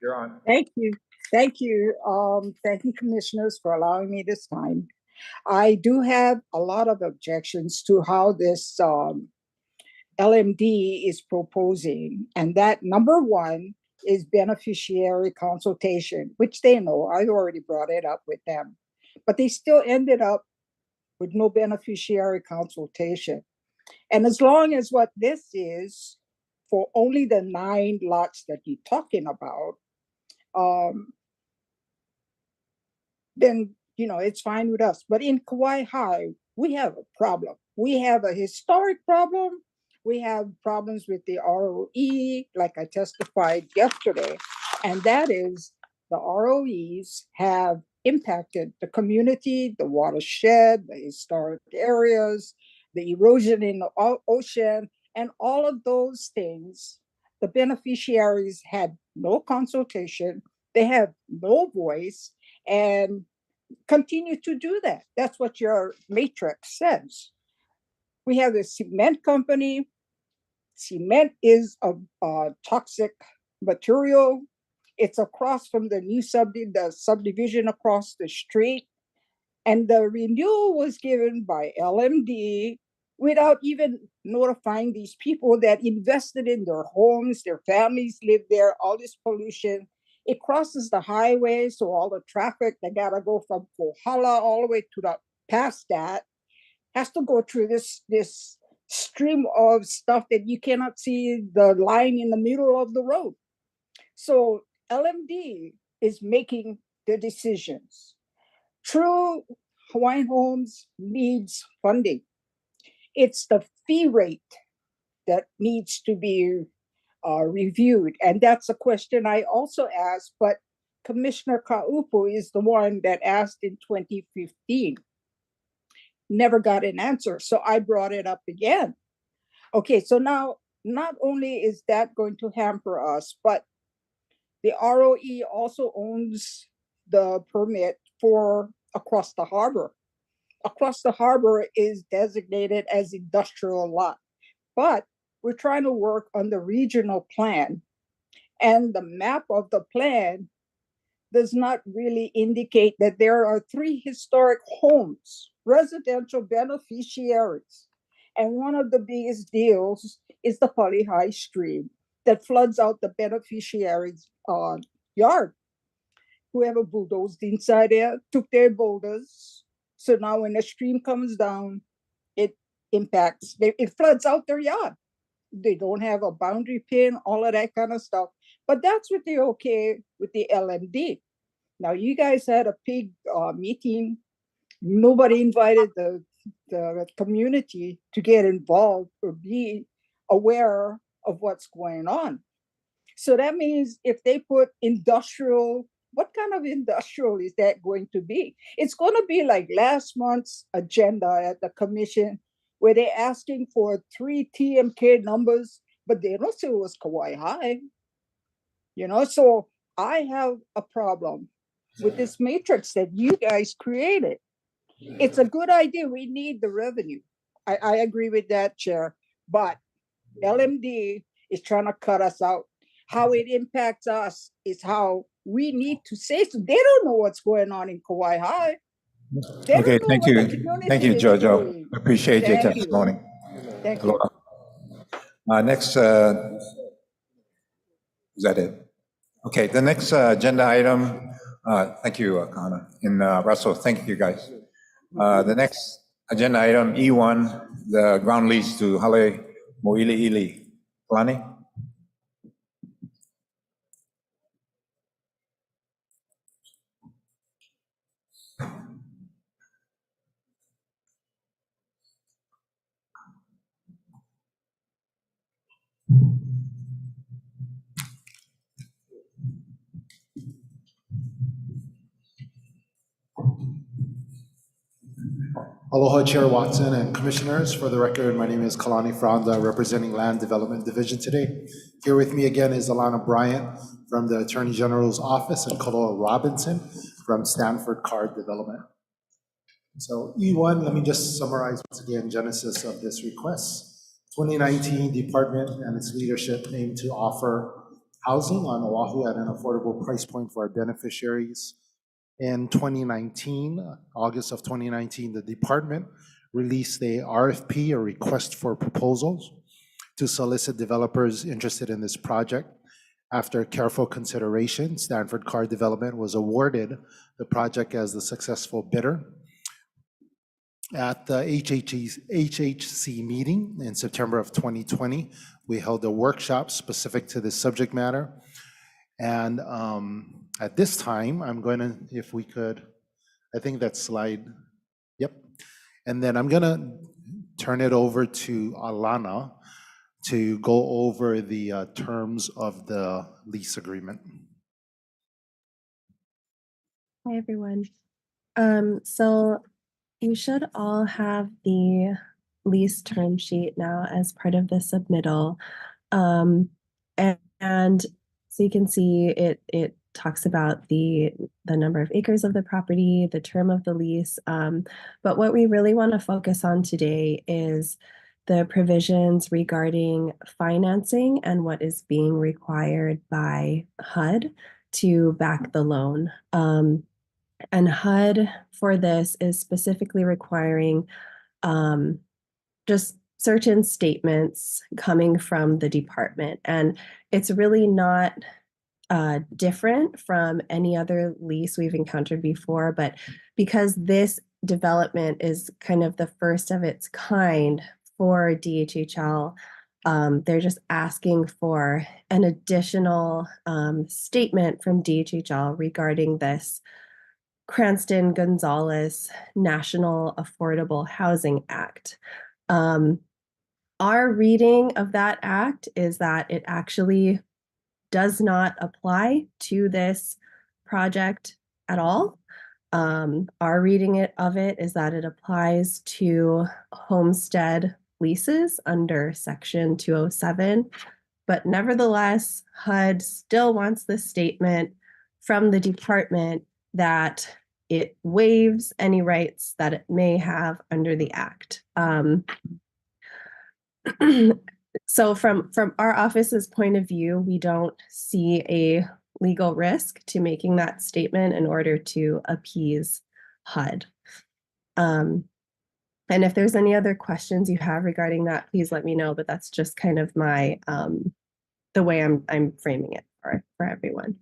you're on. Thank you. Thank you. Thank you, commissioners, for allowing me this time. I do have a lot of objections to how this LMD is proposing, and that number one is beneficiary consultation, which they know. I already brought it up with them. But they still ended up with no beneficiary consultation. And as long as what this is for only the 9 lots that you're talking about, then, it's fine with us. But in Kauai High, we have a problem. We have a historic problem. We have problems with the ROE, like I testified yesterday. And that is the ROEs have impacted the community, the watershed, the historic areas, the erosion in the ocean, and all of those things. The beneficiaries had no consultation, they have no voice, and continue to do that. That's what your matrix says. We have a cement company. Cement is a toxic material. It's across from the new subdivision across the street. And the renewal was given by LMD without even notifying these people that invested in their homes, their families live there, all this pollution. It crosses the highway, so all the traffic, they gotta go from Kohala all the way to the past that, has to go through this stream of stuff that you cannot see the line in the middle of the road. So LMD is making the decisions. True Hawaiian Homes needs funding. It's the fee rate that needs to be reviewed. And that's a question I also asked, but Commissioner Kaupu is the one that asked in 2015. Never got an answer, so I brought it up again. Okay, so now not only is that going to hamper us, but the ROE also owns the permit for across the harbor. Across the harbor is designated as industrial lot, but we're trying to work on the regional plan, and the map of the plan does not really indicate that there are 3 historic homes, residential beneficiaries. And one of the biggest deals is the High stream that floods out the beneficiaries' yard. Whoever bulldozed inside there took their boulders. So now when the stream comes down, it impacts, it floods out their yard. They don't have a boundary pin, all of that kind of stuff. But that's what they're okay with the LMD. Now, you guys had a big meeting. Nobody invited the community to get involved or be aware of what's going on. So that means if they put industrial, what kind of industrial is that going to be? It's going to be like last month's agenda at the commission, where they're asking for 3 TMK numbers, but they don't say it was Kauai High. So I have a problem with this matrix that you guys created. It's a good idea. We need the revenue. I agree with that, Chair. But LMD is trying to cut us out. How it impacts us is how we need to say so. They don't know what's going on in Kauai High. They Okay, don't know thank what you. the community Thank you, is Jojo. doing. Appreciate your Thank you. testimony. Thank you. Next, is that it? Okay, the next agenda item, thank you, Kana and Russell, thank you guys. The next agenda item, E1, the ground lease to Hale Moiliili. Kalani? Aloha Chair Watson and Commissioners. For the record, my name is Kalani Franda, representing Land Development Division today. Here with me again is Alana Bryant from the Attorney General's Office and Kaloa Robinson from Stanford Card Development. So E1, let me just summarize once again genesis of this request. 2019, Department and its leadership aimed to offer housing on Oahu at an affordable price point for our beneficiaries. In 2019, August of 2019, the department released a RFP, a request for proposals, to solicit developers interested in this project. After careful consideration, Stanford Car Development was awarded the project as the successful bidder. At the HHC meeting in September of 2020, we held a workshop specific to this subject matter. And at this time, I'm going to, if we could, I think that slide, yep. And then I'm going to turn it over to Alana to go over the terms of the lease agreement. Hi, everyone. So you should all have the lease term sheet now as part of the submittal. And so you can see it talks about the number of acres of the property, the term of the lease. But what we really want to focus on today is the provisions regarding financing and what is being required by HUD to back the loan. And HUD for this is specifically requiring just certain statements coming from the department. And it's really not different from any other lease we've encountered before, but because this development is kind of the first of its kind for DHHL, they're just asking for an additional statement from DHHL regarding this Cranston-Gonzalez National Affordable Housing Act. Our reading of that act is that it actually does not apply to this project at all. Our reading of it is that it applies to Homestead leases under Section 207, but nevertheless, HUD still wants the statement from the department that it waives any rights that it may have under the act. So from our office's point of view, we don't see a legal risk to making that statement in order to appease HUD. And if there's any other questions you have regarding that, please let me know, but that's just kind of my, the way I'm framing it for everyone.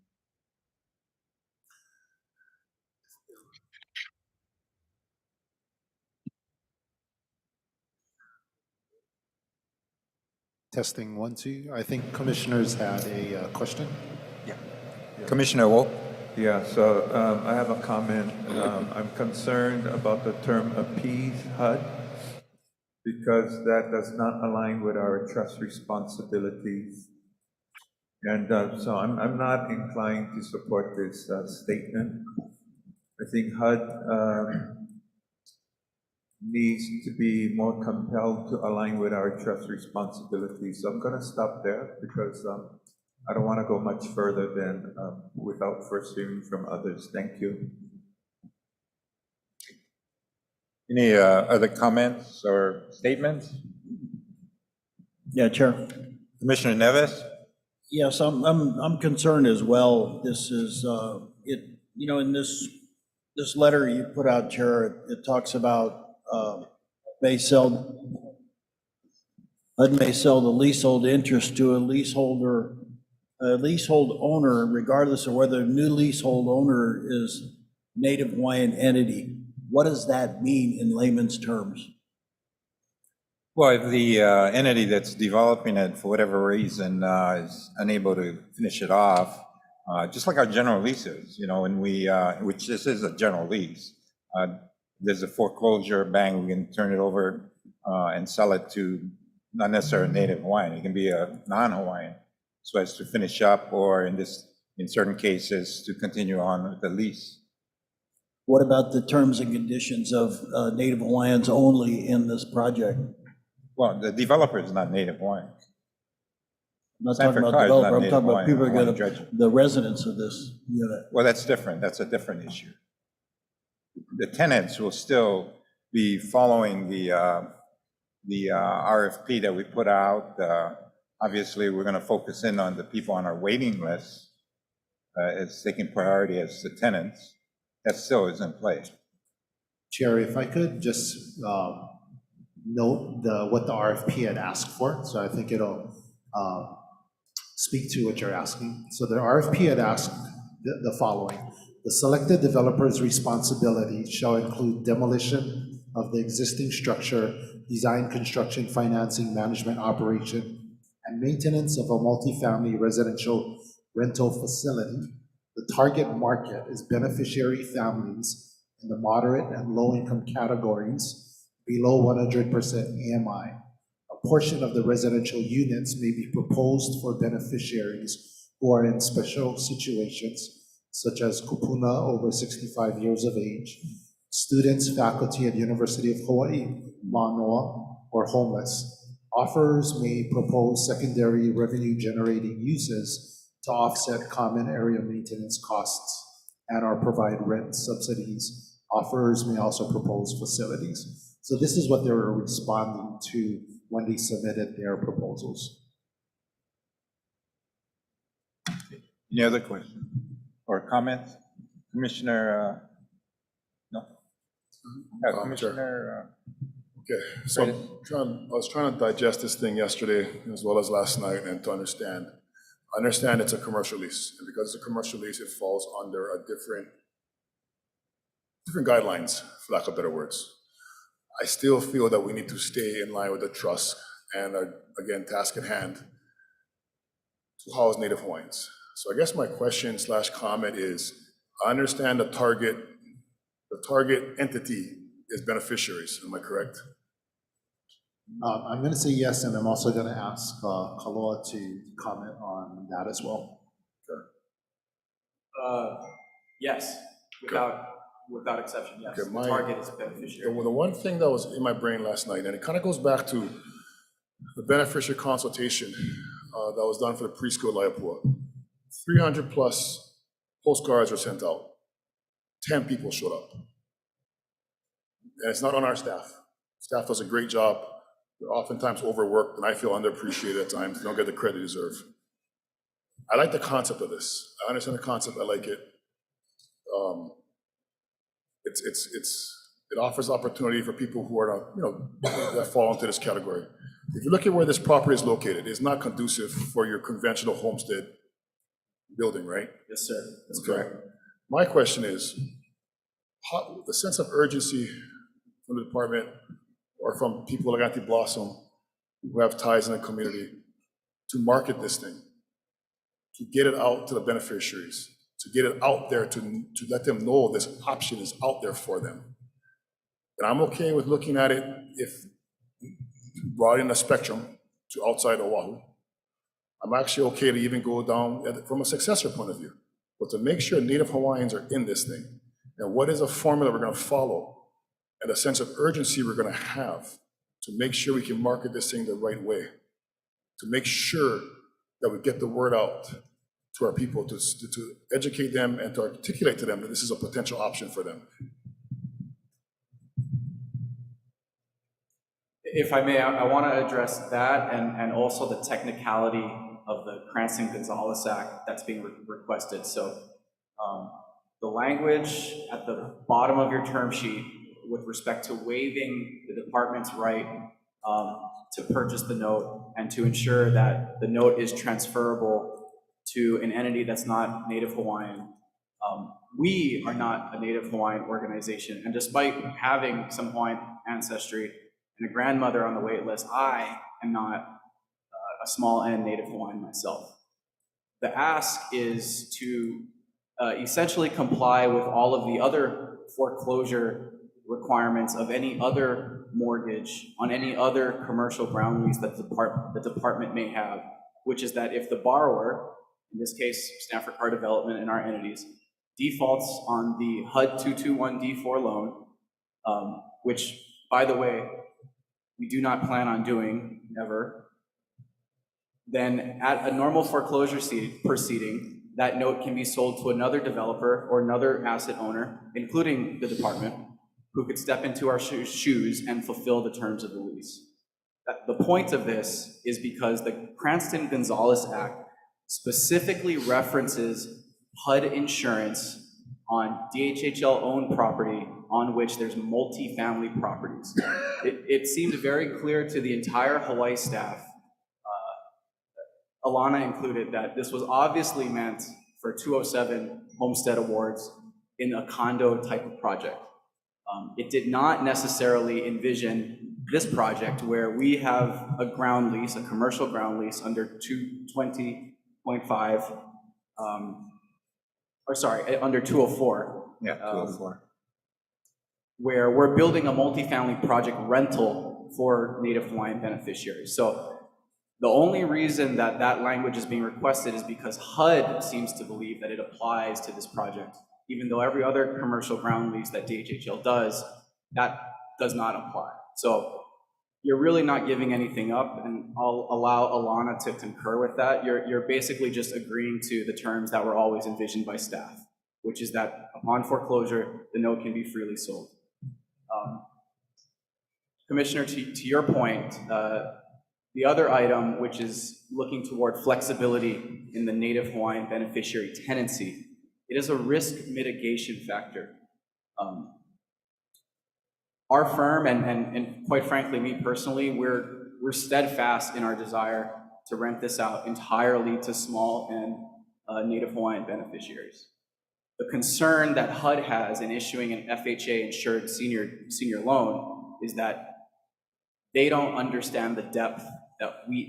Testing 1, 2. I think commissioners had a question. Yeah. Commissioner Wolf? Yeah, so I have a comment. I'm concerned about the term appease HUD because that does not align with our trust responsibilities. And so I'm not inclined to support this statement. I think HUD needs to be more compelled to align with our trust responsibilities. So I'm going to stop there because I don't want to go much further than without first hearing from others. Thank you. Any other comments or statements? Yeah, Chair. Commissioner Neves? Yes, I'm concerned as well. This is in this letter you put out, Chair, it talks about HUD may sell the leasehold interest to a leasehold owner, regardless of whether the new leasehold owner is Native Hawaiian entity. What does that mean in layman's terms? Well, if the entity that's developing it for whatever reason is unable to finish it off, just like our general leases, when we, which this is a general lease, there's a foreclosure, bang, we can turn it over and sell it to not necessarily a Native Hawaiian. It can be a non-Hawaiian, so as to finish up, or in certain cases, to continue on with the lease. What about the terms and conditions of Native Hawaiians only in this project? Well, the developer is not Native Hawaiian. I'm not talking about developer, I'm talking about people who are going the residents of this unit. Well, that's different. That's a different issue. The tenants will still be following the RFP that we put out. Obviously, we're going to focus in on the people on our waiting list as taking priority as the tenants. That still is in place. Chair, if I could just note what the RFP had asked for. So I think it'll speak to what you're asking. So the RFP had asked the following. The selected developer's responsibility shall include demolition of the existing structure, design, construction, financing, management, operation, and maintenance of a multifamily residential rental facility. The target market is beneficiary families in the moderate and low income categories below 100% AMI. A portion of the residential units may be proposed for beneficiaries who are in special situations, such as kupuna over 65 years of age, students, faculty at University of Hawaii, Manoa, or homeless. Offerers may propose secondary revenue generating uses to offset common area maintenance costs and or provide rent subsidies. Offerers may also propose facilities. So this is what they were responding to when they submitted their proposals. Any other questions or comments? Commissioner, no? Commissioner. Okay, so I was trying to digest this thing yesterday as well as last night and to understand. I understand it's a commercial lease, and because it's a commercial lease, it falls under a different guidelines, for lack of better words. I still feel that we need to stay in line with the trust and again, task at hand to house Native Hawaiians. So I guess my question / comment is, I understand the target entity is beneficiaries, am I correct? I'm going to say yes, and I'm also going to ask Kaloa to comment on that as well. Yes, without exception, yes. Okay, The target is beneficiary. The one thing that was in my brain last night, and it kind of goes back to the beneficiary consultation that was done for the preschool Laipua. 300 plus postcards were sent out. 10 people showed up. And it's not on our staff. Staff does a great job. They're oftentimes overworked, and I feel underappreciated at times. They don't get the credit they deserve. I like the concept of this. I understand the concept. I like it. It offers opportunity for people who are not, that fall into this category. If you look at where this property is located, it's not conducive for your conventional homestead building, right? Yes, sir. That's Okay. correct. My question is, the sense of urgency from the department or from people like Auntie Blossom who have ties in the community to market this thing, to get it out to the beneficiaries, to get it out there, to let them know this option is out there for them. And I'm okay with looking at it if brought in a spectrum to outside Oahu. I'm actually okay to even go down from a successor point of view, but to make sure Native Hawaiians are in this thing. And what is a formula we're going to follow and a sense of urgency we're going to have to make sure we can market this thing the right way, to make sure that we get the word out to our people, to educate them and to articulate to them that this is a potential option for them. If I may, I want to address that and also the technicality of the Cranston-Gonzalez Act that's being requested. So the language at the bottom of your term sheet with respect to waiving the department's right to purchase the note and to ensure that the note is transferable to an entity that's not Native Hawaiian. We are not a Native Hawaiian organization, and despite having some Hawaiian ancestry and a grandmother on the wait list, I am not a small N Native Hawaiian myself. The ask is to essentially comply with all of the other foreclosure requirements of any other mortgage on any other commercial ground lease that the department may have, which is that if the borrower, in this case Stanford Car Development and our entities, defaults on the HUD 221D4 loan, which, by the way, we do not plan on doing ever, then at a normal foreclosure proceeding, that note can be sold to another developer or another asset owner, including the department, who could step into our shoes and fulfill the terms of the lease. The point of this is because the Cranston-Gonzalez Act specifically references HUD insurance on DHHL-owned property on which there's multi-family properties. It seemed very clear to the entire Hawaii staff, Alana included that this was obviously meant for 207 Homestead Awards in a condo type of project. It did not necessarily envision this project where we have a ground lease, a commercial ground lease under 220.5, under 204. Yeah, 204. Where we're building a multifamily project rental for Native Hawaiian beneficiaries. So the only reason that that language is being requested is because HUD seems to believe that it applies to this project, even though every other commercial ground lease that DHHL does, that does not apply. So you're really not giving anything up, and I'll allow Alana to concur with that. You're basically just agreeing to the terms that were always envisioned by staff, which is that upon foreclosure, the note can be freely sold. Commissioner, to your point, the other item, which is looking toward flexibility in the Native Hawaiian beneficiary tenancy, it is a risk mitigation factor. Our firm, and quite frankly, me personally, we're steadfast in our desire to rent this out entirely to small and Native Hawaiian beneficiaries. The concern that HUD has in issuing an FHA insured senior loan is that they don't understand the depth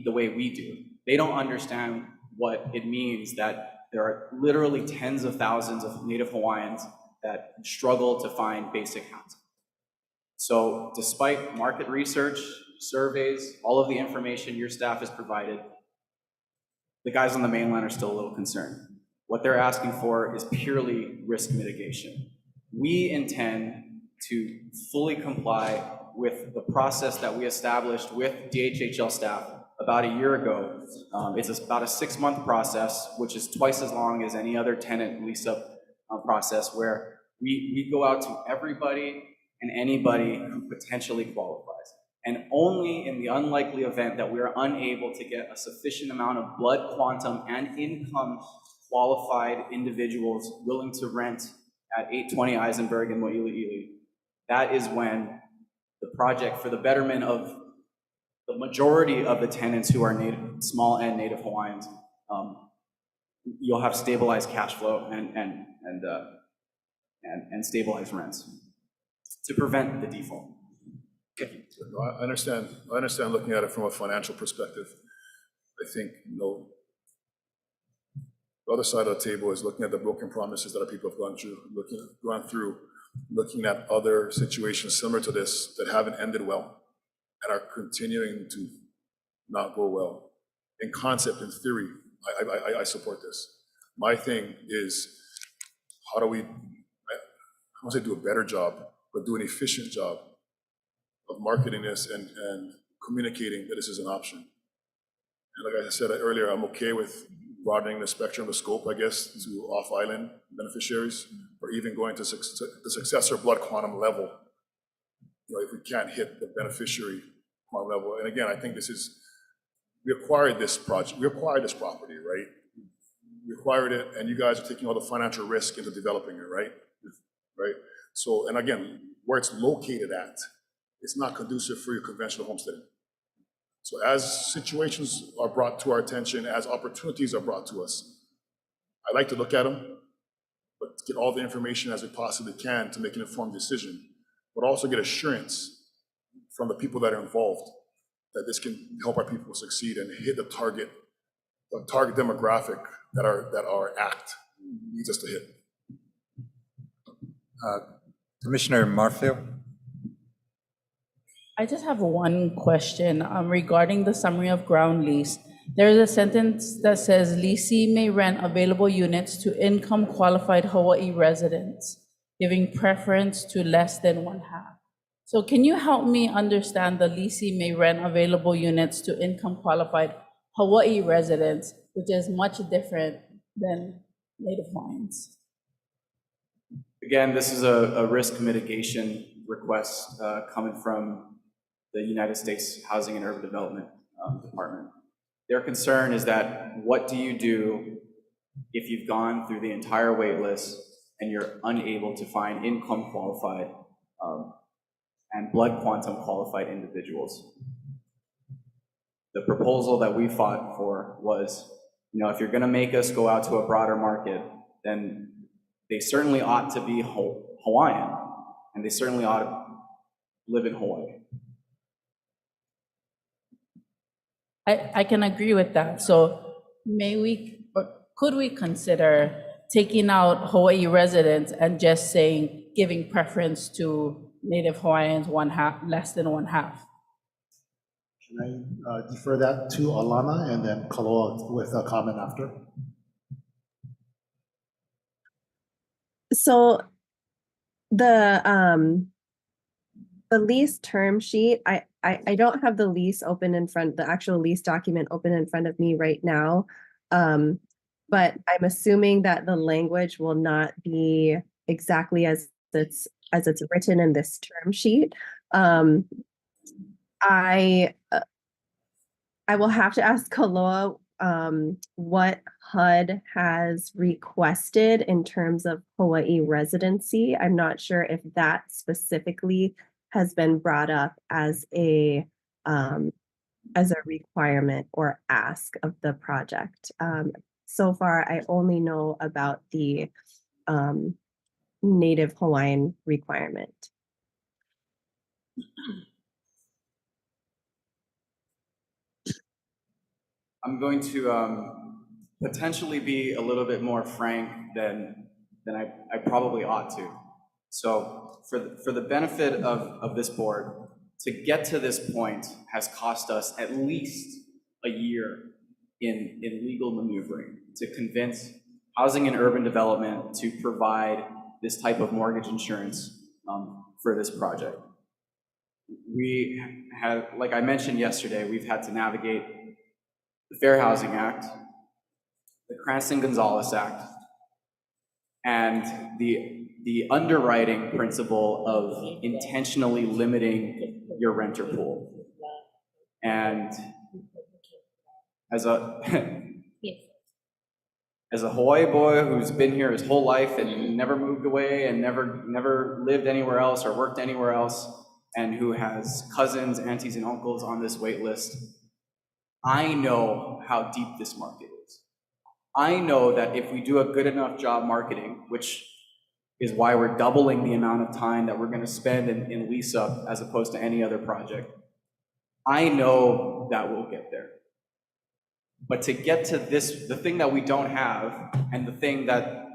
the way we do. They don't understand what it means that there are literally tens of thousands of Native Hawaiians that struggle to find basic housing. So despite market research, surveys, all of the information your staff has provided, the guys on the mainland are still a little concerned. What they're asking for is purely risk mitigation. We intend to fully comply with the process that we established with DHHL staff about a year ago. It's about a 6-month process, which is twice as long as any other tenant lease-up process, where we go out to everybody and anybody who potentially qualifies. And only in the unlikely event that we are unable to get a sufficient amount of blood quantum and income qualified individuals willing to rent at 820 Eisenberg in Mo'ili'ili, that is when the project, for the betterment of the majority of the tenants who are small and Native Hawaiians, you'll have stabilized cash flow and stabilized rents to prevent the default. I understand looking at it from a financial perspective. I think, the other side of the table is looking at the broken promises that our people have gone through, looking at other situations similar to this that haven't ended well and are continuing to not go well. In concept, in theory, I support this. My thing is, how do we, I don't want to say do a better job, but do an efficient job of marketing this and communicating that this is an option. And like I said earlier, I'm okay with broadening the spectrum, the scope, I guess, to off-island beneficiaries, or even going to the successor blood quantum level, if we can't hit the beneficiary quantum level. And again, I think we acquired this project, we acquired this property, right? We acquired it, and you guys are taking all the financial risk into developing it, right? Right? So, and again, where it's located at, it's not conducive for your conventional homesteading. So as situations are brought to our attention, as opportunities are brought to us, I like to look at them, but get all the information as we possibly can to make an informed decision, but also get assurance from the people that are involved that this can help our people succeed and hit the target demographic that our act needs us to hit. Commissioner Marfield. I just have one question regarding the summary of ground lease. There is a sentence that says leasee may rent available units to income qualified Hawaii residents, giving preference to less than 1/2. So can you help me understand the leasee may rent available units to income qualified Hawaii residents, which is much different than Native Hawaiians? Again, this is a risk mitigation request coming from the United States Housing and Urban Development Department. Their concern is that what do you do if you've gone through the entire wait list and you're unable to find income qualified and blood quantum qualified individuals? the proposal that we fought for was, if you're gonna make us go out to a broader market, then they certainly ought to be Hawaiian, and they certainly ought to live in Hawaii. I can agree with that. So could we consider taking out Hawaii residents and just saying, giving preference to Native Hawaiians less than one half? Can I defer that to Alana and then Kaloa with a comment after? So the lease term sheet, I don't have the lease open the actual lease document open in front of me right now. But I'm assuming that the language will not be exactly as it's written in this term sheet. I will have to ask Kaloa what HUD has requested in terms of Hawaii residency. I'm not sure if that specifically has been brought up as a requirement or ask of the project. So far, I only know about the Native Hawaiian requirement. I'm going to potentially be a little bit more frank than I probably ought to. So for the benefit of this board, to get to this point has cost us at least a year in legal maneuvering to convince Housing and Urban Development to provide this type of mortgage insurance for this project. We have, like I mentioned yesterday, we've had to navigate the Fair Housing Act, the Cranston-Gonzalez Act, and the underwriting principle of intentionally limiting your renter pool. And as a Hawaii boy who's been here his whole life and never moved away and never lived anywhere else or worked anywhere else, and who has cousins, aunties, and uncles on this wait list, I know how deep this market is. I know that if we do a good enough job marketing, which is why we're doubling the amount of time that we're going to spend in lease up as opposed to any other project, I know that we'll get there. But to get to this, the thing that we don't have, and the thing that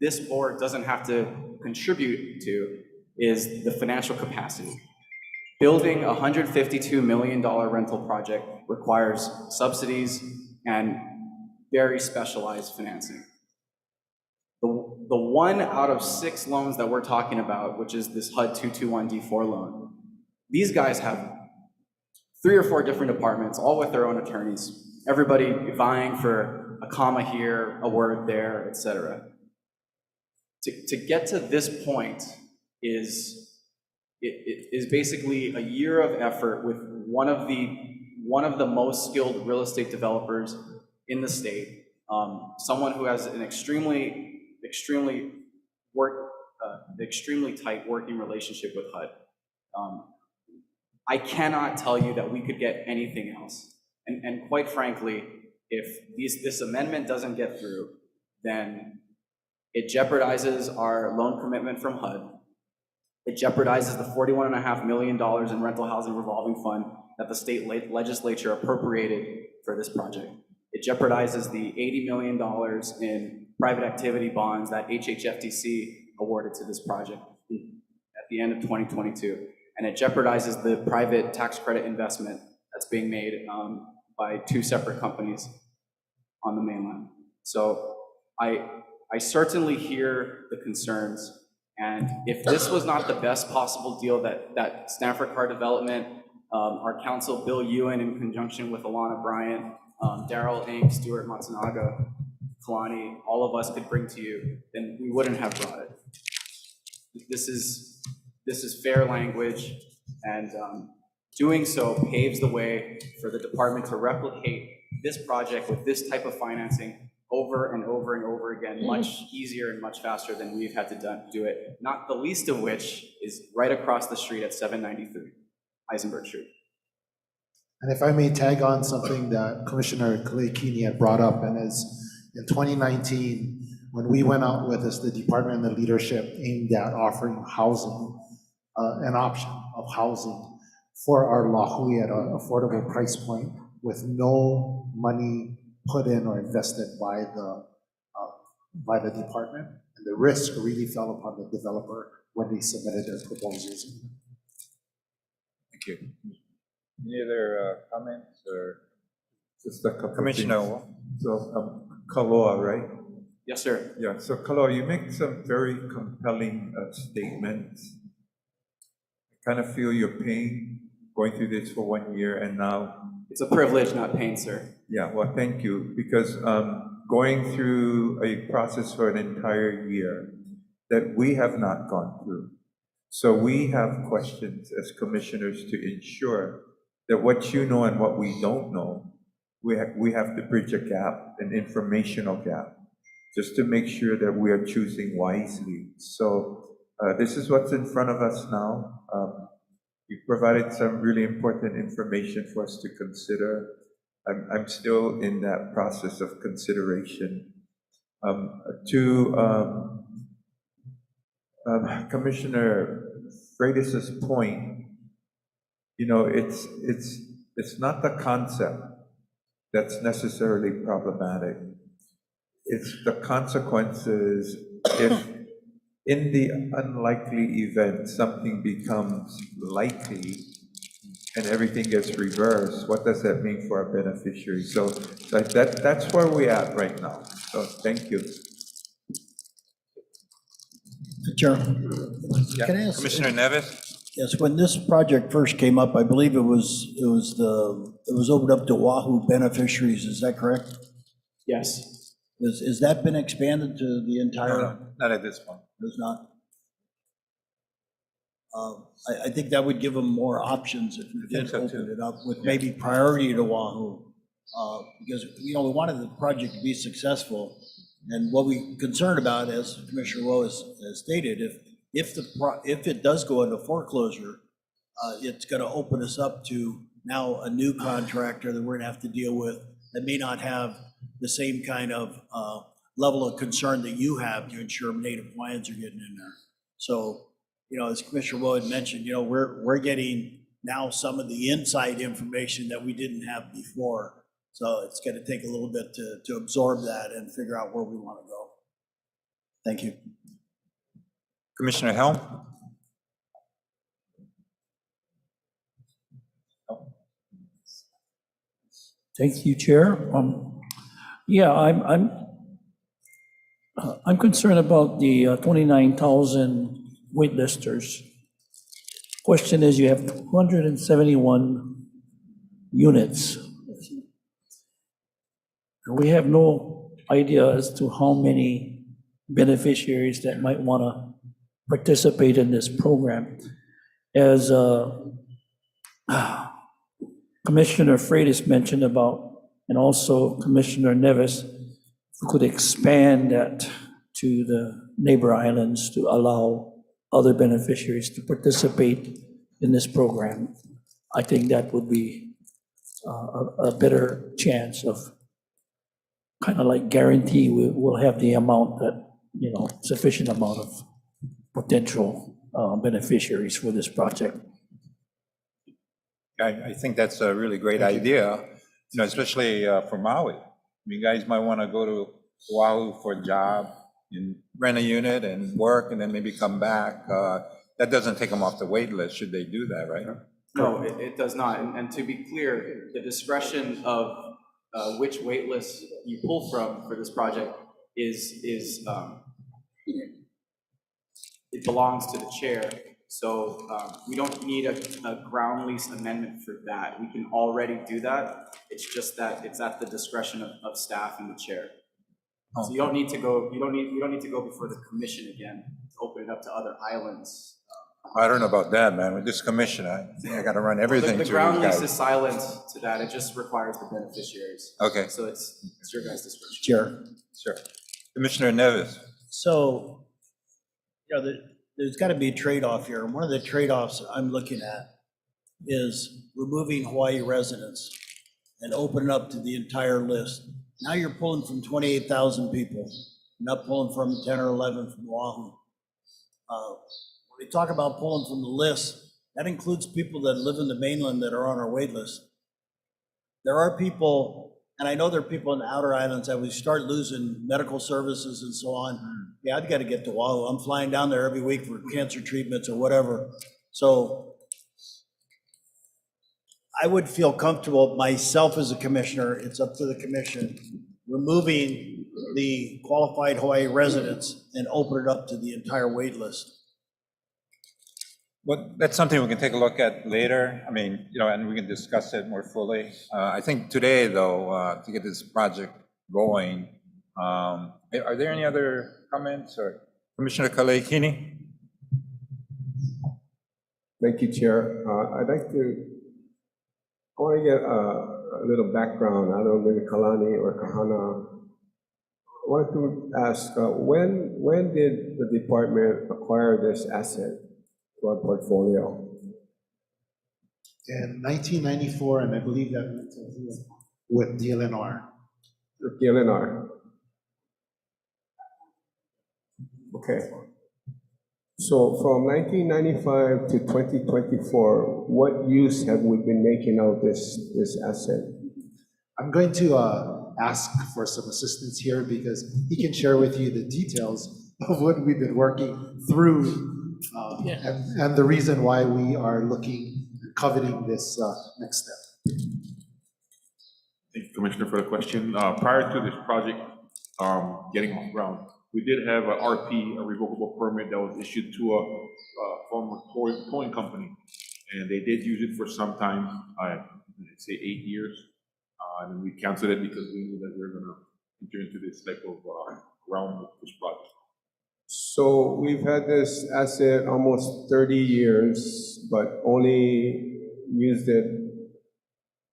this board doesn't have to contribute to, is the financial capacity. Building a $152 million rental project requires subsidies and very specialized financing. The 1 out of 6 loans that we're talking about, which is this HUD 221D4 loan, these guys have 3 or 4 different departments, all with their own attorneys, everybody vying for a comma here, a word there, etc. To get to this point is basically a year of effort with one of the most skilled real estate developers in the state, someone who has an extremely tight working relationship with HUD. I cannot tell you that we could get anything else. And quite frankly, if this amendment doesn't get through, then it jeopardizes our loan commitment from HUD. It jeopardizes the $41.5 million in rental housing revolving fund that the state legislature appropriated for this project. It jeopardizes the $80 million in private activity bonds that HHFTC awarded to this project at the end of 2022. And it jeopardizes the private tax credit investment that's being made by 2 separate companies on the mainland. So I certainly hear the concerns. And if this was not the best possible deal that Stanford Car Development, our counsel Bill Ewan in conjunction with Alana Bryant, Daryl Ink, Stuart Matsunaga, Kalani, all of us could bring to you, then we wouldn't have brought it. This is fair language, and doing so paves the way for the department to replicate this project with this type of financing over and over and over again, much easier and much faster than we've had to do it, not the least of which is right across the street at 793 Eisenberg Street. And if I may tag on something that Commissioner Kalekini had brought up, and is in 2019, when we went out with as the department and the leadership aimed at offering housing, an option of housing for our Lahui at an affordable price point with no money put in or invested by the department. And the risk really fell upon the developer when they submitted their proposals. Thank you. Any other comments or? Just a couple of Commissioner things. Wong? So, Kaloa, right? Yes, sir. Yeah, so Kaloa, you make some very compelling statements. I kind of feel your pain going through this for 1 year and now. It's a privilege, not pain, sir. Yeah, well, thank you, because going through a process for an entire year that we have not gone through. So we have questions as commissioners to ensure that what you know and what we don't know, we have to bridge a gap, an informational gap, just to make sure that we are choosing wisely. So this is what's in front of us now. You provided some really important information for us to consider. I'm still in that process of consideration. To Commissioner Freitas's point, you know, it's not the concept that's necessarily problematic. It's the consequences if in the unlikely event something becomes likely and everything gets reversed, what does that mean for our beneficiaries? So that's where we're at right now. So thank you. Chair, Yeah. can I ask? Commissioner Nevis? Yes, when this project first came up, I believe it was opened up to Oahu beneficiaries, is that correct? Yes. Has that been expanded to the entire? No, not at this point. There's not. I think that would give them more options if we did open it up with maybe priority to Oahu. Because, you know, we wanted the project to be successful. And what we concerned about, as Commissioner Woe has stated, if it does go into foreclosure, it's gonna open us up to now a new contractor that we're gonna have to deal with that may not have the same kind of level of concern that you have to ensure Native Hawaiians are getting in there. So, you know, as Commissioner Woe had mentioned, you know, we're getting now some of the inside information that we didn't have before. So it's gonna take a little bit to absorb that and figure out where we wanna go. Thank you. Commissioner Helm? Thank you, Chair. Yeah, I'm concerned about the 29,000 waitlisters. Question is, you have 271 units. And we have no idea as to how many beneficiaries that might want to participate in this program. As Commissioner Freitas mentioned about, and also Commissioner Nevis, we could expand that to the neighbor islands to allow other beneficiaries to participate in this program. I think that would be a better chance of kind of like guarantee we'll have the amount that, you know, sufficient amount of potential beneficiaries for this project. I think that's a really great idea, you know, especially for Maui. You guys might want to go to Oahu for a job and rent a unit and work and then maybe come back. That doesn't take them off the wait list, should they do that, right? No, it does not. And to be clear, the discretion of which wait list you pull from for this project it belongs to the chair. So we don't need a ground lease amendment for that. We can already do that. It's just that it's at the discretion of staff and the chair. So you don't need to go. We don't need to go before the commission again to open it up to other islands. I don't know about that, man. With this commission, I think I got to run everything The through ground you lease guys. is silent to that. It just requires the beneficiaries. Okay. So it's your guys' discretion. Chair. Sure. Commissioner Nevis. So, you know, there's got to be a trade-off here. And one of the trade-offs I'm looking at is removing Hawaii residents and opening up to the entire list. Now you're pulling from 28,000 people, not pulling from 10 or 11 from Oahu. When we talk about pulling from the list, that includes people that live in the mainland that are on our wait list. There are people, and I know there are people in the outer islands that we start losing medical services and so on. Yeah, I've got to get to Oahu. I'm flying down there every week for cancer treatments or whatever. So I would feel comfortable myself as a commissioner, it's up to the commission, removing the qualified Hawaii residents and open it up to the entire wait list. Well, that's something we can take a look at later. I mean, and we can discuss it more fully. I think today, though, to get this project going, are there any other comments or Commissioner Kalehini? Thank you, Chair. I want to get a little background. I don't know, maybe Kalani or Kahana. I wanted to ask, when did the department acquire this asset to our portfolio? In 1994, and I believe that with DLNR. With DLNR. Okay. So from 1995 to 2024, what use have we been making of this asset? I'm going to ask for some assistance here because he can share with you the details of what we've been working through and the reason why we are looking and coveting this next step. Thank you, Commissioner, for the question. Prior to this project getting off ground, we did have a RP, a revocable permit that was issued to a former towing company, and they did use it for some time, I'd say 8 years, and then we canceled it because we knew that we were going to enter into this type of realm with this project. So we've had this asset almost 30 years, but only used it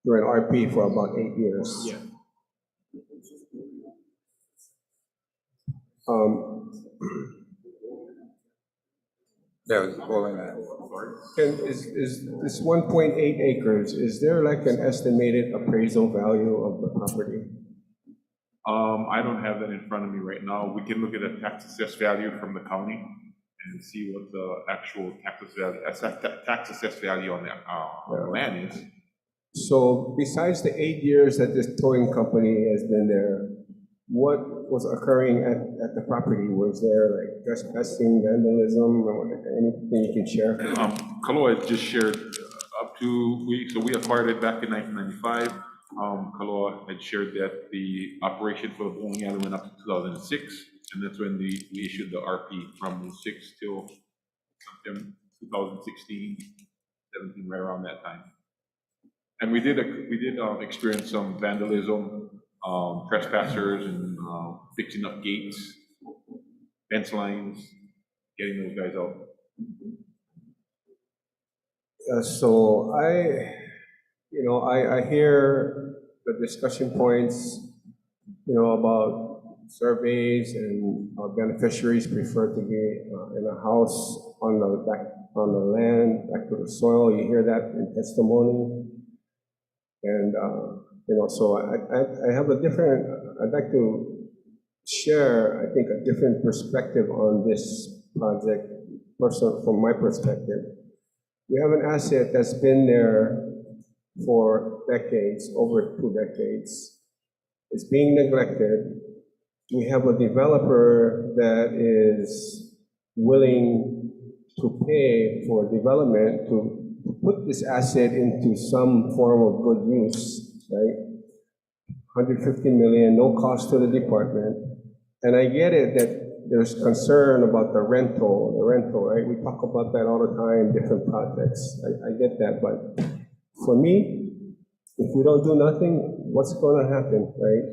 during RP for about 8 years. Yeah. Is this 1.8 acres, is there like an estimated appraisal value of the property? I don't have that in front of me right now. We can look at a tax assessed value from the county and see what the actual tax assessed value on the land is. So besides the 8 years that this towing company has been there, what was occurring at the property? Was there like trespassing, vandalism, or anything you can share? Kaloa has just shared up to, so we acquired it back in 1995. Kaloa had shared that the operation for the bowling alley went up to 2006, and that's when we issued the RP from 06 till 2016, 17, right around that time. And we did experience some vandalism, trespassers, and fixing up gates, fence lines, getting those guys out. So I hear the discussion points, about surveys and beneficiaries prefer to be in a house on the land, back to the soil. You hear that in testimony. And, so I have I'd like to share, I think, a different perspective on this project, from my perspective. We have an asset that's been there for decades, over 2 decades. It's being neglected. We have a developer that is willing to pay for development to put this asset into some form of good use, right? 150 million, no cost to the department. And I get it that there's concern about the rental, right? We talk about that all the time, different projects. I get that, but for me, if we don't do nothing, what's going to happen, right?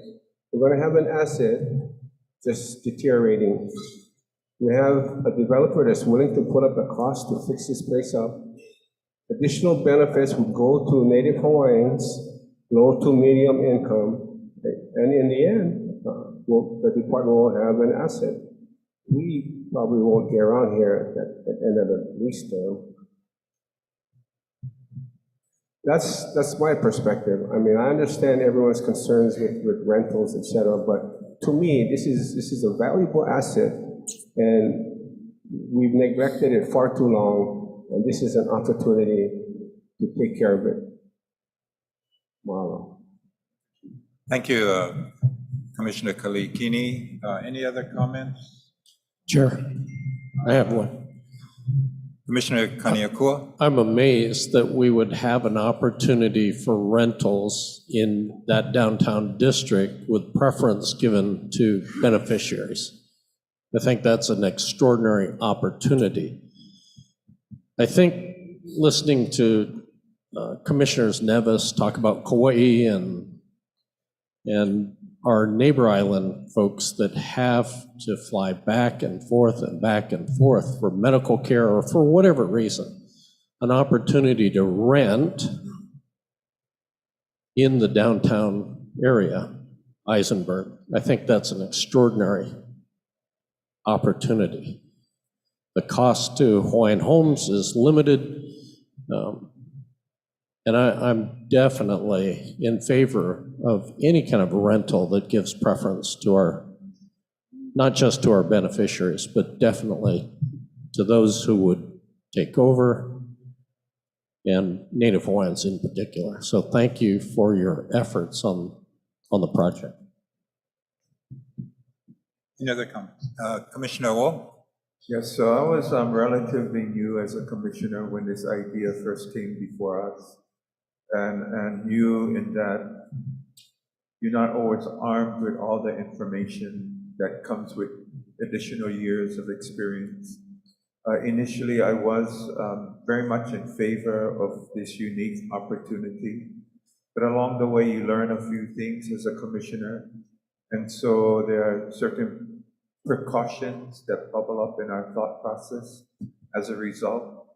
We're going to have an asset just deteriorating. We have a developer that's willing to put up the cost to fix this place up. Additional benefits would go to Native Hawaiians, low to medium income, right? And in the end, the department will have an asset. We probably won't get around here at the end of the lease term. That's my perspective. I mean, I understand everyone's concerns with rentals, et cetera, but to me, this is a valuable asset, and we've neglected it far too long, and this is an opportunity to take care of it. Mahalo. Thank you, Commissioner Kalikini. Any other comments? Chair, I have one. Commissioner Kaniakua? I'm amazed that we would have an opportunity for rentals in that downtown district with preference given to beneficiaries. I think that's an extraordinary opportunity. I think listening to Commissioners Nevis talk about Kauai and our neighbor island folks that have to fly back and forth for medical care or for whatever reason, an opportunity to rent in the downtown area, Eisenberg. I think that's an extraordinary opportunity. The cost to Hawaiian Homes is limited, and I'm definitely in favor of any kind of rental that gives preference to our, not just to our beneficiaries, but definitely to those who would take over, and Native Hawaiians in particular. So thank you for your efforts on the project. Any other comments? Commissioner Wo? Yes, so I was relatively new as a commissioner when this idea first came before us. And new in that you're not always armed with all the information that comes with additional years of experience. Initially, I was very much in favor of this unique opportunity, but along the way, you learn a few things as a commissioner. And so there are certain precautions that bubble up in our thought process as a result.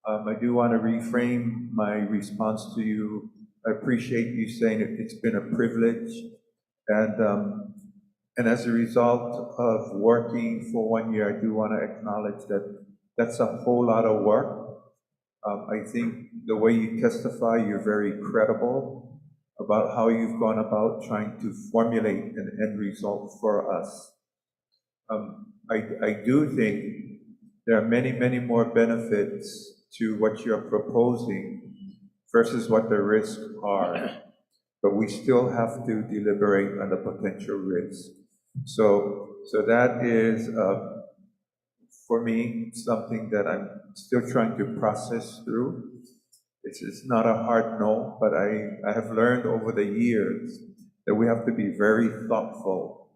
I do want to reframe my response to you. I appreciate you saying it's been a privilege, and as a result of working for 1 year, I do want to acknowledge that that's a whole lot of work. I think the way you testify, you're very credible about how you've gone about trying to formulate an end result for us. I do think there are many, many more benefits to what you're proposing versus what the risks are, but we still have to deliberate on the potential risks. So that is, for me, something that I'm still trying to process through. It's not a hard no, but I have learned over the years that we have to be very thoughtful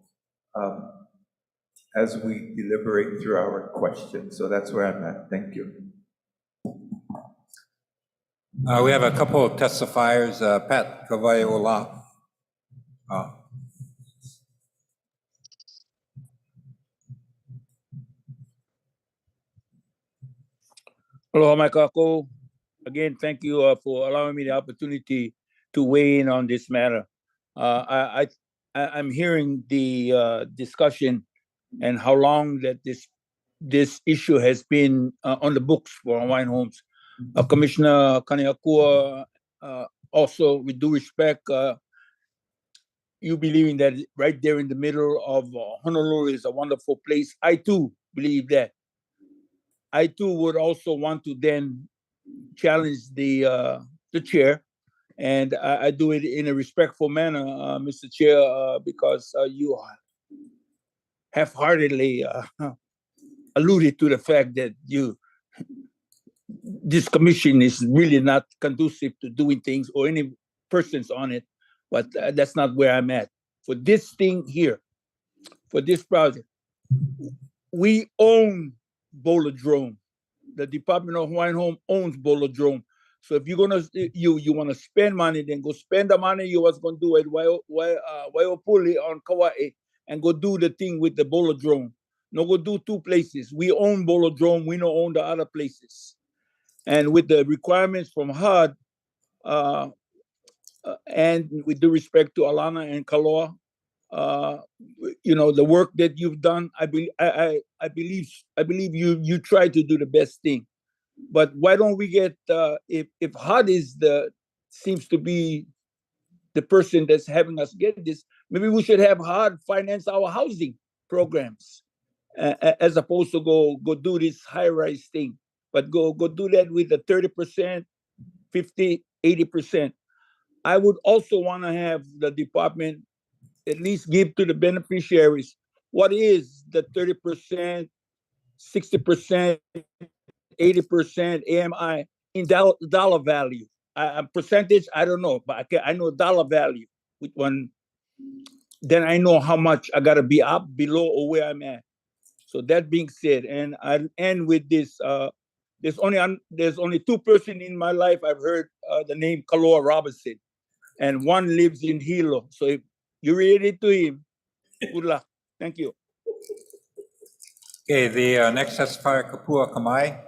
as we deliberate through our questions. So that's where I'm at. Thank you. We have a couple of testifiers, Pat Kavaiola. Aloha, my kako. Again, thank you for allowing me the opportunity to weigh in on this matter. I'm hearing the discussion and how long that this issue has been on the books for Hawaiian Homes. Commissioner Kaniakua, also with due respect, you believing that right there in the middle of Honolulu is a wonderful place. I too believe that. I too would also want to then challenge the chair, and I do it in a respectful manner, Mr. Chair, because you half-heartedly alluded to the fact that this commission is really not conducive to doing things or any persons on it, but that's not where I'm at. For this thing here, for this project, we own Bolodrome. The Department of Hawaiian Home owns Bolodrome. So if you're gonna you want to spend money, then go spend the money you was gonna do at Waiopuli on Kauai and go do the thing with the Bolodrome. No, go do two places. We own Bolodrome. We don't own the other places. And with the requirements from HUD, and with due respect to Alana and Kaloa, the work that you've done, I believe you try to do the best thing. But why don't we get if HUD is the seems to be the person that's having us get this. Maybe we should have HUD finance our housing programs as opposed to go do this high-rise thing. But go do that with the 30%, 50, 80%. I would also want to have the department at least give to the beneficiaries what is the 30%, 60%, 80% AMI in dollar value. Percentage, I don't know, but I know dollar value. Which one? Then I know how much I gotta be up, below, or where I'm at. So that being said, and I'll end with this. There's only two person in my life I've heard the name Kaloa Robinson, and one lives in Hilo. So if you read it to him, good luck. Thank you. Okay, the next testifier, Kapua Kamai.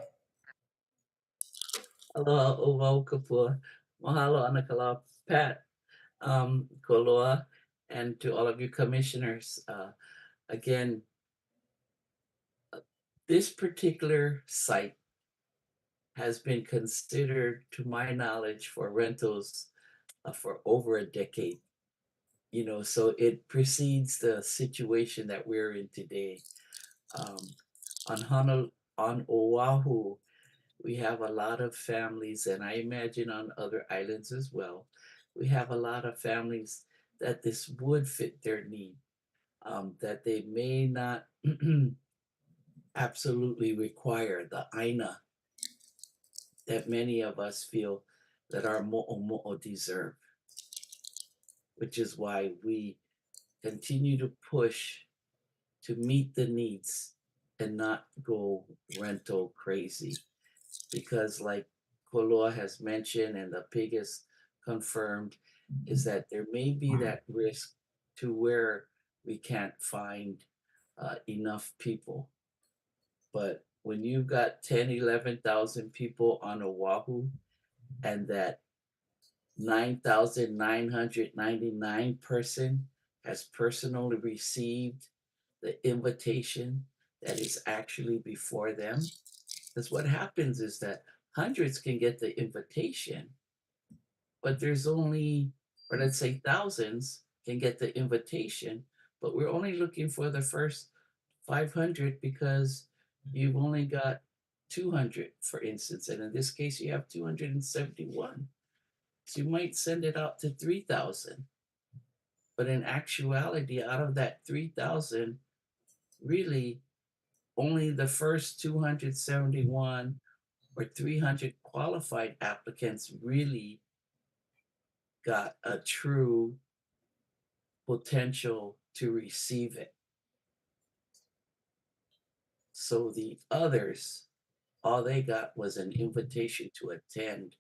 Aloha, ua kapua. Mahalo anakala Pat, Koloa, and to all of you commissioners. Again, this particular site has been considered, to my knowledge, for rentals for over a decade. You know, so it precedes the situation that we're in today. On Oahu, we have a lot of families, and I imagine on other islands as well, we have a lot of families that this would fit their need, that they may not absolutely require the aina that many of us feel that our mo'omo'o deserve, which is why we continue to push to meet the needs and not go rental crazy. Because like Koloa has mentioned and the pig has confirmed, is that there may be that risk to where we can't find enough people. But when you've got 10, 11,000 people on Oahu, and that 9,999 person has personally received the invitation that is actually before them. Because what happens is that hundreds can get the invitation, but there's only, or let's say thousands can get the invitation, but we're only looking for the first 500 because you've only got 200, for instance. And in this case, you have 271. So you might send it out to 3,000. But in actuality, out of that 3,000, really only the first 271 or 300 qualified applicants really got a true potential to receive it. So the others, all they got was an invitation to attend.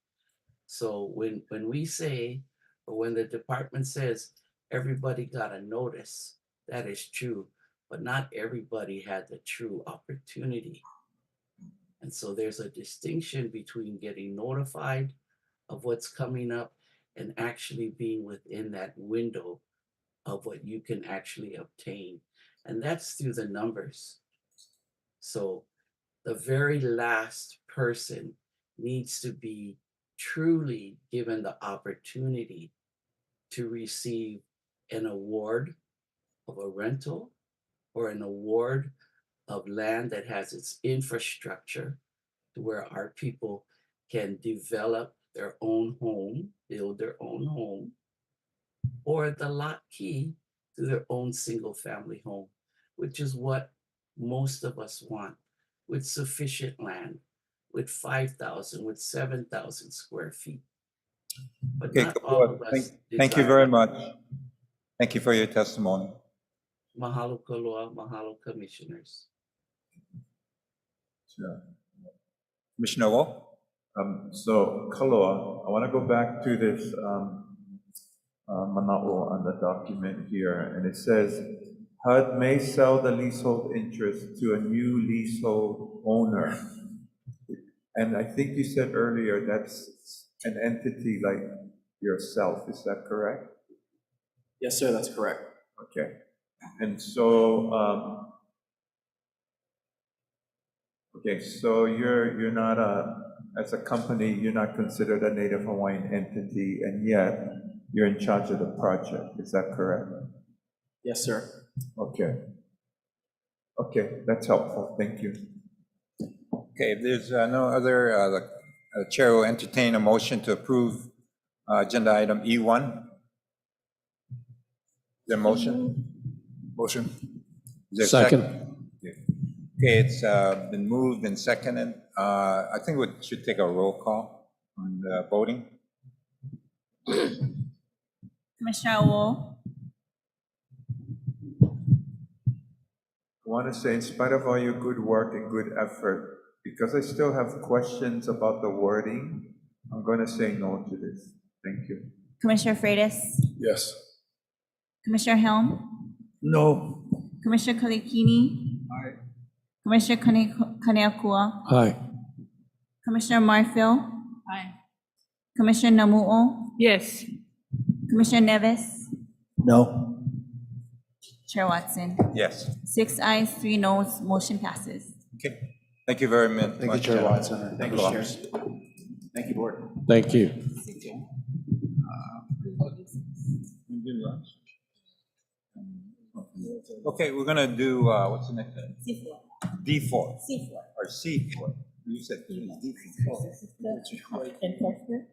So when we say, or when the department says everybody got a notice, that is true, but not everybody had the true opportunity. And so there's a distinction between getting notified of what's coming up and actually being within that window of what you can actually obtain. And that's through the numbers. So the very last person needs to be truly given the opportunity to receive an award of a rental or an award of land that has its infrastructure to where our people can develop their own home, build their own home, or the lot key to their own single family home, which is what most of us want, with sufficient land, with 5,000, with 7,000 square feet. But Okay, not all of Kapua, us thank you desire very that. much. Thank you for your testimony. Mahalo Koloa, mahalo commissioners. Sure. Commissioner Wo? So, Kaloa, I want to go back to this mana'o on the document here, and it says, HUD may sell the leasehold interest to a new leasehold owner. And I think you said earlier that's an entity like yourself, is that correct? Yes, sir, that's correct. Okay. And so, okay, so you're not as a company, you're not considered a Native Hawaiian entity, and yet you're in charge of the project. Is that correct? Yes, sir. Okay. Okay, that's helpful. Thank you. Okay, if there's no other, the chair will entertain a motion to approve agenda item E1. Is there a motion? Motion. Is there a Second. Okay, it's been moved and seconded. I think we should take a roll call on the voting. Commissioner Wu, I want to say, in spite of all your good work and good effort, because I still have questions about the wording, I'm going to say no to this. Thank you. Commissioner Freitas, Yes. Commissioner Helm, No. Commissioner Kalikini, Commissioner Kaneakua, Aye. Commissioner Marfil, Aye. Commissioner Namu'o, Yes. Commissioner Neves, No. Chair Watson. Yes. 6 ayes, 3 noes, motion passes. Okay. Thank you very much. Thank you, Chair Watson. Thank you, Chair. Thank you, Board. Thank you. Okay, we're gonna do, what's the next item? C4. D4 C4. or C4. You said D4. Enforcement?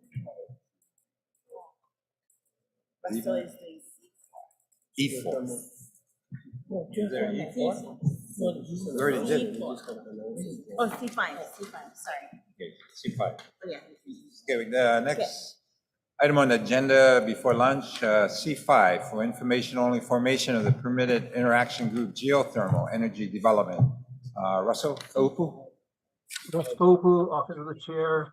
E4. Is there an E4? We already did. Oh, C5, sorry. Okay, C5. Oh, yeah. Okay, the next item on the agenda before lunch, C5, for information only, formation of the permitted interaction group geothermal energy development. Russell Kaupu? Revocable, Office of the Chair.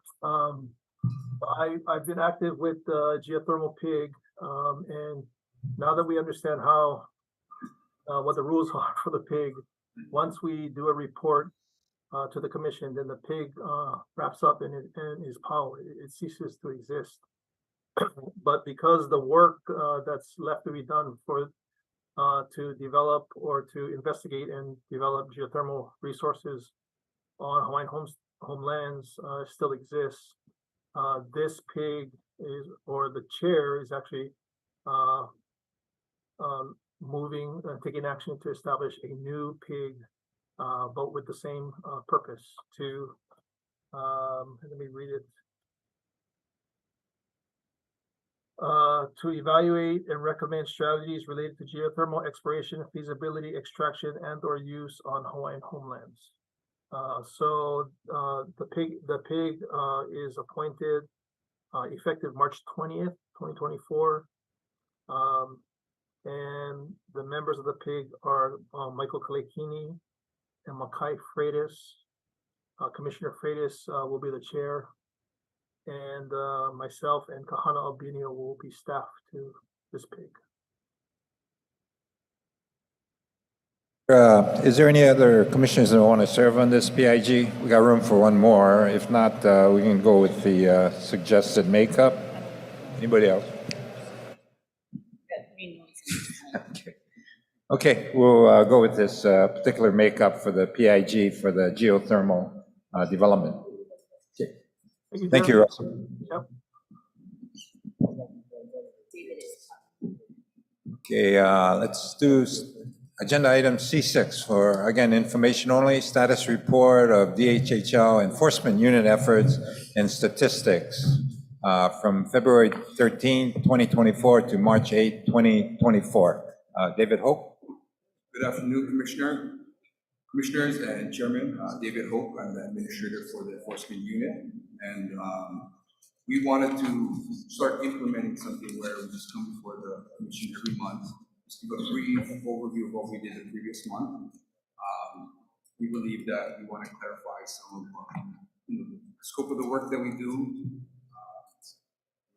I've been active with geothermal pig, and now that we understand how, what the rules are for the pig, once we do a report to the commission, then the pig wraps up in its power. It ceases to exist. But because the work that's left to be done for to develop or to investigate and develop geothermal resources on Hawaiian homelands still exists, this pig is, or the chair is actually moving, taking action to establish a new pig, but with the same purpose to, let me read it. To evaluate and recommend strategies related to geothermal exploration, feasibility, extraction, and/or use on Hawaiian homelands. So the pig is appointed effective March 20th, 2024. And the members of the pig are Michael Kalekini and Makai Freitas. Commissioner Freitas will be the chair. And myself and Kahana Albinio will be staff to this pig. Is there any other commissioners that want to serve on this PIG? We got room for one more. If not, we can go with the suggested makeup. Anybody else? Okay, we'll go with this particular makeup for the PIG for the geothermal development. Thank you, Russell. Yep. Okay, let's do agenda item C6 for, again, information only, status report of DHHL enforcement unit efforts and statistics from February 13, 2024 to March 8, 2024. David Hope. Good afternoon, Commissioners and Chairman. David Hope, I'm the administrator for the enforcement unit. And we wanted to start implementing something where we just come before the commission every month, just give a brief overview of what we did the previous month. We believe that we want to clarify some of the scope of the work that we do,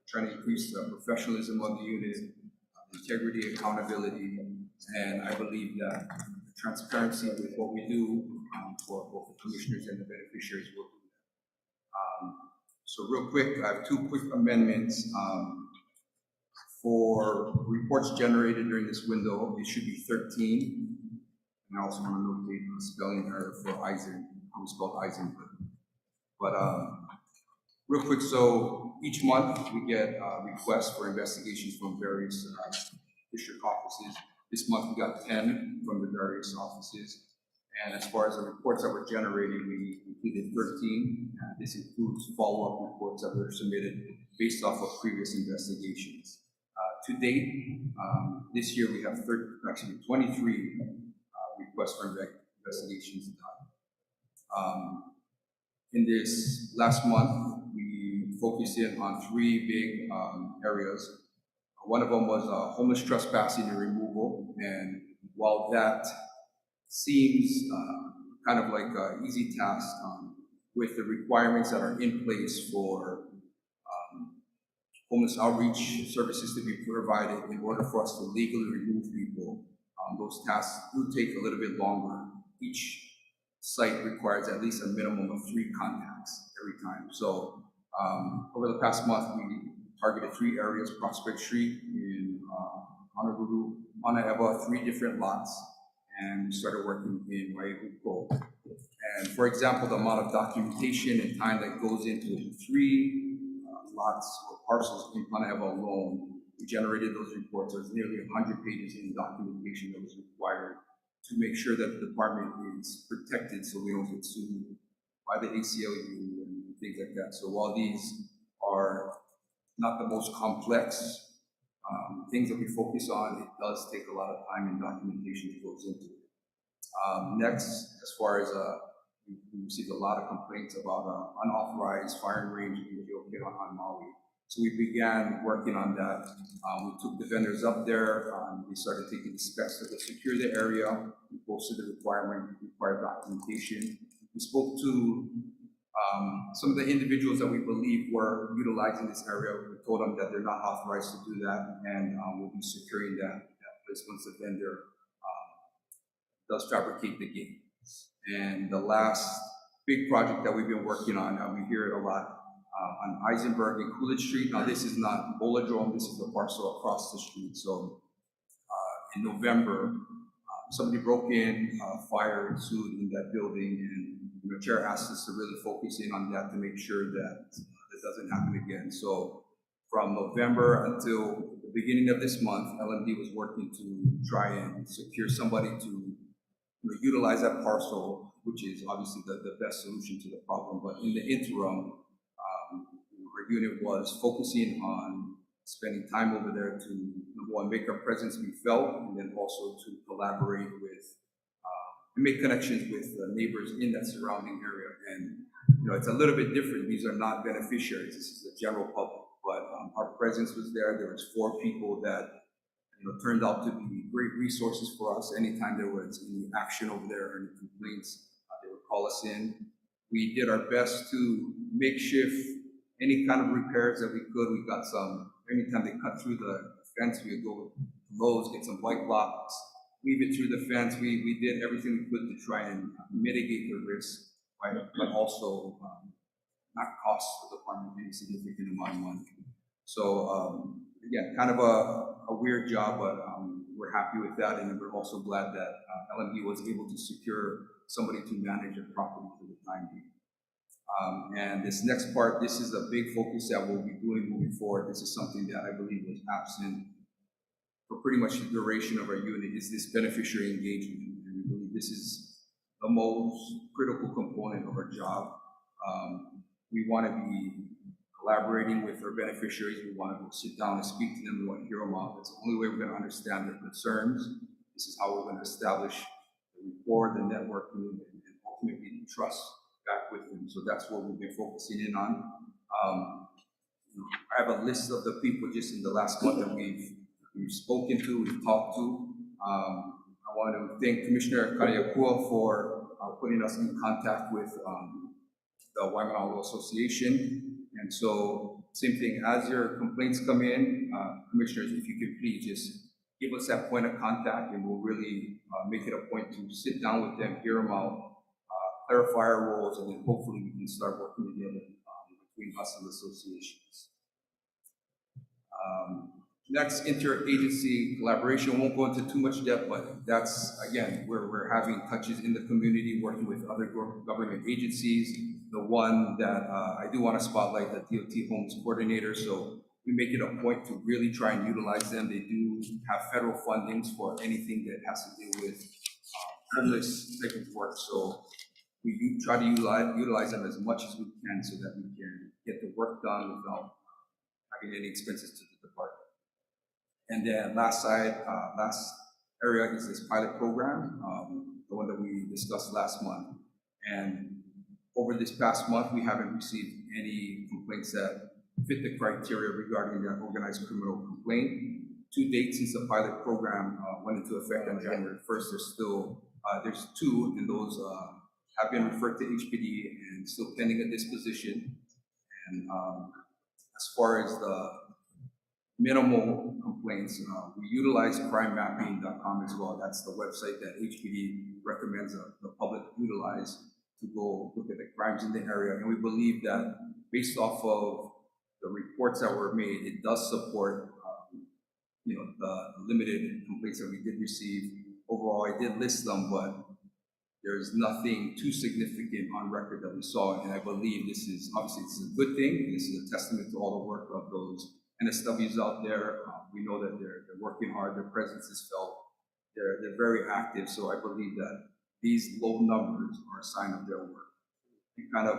trying to increase the professionalism of the unit, integrity, accountability, and I believe that transparency with what we do for both the commissioners and the beneficiaries will do that. So real quick, I have 2 quick amendments. For reports generated during this window, it should be 13. And I also want to notate the spelling error for Eisen, how we spelled Eisenberg. But real quick, so each month we get requests for investigations from various district offices. This month we got 10 from the various offices. And as far as the reports that we're generating, we completed 13. This includes follow-up reports that were submitted based off of previous investigations. To date, this year we have 23 requests for investigations done. In this last month, we focused in on 3 big areas. One of them was homeless trespassing and removal. And while that seems kind of like an easy task, with the requirements that are in place for homeless outreach services to be provided in order for us to legally remove people, those tasks do take a little bit longer. Each site requires at least a minimum of 3 contacts every time. So over the past month, we targeted 3 areas: Prospect Street in Honolulu, Anahewa, 3 different lots, and we started working in Revocable. And for example, the amount of documentation and time that goes into 3 lots or parcels in Anahewa alone, we generated those reports. There's nearly 100 pages in documentation that was required to make sure that the department is protected so we don't get sued by the ACLU and things like that. So while these are not the most complex things that we focus on, it does take a lot of time and documentation that goes into it. Next, as far as we received a lot of complaints about unauthorized firing range in on Maui. So we began working on that. We took the vendors up there. They started taking the specs to secure the area. We posted the required documentation. We spoke to some of the individuals that we believe were utilizing this area. We told them that they're not authorized to do that, and we'll be securing that place once the vendor does fabricate the gate. And the last big project that we've been working on, we hear it a lot, on Eisenberg and Coolidge Street. Now this is not Bolodrome, this is the parcel across the street. So in November, somebody broke in, fire ensued in that building, and the chair asked us to really focus in on that to make sure that it doesn't happen again. So from November until the beginning of this month, LMD was working to try and secure somebody to utilize that parcel, which is obviously the best solution to the problem. But in the interim, our unit was focusing on spending time over there to, number one, make our presence be felt, and then also to collaborate with and make connections with neighbors in that surrounding area. And it's a little bit different. These are not beneficiaries. This is the general public. But our presence was there. There was 4 people that turned out to be great resources for us. Anytime there was any action over there or any complaints, they would call us in. We did our best to makeshift any kind of repairs that we could. We got some, anytime they cut through the fence, we would go to Lowe's, get some white blocks, weave it through the fence. We did everything we could to try and mitigate the risk, right? But also not cost the department any significant amount of money. So again, kind of a weird job, but we're happy with that, and we're also glad that LMD was able to secure somebody to manage a property for the time being. And this next part, this is a big focus that we'll be doing moving forward. This is something that I believe was absent for pretty much the duration of our unit, is this beneficiary engagement. And we believe this is the most critical component of our job. We want to be collaborating with our beneficiaries. We want to sit down and speak to them. We want to hear them out. That's the only way we're going to understand their concerns. This is how we're going to establish the rapport, the networking, and ultimately the trust back with them. So that's what we've been focusing in on. I have a list of the people just in the last month that we've spoken to, we've talked to. I want to thank Commissioner Kariakua for putting us in contact with the Waimanalo Association. And so, same thing, as your complaints come in, commissioners, if you could please just give us that point of contact, and we'll really make it a point to sit down with them, hear them out, clarify our roles, and then hopefully we can start working together between us and the associations. Next, interagency collaboration, won't go into too much depth, but that's, again, where we're having touches in the community, working with other government agencies. The one that I do want to spotlight, the DOT Homes Coordinator, so we make it a point to really try and utilize them. They do have federal fundings for anything that has to do with homeless type of work, so we do try to utilize them as much as we can so that we can get the work done without having any expenses to the department. And then last area is this pilot program, the one that we discussed last month. And over this past month, we haven't received any complaints that fit the criteria regarding that organized criminal complaint. To date, since the pilot program went into effect on January 1st, there's two, and those have been referred to HPD and still pending a disposition. And as far as the minimal complaints, we utilize crimemapping.com as well. That's the website that HPD recommends the public utilize to go look at the crimes in the area. And we believe that based off of the reports that were made, it does support the limited complaints that we did receive. Overall, I did list them, but there's nothing too significant on record that we saw. And I believe this is a good thing. This is a testament to all the work of those NSWs out there. We know that they're working hard. Their presence is felt. They're very active. So I believe that these low numbers are a sign of their work. And kind of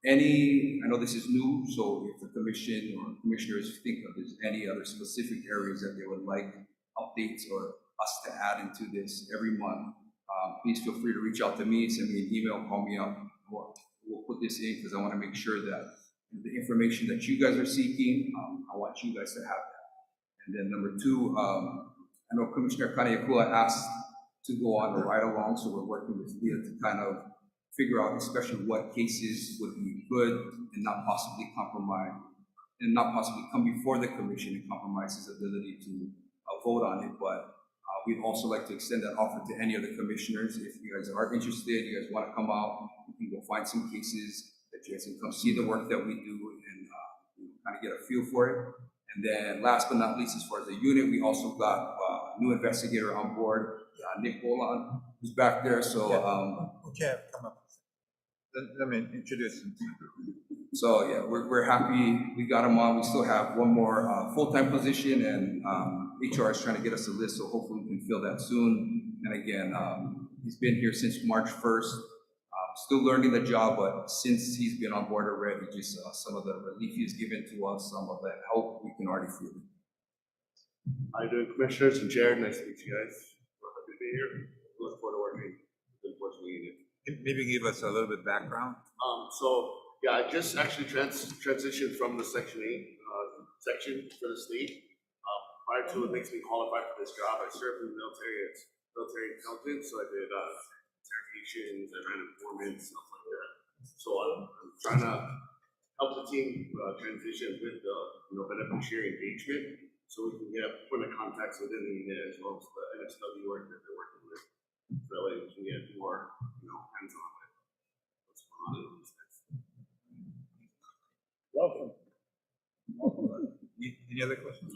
I know this is new, so if the commission or commissioners think of there's any other specific areas that they would like updates or us to add into this every month, please feel free to reach out to me, send me an email, call me up. We'll put this in because I want to make sure that the information that you guys are seeking, I want you guys to have that. And then number two, I know Commissioner Kaneakua asked to go on the ride along, so we're working with Leah to kind of figure out especially what cases would be good and not possibly compromise, and not possibly come before the commission and compromise his ability to vote on it. But we'd also like to extend that offer to any of the commissioners. If you guys are interested, you guys want to come out, you can go find some cases that you guys can come see the work that we do and kind of get a feel for it. And then last but not least, as far as the unit, we also got a new investigator on board, Nick Bolan, who's back there. So okay, come up. Let me introduce him. So yeah, we're happy we got him on. We still have one more full-time position, and HR is trying to get us a list, so hopefully we can fill that soon. And again, he's been here since March 1st. Still learning the job, but since he's been on board already, just some of the relief he's given to us, some of that help, we can already feel it. How you doing, commissioners and Jared? Nice to meet you guys. We're happy to be here. Look forward to working with the enforcement unit. Maybe give us a little bit of background. So yeah, I just actually transitioned from the Section 8 section for the state. Prior to what makes me qualified for this job, I served in the military as military intelligence, so I did interrogations, I ran informants, stuff like that. So I'm trying to help the team transition with the beneficiary engagement, so we can get point of contacts within the unit as well as the NSW work that they're working with. So that way we can get more hands-on with what's going on in these things. Welcome. Any other questions?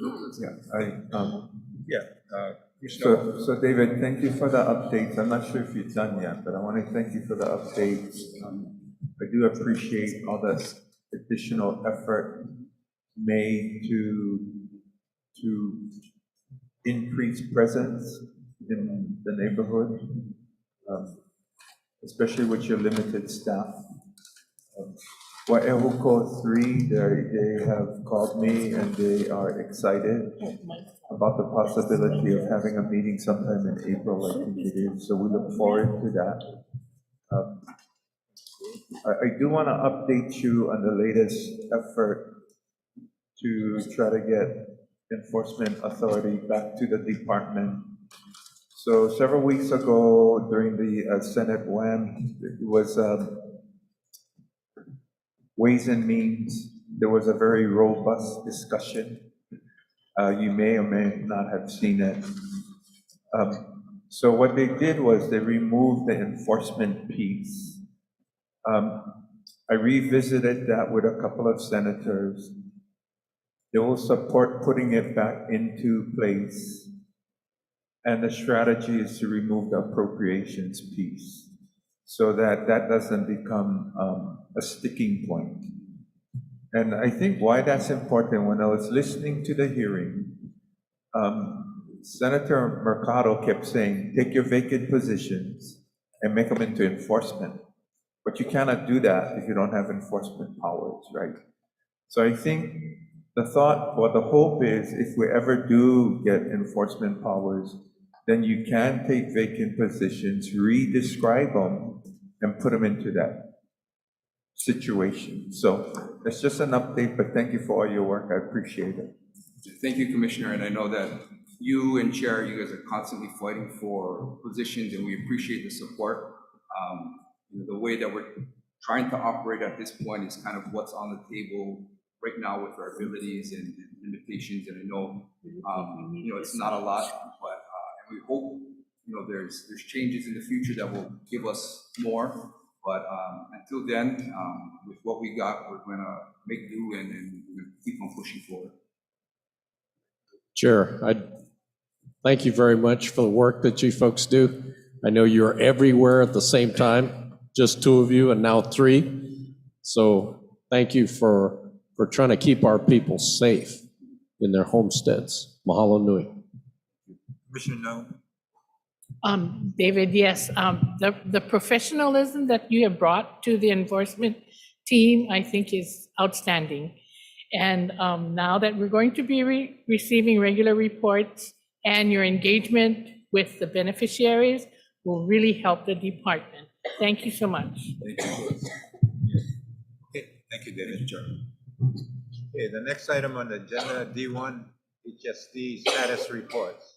So David, thank you for the updates. I'm not sure if you've done yet, but I want to thank you for the updates. I do appreciate all the additional effort made to increase presence in the neighborhood, especially with your limited staff. Wai'ehuko 3, they have called me and they are excited about the possibility of having a meeting sometime in April, I think it is. So we look forward to that. I do want to update you on the latest effort to try to get enforcement authority back to the department. So several weeks ago during the Senate WAM, it was Ways and Means, there was a very robust discussion. You may or may not have seen it. So what they did was they removed the enforcement piece. I revisited that with a couple of senators. They will support putting it back into place. And the strategy is to remove the appropriations piece so that that doesn't become a sticking point. And I think why that's important, when I was listening to the hearing, Senator Mercado kept saying, take your vacant positions and make them into enforcement. But you cannot do that if you don't have enforcement powers, right? So I think the thought or the hope is if we ever do get enforcement powers, then you can take vacant positions, re-describe them, and put them into that situation. So it's just an update, but thank you for all your work. I appreciate it. Thank you, Commissioner, and I know that you and Chair, you guys are constantly fighting for positions, and we appreciate the support. The way that we're trying to operate at this point is kind of what's on the table right now with our abilities and limitations, and I know, it's not a lot, but we hope, there's changes in the future that will give us more, but until then, with what we got, we're gonna make do and we're gonna keep on pushing forward. Chair, I thank you very much for the work that you folks do. I know you're everywhere at the same time, just two of you and now three. So thank you for trying to keep our people safe in their homesteads. Mahalo nui. Commissioner David, yes, the professionalism that you have brought to the enforcement team, I think is outstanding. And now that we're going to be receiving regular reports and your engagement with the beneficiaries will really help the department. Thank you so much. Thank you. Okay, thank you, David. Okay, the next item on the agenda, D1, HSD status reports.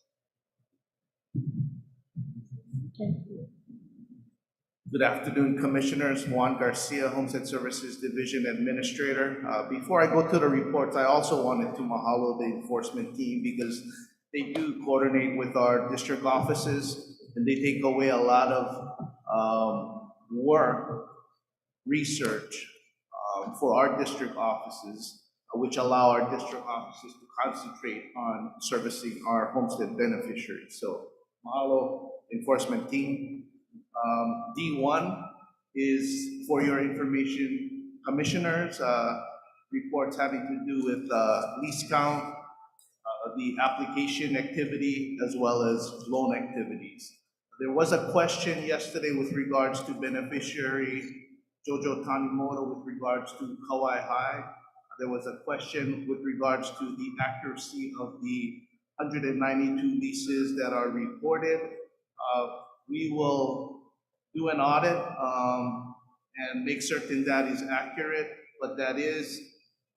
Good afternoon, Commissioners. Juan Garcia, Homestead Services Division Administrator. Before I go to the reports, I also wanted to mahalo the enforcement team because they do coordinate with our district offices and they take away a lot of work, research for our district offices, which allow our district offices to concentrate on servicing our homestead beneficiaries. So mahalo, enforcement team. D1 is, for your information, Commissioners, reports having to do with lease count, the application activity, as well as loan activities. There was a question yesterday with regards to beneficiary Jojo Tanimoto with regards to Kauai High. There was a question with regards to the accuracy of the 192 leases that are reported. We will do an audit and make certain that is accurate, but that is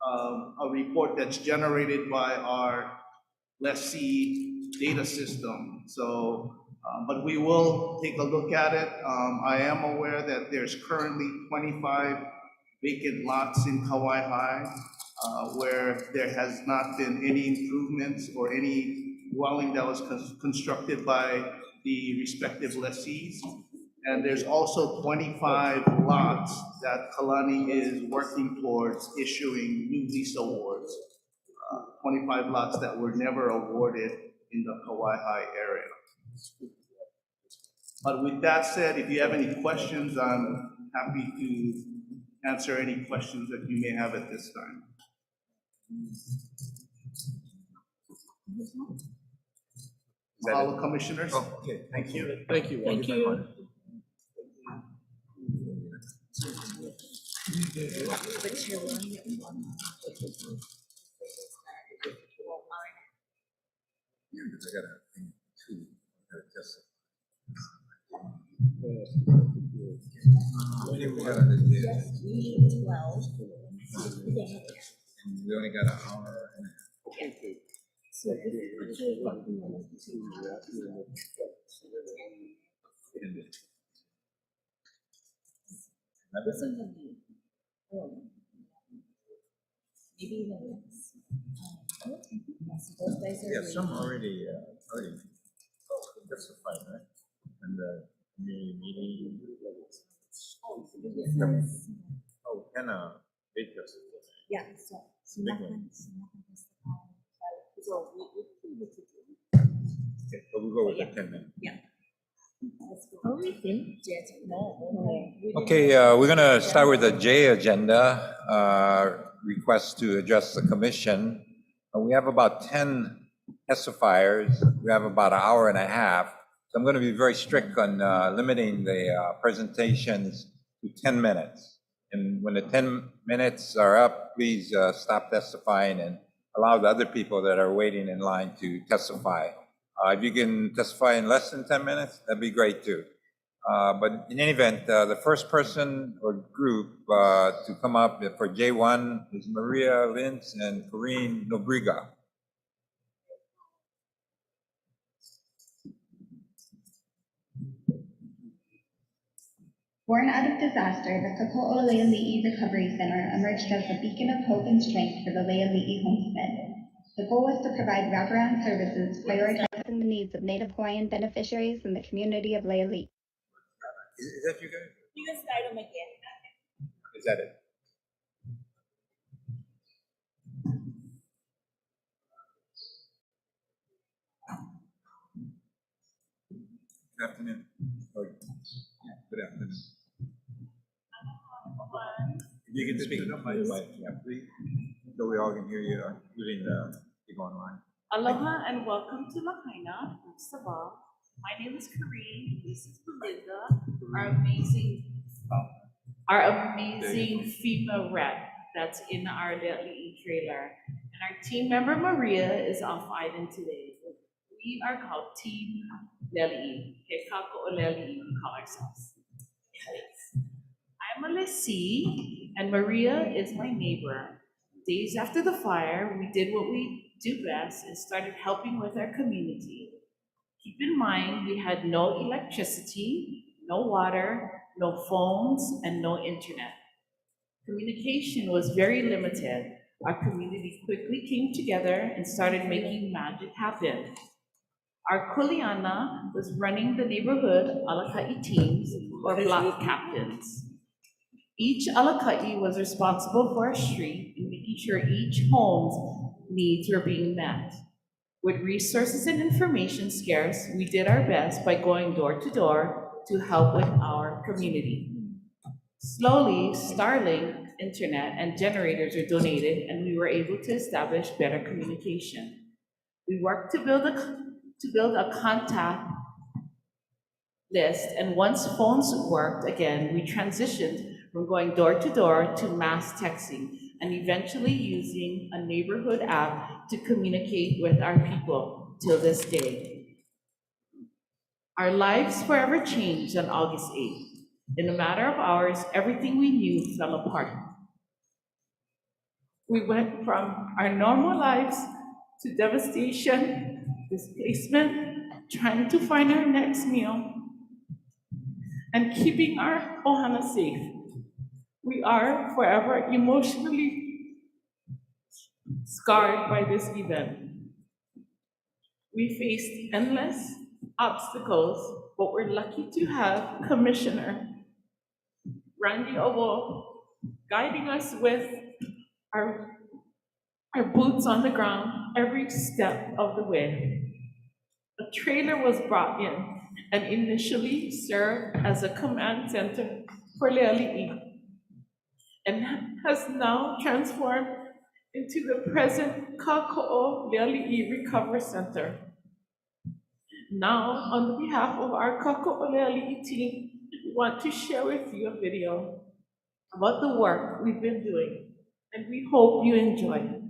a report that's generated by our lessee data system. So, but we will take a look at it. I am aware that there's currently 25 vacant lots in Kauai High where there has not been any improvements or any dwelling that was constructed by the respective lessees. And there's also 25 lots that Kalani is working towards issuing new lease awards. 25 lots that were never awarded in the Kauai High area. But with that said, if you have any questions, I'm happy to answer any questions that you may have at this time. Mahalo, Commissioners. Oh, okay, thank you. Thank you. Thank you. Yeah, because I got a thing too. I gotta test it. How many we got on the agenda? And we only got an hour and a half. So this is Maybe even Yeah, some already justified, right? And the community meeting. Oh, Kenna, they justified. Yeah, Big one. So we Okay, so we'll go with the 10 minutes. yeah. Let's go. Oh, we think? Yes, no. Okay, we're gonna start with the J agenda, request to address the commission. We have about 10 testifiers. We have about an hour and a half. So I'm gonna be very strict on limiting the presentations to 10 minutes. And when the 10 minutes are up, please stop testifying and allow the other people that are waiting in line to testify. If you can testify in less than 10 minutes, that'd be great too. But in any event, the first person or group to come up for J1 is Maria Lintz and Corinne Nobriga. Born out of disaster, the Kako'o Leali'i Recovery Center emerged as a beacon of hope and strength for the Leali'i homestead. The goal was to provide wraparound services prioritizing the needs of Native Hawaiian beneficiaries in the community of Leali'i. Is that you guys? You can start them again. Is that it? Good afternoon. Or, yeah, good afternoon. You can speak up by the mic, yeah, please, so we all can hear you, including the people online. Aloha and welcome to Lahaina. First of all, my name is Corinne. This is Belinda, our amazing FEMA rep that's in our Leali'i trailer. And our team member Maria is off island today. We are called Team Leali'i. Ke Kako'o Leali'i, we call ourselves. I'm a lessee, and Maria is my neighbor. Days after the fire, we did what we do best and started helping with our community. Keep in mind, we had no electricity, no water, no phones, and no internet. Communication was very limited. Our community quickly came together and started making magic happen. Our kuleana was running the neighborhood alaka'i teams or block captains. Each alaka'i was responsible for a street and making sure each home's needs were being met. With resources and information scarce, we did our best by going door to door to help with our community. Slowly, Starlink, internet, and generators were donated, and we were able to establish better communication. We worked to build a contact list, and once phones worked again, we transitioned from going door to door to mass texting, and eventually using a neighborhood app to communicate with our people till this day. Our lives forever changed on August 8th. In a matter of hours, everything we knew fell apart. We went from our normal lives to devastation, displacement, trying to find our next meal, and keeping our ohana safe. We are forever emotionally scarred by this event. We faced endless obstacles, but we're lucky to have Commissioner Randy Owo guiding us with our boots on the ground every step of the way. A trailer was brought in and initially served as a command center for Leali'i, and has now transformed into the present Kako'o Leali'i Recovery Center. Now, on behalf of our Kako'o Leali'i team, we want to share with you a video about the work we've been doing, and we hope you enjoy.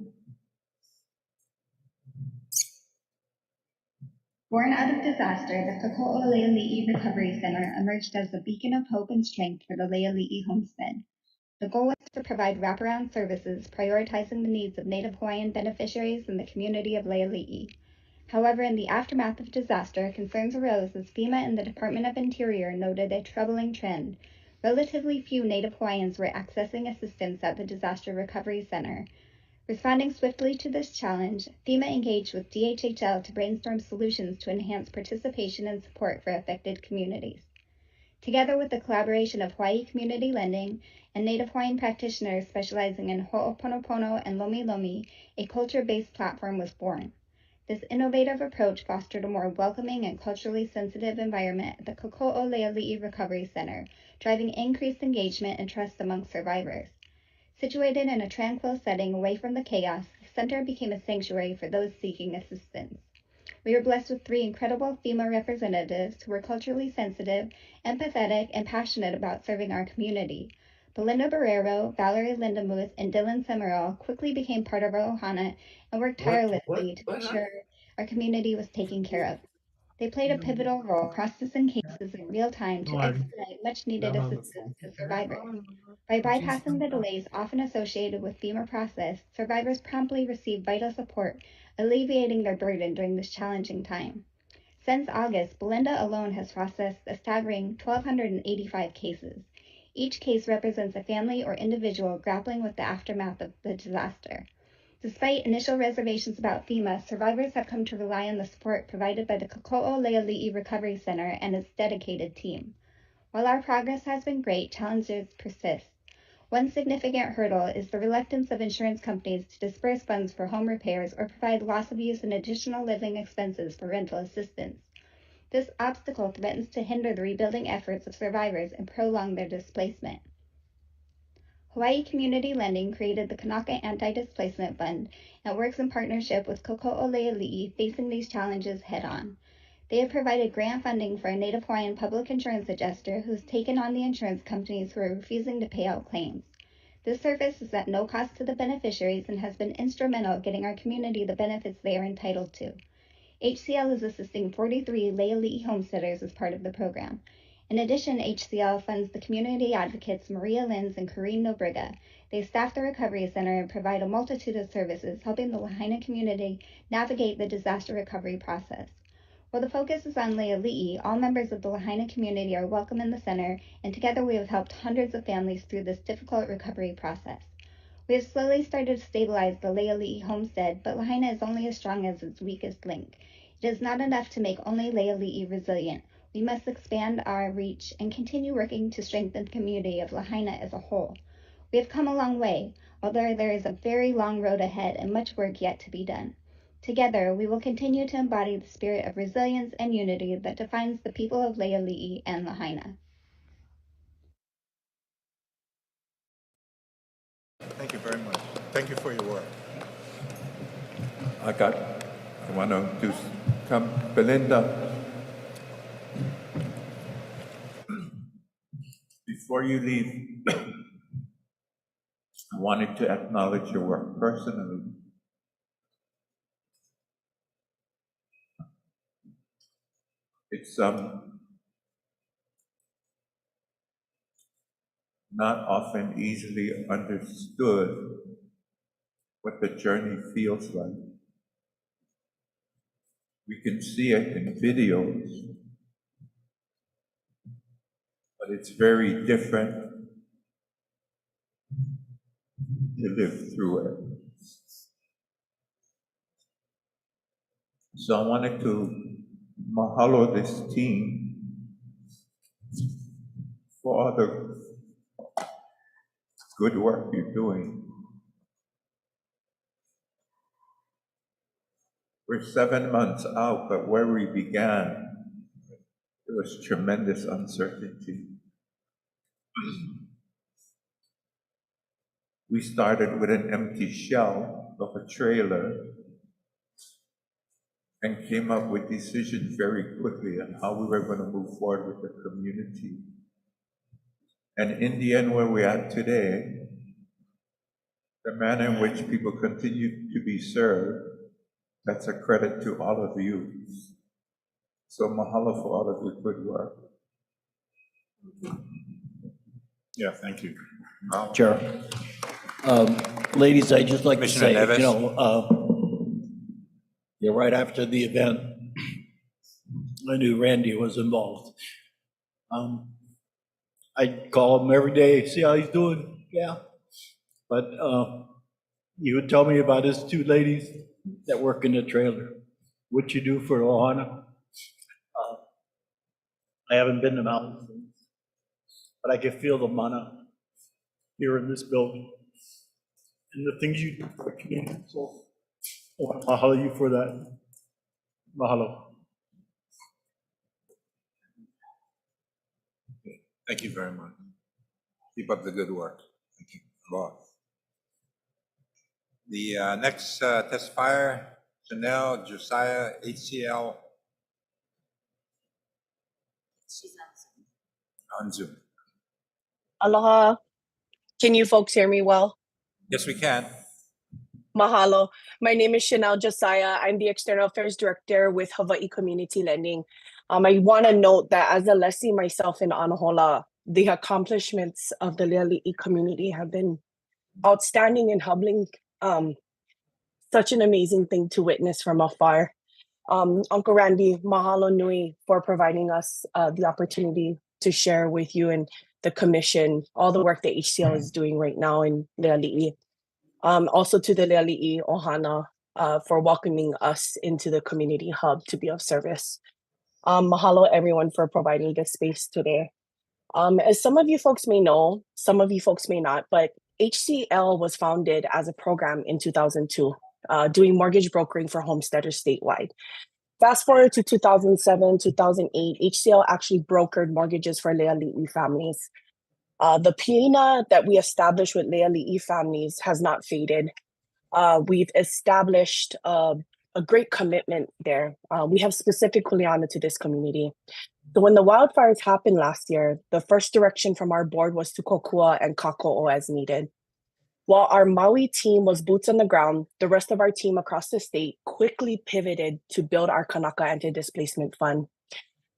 Born out of disaster, the Kako'o Leali'i Recovery Center emerged as a beacon of hope and strength for the Leali'i homestead. The goal was to provide wraparound services prioritizing the needs of Native Hawaiian beneficiaries in the community of Leali'i. However, in the aftermath of disaster, concerns arose as FEMA and the Department of Interior noted a troubling trend. Relatively few Native Hawaiians were accessing assistance at the Disaster Recovery Center. Responding swiftly to this challenge, FEMA engaged with DHHL to brainstorm solutions to enhance participation and support for affected communities. Together with the collaboration of Hawaii Community Lending and Native Hawaiian practitioners specializing in Ho'oponopono and Lomi Lomi, a culture-based platform was born. This innovative approach fostered a more welcoming and culturally sensitive environment at the Koko'oleali'i Recovery Center, driving increased engagement and trust among survivors. Situated in a tranquil setting away from the chaos, the center became a sanctuary for those seeking assistance. We were blessed with 3 incredible FEMA representatives who were culturally sensitive, empathetic, and passionate about serving our community. Belinda Barrero, Valerie Lindemuth, and Dylan Semerol quickly became part of our ohana and worked tirelessly to ensure our community was taken care of. They played a pivotal role processing cases in real time to expedite much needed assistance to survivors. By bypassing the delays often associated with FEMA process, survivors promptly received vital support, alleviating their burden during this challenging time. Since August, Belinda alone has processed a staggering 1,285 cases. Each case represents a family or individual grappling with the aftermath of the disaster. Despite initial reservations about FEMA, survivors have come to rely on the support provided by the Koko'oleali'i Recovery Center and its dedicated team. While our progress has been great, challenges persist. One significant hurdle is the reluctance of insurance companies to disperse funds for home repairs or provide loss of use and additional living expenses for rental assistance. This obstacle threatens to hinder the rebuilding efforts of survivors and prolong their displacement. Hawaii Community Lending created the Kanaka Anti-Displacement Fund and works in partnership with Koko'oleali'i facing these challenges head-on. They have provided grant funding for a Native Hawaiian public insurance adjuster who's taken on the insurance companies who are refusing to pay out claims. This service is at no cost to the beneficiaries and has been instrumental getting our community the benefits they are entitled to. HCL is assisting 43 Le'ali'i homesteaders as part of the program. In addition, HCL funds the community advocates Maria Lins and Corrine Nobriga. They staff the recovery center and provide a multitude of services, helping the Lahaina community navigate the disaster recovery process. While the focus is on Le'ali'i, all members of the Lahaina community are welcome in the center, and together we have helped hundreds of families through this difficult recovery process. We have slowly started to stabilize the Le'ali'i homestead, but Lahaina is only as strong as its weakest link. It is not enough to make only Le'ali'i resilient. We must expand our reach and continue working to strengthen the community of Lahaina as a whole. We have come a long way, although there is a very long road ahead and much work yet to be done. Together, we will continue to embody the spirit of resilience and unity that defines the people of Le'ali'i and Lahaina. Thank you very much. Thank you for your work. I want to do come, Belinda. Before you leave, I wanted to acknowledge your work personally. It's not often easily understood what the journey feels like. We can see it in videos, but it's very different to live through it. So I wanted to mahalo this team for all the good work you're doing. We're 7 months out, but where we began, there was tremendous uncertainty. We started with an empty shell of a trailer and came up with decisions very quickly on how we were going to move forward with the community. And in the end, where we're at today, the manner in which people continue to be served, that's a credit to all of you. So mahalo for all of your good work. Yeah, thank you. Chair. Ladies, I'd just like to say, Commissioner Neves. Right after the event, I knew Randy was involved. I'd call him every day, see how he's doing, yeah. But he would tell me about his 2 ladies that work in the trailer, what you do for Ohana. I haven't been to mountains since but I could feel the mana here in this building and the things you do for the community. So, mahalo you for that. Mahalo. Thank you very much. Keep up the good work. Thank you a lot. The next testifier, Chanel Josiah, HCL. On Zoom. Aloha. Can you folks hear me well? Yes, we can. Mahalo. My name is Chanel Josiah. I'm the External Affairs Director with Hawaii Community Lending. I want to note that as a lessee myself in Anahola, the accomplishments of the Leali'i community have been outstanding and humbling. Such an amazing thing to witness from afar. Uncle Randy, mahalo nui for providing us the opportunity to share with you and the commission all the work that HCL is doing right now in Leali'i. Also to the Leali'i Ohana for welcoming us into the community hub to be of service. Mahalo everyone for providing this space today. As some of you folks may know, some of you folks may not, but HCL was founded as a program in 2002, doing mortgage brokering for homesteaders statewide. Fast forward to 2007, 2008, HCL actually brokered mortgages for Leali'i families. The pina that we established with Leali'i families has not faded. We've established a great commitment there. We have specific kuleana to this community. So when the wildfires happened last year, the first direction from our board was to kokua and kako'o as needed. While our Maui team was boots on the ground, the rest of our team across the state quickly pivoted to build our Kanaka Anti-Displacement Fund.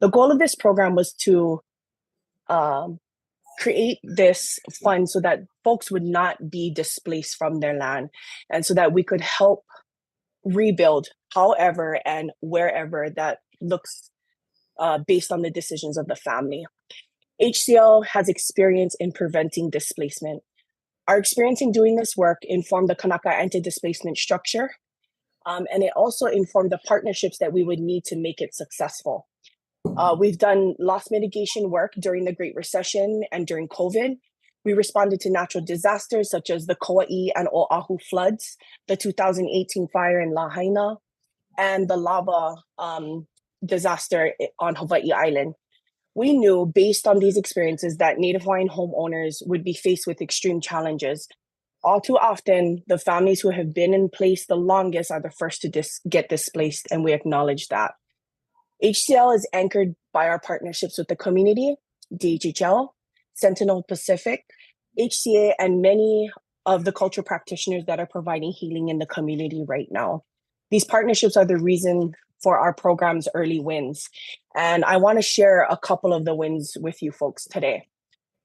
The goal of this program was to create this fund so that folks would not be displaced from their land and so that we could help rebuild however and wherever that looks based on the decisions of the family. HCL has experience in preventing displacement. Our experience in doing this work informed the Kanaka anti-displacement structure, and it also informed the partnerships that we would need to make it successful. We've done loss mitigation work during the Great Recession and during COVID. We responded to natural disasters such as the Kauai and Oahu floods, the 2018 fire in Lahaina, and the lava disaster on Hawaii Island. We knew based on these experiences that Native Hawaiian homeowners would be faced with extreme challenges. All too often, the families who have been in place the longest are the first to get displaced, and we acknowledge that. HCL is anchored by our partnerships with the community, DHHL, Sentinel Pacific, HCA, and many of the cultural practitioners that are providing healing in the community right now. These partnerships are the reason for our program's early wins. And I want to share a couple of the wins with you folks today.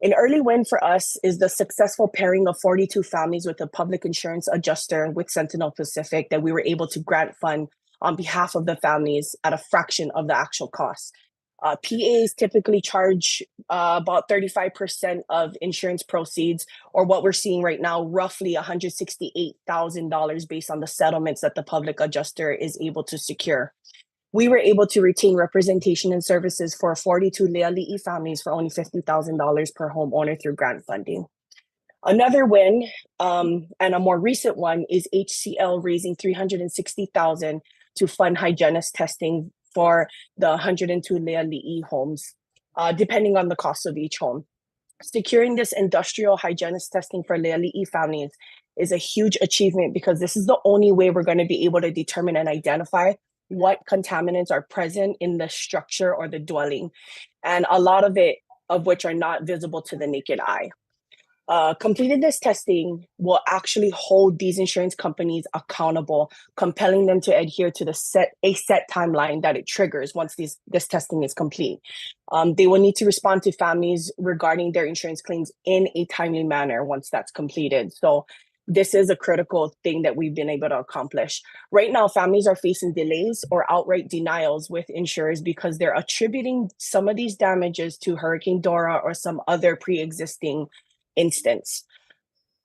An early win for us is the successful pairing of 42 families with a public insurance adjuster with Sentinel Pacific that we were able to grant fund on behalf of the families at a fraction of the actual cost. PAs typically charge about 35% of insurance proceeds, or what we're seeing right now, roughly $168,000 based on the settlements that the public adjuster is able to secure. We were able to retain representation and services for 42 Leali'i families for only $50,000 per homeowner through grant funding. Another win, and a more recent one, is HCL raising $360,000 to fund hygienist testing for the 102 Leali'i homes, depending on the cost of each home. Securing this industrial hygienist testing for Leali'i families is a huge achievement because this is the only way we're going to be able to determine and identify what contaminants are present in the structure or the dwelling, and a lot of which are not visible to the naked eye. Completing this testing will actually hold these insurance companies accountable, compelling them to adhere to a set timeline that it triggers once this testing is complete. They will need to respond to families regarding their insurance claims in a timely manner once that's completed. So this is a critical thing that we've been able to accomplish. Right now, families are facing delays or outright denials with insurers because they're attributing some of these damages to Hurricane Dora or some other pre-existing instance.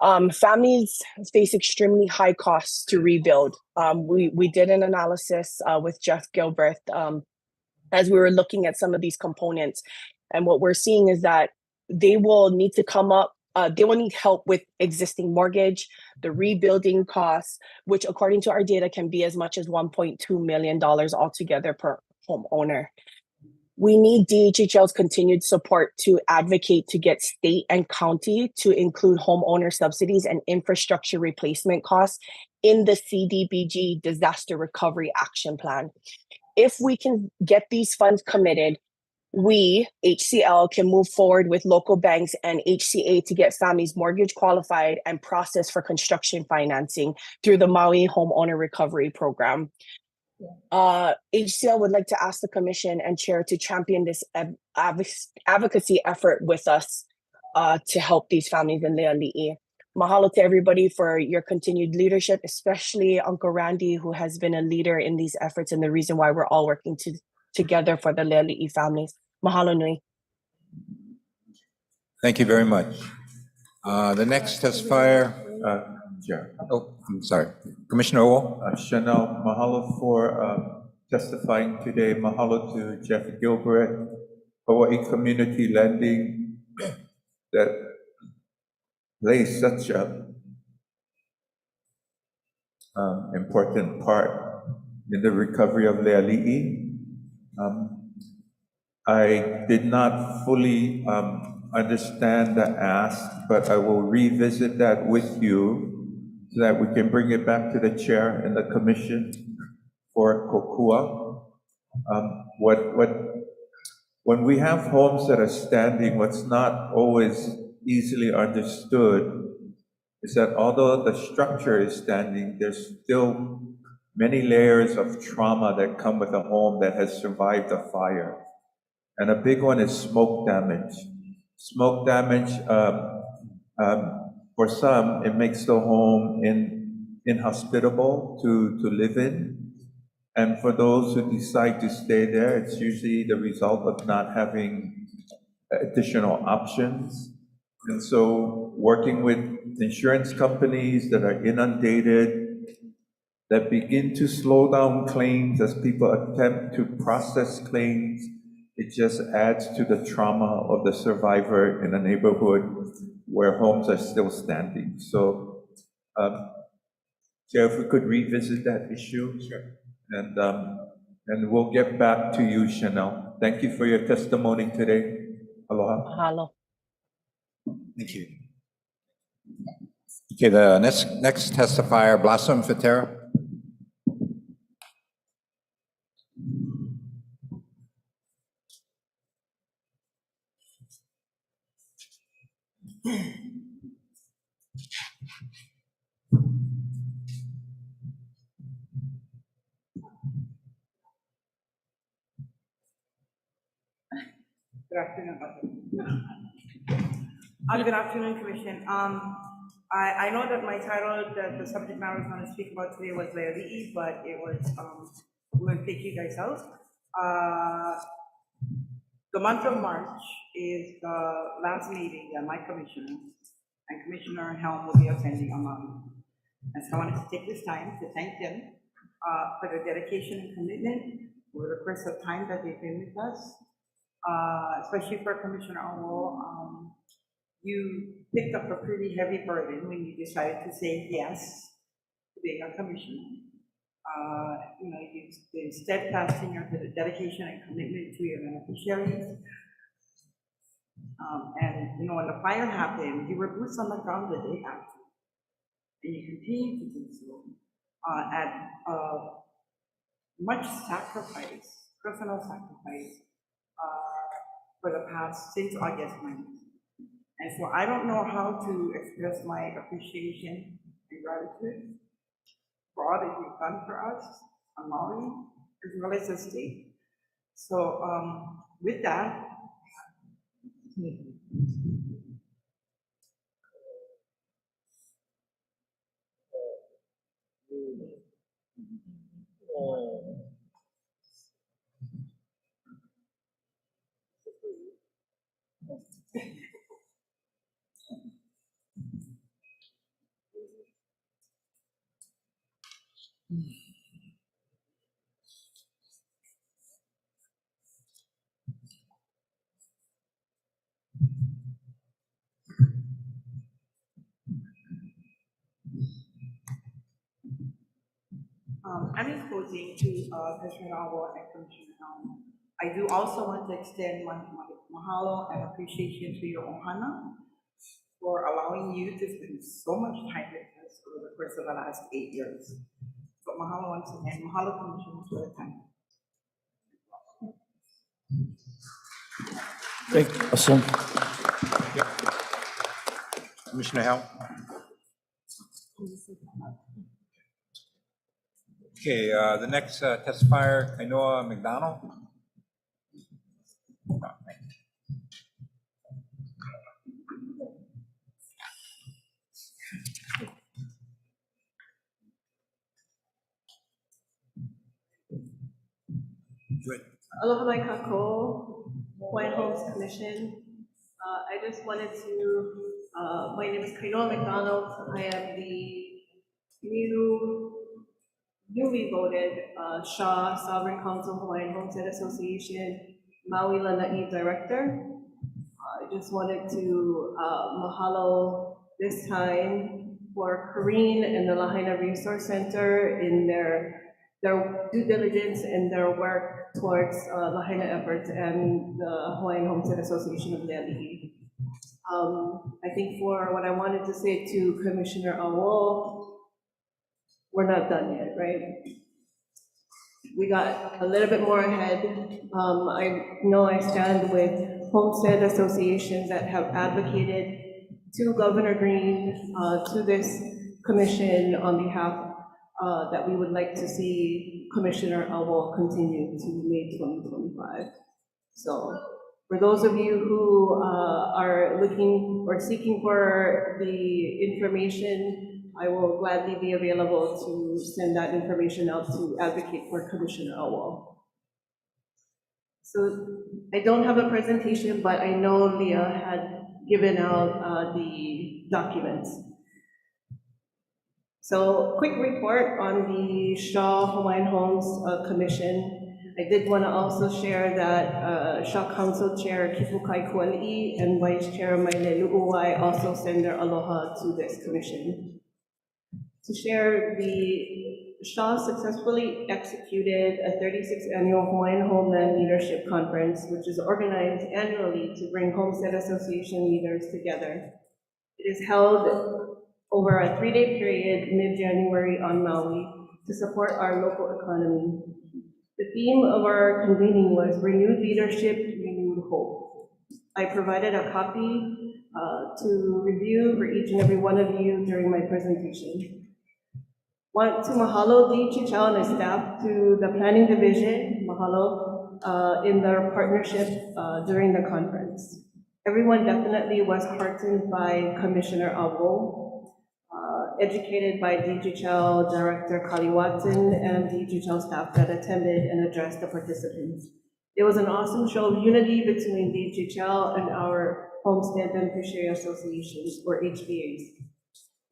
Families face extremely high costs to rebuild. We did an analysis with Jeff Gilbreth as we were looking at some of these components. And what we're seeing is that they will need to come up, they will need help with existing mortgage, the rebuilding costs, which according to our data can be as much as $1.2 million altogether per homeowner. We need DHHL's continued support to advocate to get state and county to include homeowner subsidies and infrastructure replacement costs in the CDBG Disaster Recovery Action Plan. If we can get these funds committed, we, HCL, can move forward with local banks and HCA to get families mortgage qualified and processed for construction financing through the Maui Homeowner Recovery Program. HCL would like to ask the Commission and Chair to champion this advocacy effort with us to help these families in Leali'i. Mahalo to everybody for your continued leadership, especially Uncle Randy, who has been a leader in these efforts and the reason why we're all working together for the Leali'i families. Mahalo nui. Thank you very much. The next testifier, I'm sorry, Commissioner Owell. Chanel, mahalo for testifying today. Mahalo to Jeff Gilbert, Hawaii Community Lending, that plays such a important part in the recovery of Leali'i. I did not fully understand the ask, but I will revisit that with you so that we can bring it back to the chair and the commission for kokua. When we have homes that are standing, what's not always easily understood is that although the structure is standing, there's still many layers of trauma that come with a home that has survived a fire. And a big one is smoke damage. Smoke damage, for some, it makes the home inhospitable to live in. And for those who decide to stay there, it's usually the result of not having additional options. And so working with insurance companies that are inundated, that begin to slow down claims as people attempt to process claims, it just adds to the trauma of the survivor in a neighborhood where homes are still standing. So, Chair, if we could revisit that issue. Sure. And we'll get back to you, Chanel. Thank you for your testimony today. Aloha. Mahalo. Thank you. Okay, the next testifier, Blossom Fatera. Good afternoon. Good afternoon, Commission. I know that my title, that the subject matter I was going to speak about today was Leali'i, but it was, we're going to take you guys out. The month of March is the last meeting that my commissioner and Commissioner Helm will be attending on Maui. And so I wanted to take this time to thank them for their dedication and commitment over the course of time that they've been with us. Especially for Commissioner Owell, you picked up a pretty heavy burden when you decided to say yes to being a commissioner. You know, you've been steadfast in your dedication and commitment to your beneficiaries. And you know, when the fire happened, you were boots on the ground the day after, and you continue to do so at much sacrifice, personal sacrifice. For the past, since August 9th. And so I don't know how to express my appreciation and gratitude for all that you've done for us on Maui, as well as the state. So with that, I'm exposing to Commissioner Award and Commissioner Helm. I do also want to extend my mahalo and appreciation to your ohana for allowing you to spend so much time with us over the course of the last 8 years. But mahalo once again, mahalo Commissioner for the time. Thank you, Hassan. Commissioner Howell? Okay, the next testifier, Kainoa McDonald. Good. Aloha mai kako, Hawaiian Homes Commission. I just wanted to, my name is Kainoa McDonald. I am the newly voted Shaw Sovereign Council Hawaiian Homestead Association Maui Lanai Director. I just wanted to mahalo this time for Kareen and the Lahaina Resource Center in their due diligence and their work towards Lahaina efforts and the Hawaiian Homestead Association of Leali'i. I think for what I wanted to say to Commissioner Awo, we're not done yet, right? We got a little bit more ahead. I know I stand with homestead associations that have advocated to Governor Green, to this commission on behalf that we would like to see Commissioner Awo continue to May 2025. So for those of you who are looking or seeking for the information, I will gladly be available to send that information out to advocate for Commissioner Awo. So I don't have a presentation, but I know Leah had given out the documents. So quick report on the Shaw Hawaiian Homes Commission. I did want to also share that Shaw Council Chair Kipukai Kuali'i and Vice Chair Maile Lu'uwai also send their aloha to this commission. To share, the Shaw successfully executed a 36th annual Hawaiian Homeland Leadership Conference, which is organized annually to bring Homestead Association leaders together. It is held over a 3-day period mid-January on Maui to support our local economy. The theme of our convening was Renewed Leadership, Renewed Hope. I provided a copy to review for each and every one of you during my presentation. Want to mahalo Di Chichao and his staff to the Planning Division, mahalo, in their partnership during the conference. Everyone definitely was heartened by Commissioner Awo, educated by DGHL Director Kali Watson and DGHL staff that attended and addressed the participants. It was an awesome show of unity between DGHL and our Homestead Beneficiary Associations, or HBAs.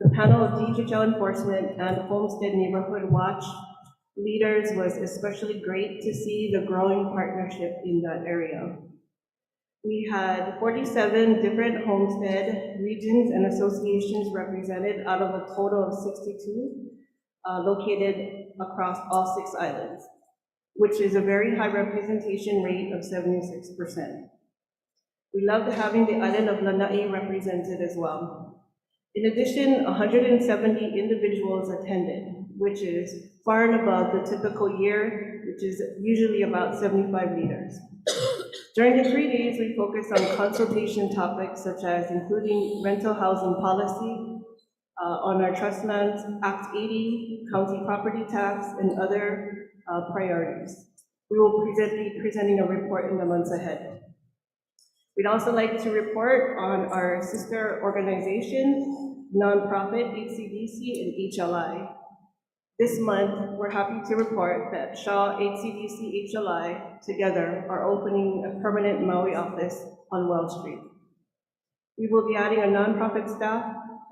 The panel of DGHL enforcement and Homestead Neighborhood Watch leaders was especially great to see the growing partnership in that area. We had 47 different homestead regions and associations represented out of a total of 62 located across all 6 islands, which is a very high representation rate of 76%. We loved having the island of Lanai represented as well. In addition, 170 individuals attended, which is far and above the typical year, which is usually about 75 leaders. During the 3 days, we focused on consultation topics such as including rental housing policy, on our trust lands, Act 80, county property tax, and other priorities. We will be presenting a report in the months ahead. We'd also like to report on our sister organizations, nonprofit, HCDC, and HLI. This month, we're happy to report that Shaw, HCDC, HLI together are opening a permanent Maui office on Wells Street. We will be adding a nonprofit staff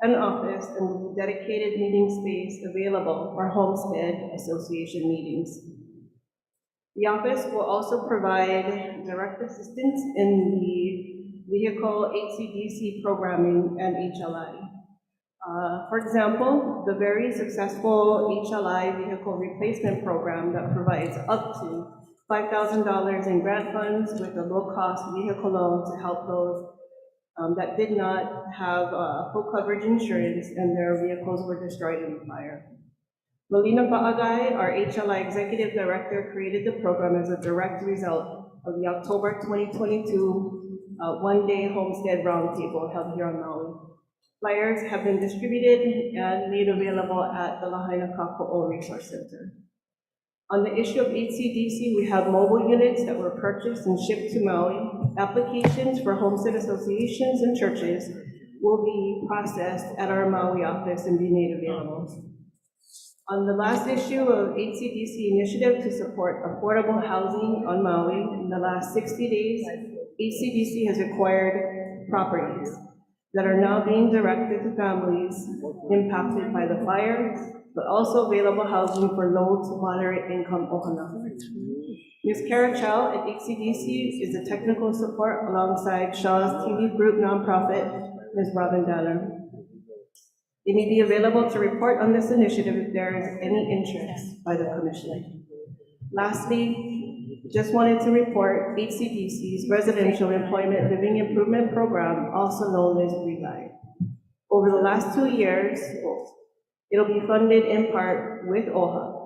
and office and dedicated meeting space available for Homestead Association meetings. The office will also provide direct assistance in the vehicle HCDC programming and HLI. For example, the very successful HLI vehicle replacement program that provides up to $5,000 in grant funds with a low-cost vehicle loan to help those that did not have full coverage insurance and their vehicles were destroyed in the fire. Melina Baagay, our HLI executive director, created the program as a direct result of the October 2022 one-day Homestead roundtable held here on Maui. Flyers have been distributed and made available at the Lahaina Kako'o Resource Center. On the issue of HCDC, we have mobile units that were purchased and shipped to Maui. Applications for homestead associations and churches will be processed at our Maui office and be made available. On the last issue of HCDC initiative to support affordable housing on Maui, in the last 60 days, HCDC has acquired properties that are now being directed to families impacted by the fire, but also available housing for low to moderate income ohana. Ms. Kara Chow at HCDC is the technical support alongside Shaw's TV Group nonprofit, Ms. Robin Danner. They may be available to report on this initiative if there is any interest by the Commission. Lastly, just wanted to report HCDC's Residential Employment Living Improvement Program, also known as RELI. Over the last 2 years, it'll be funded in part with OHA.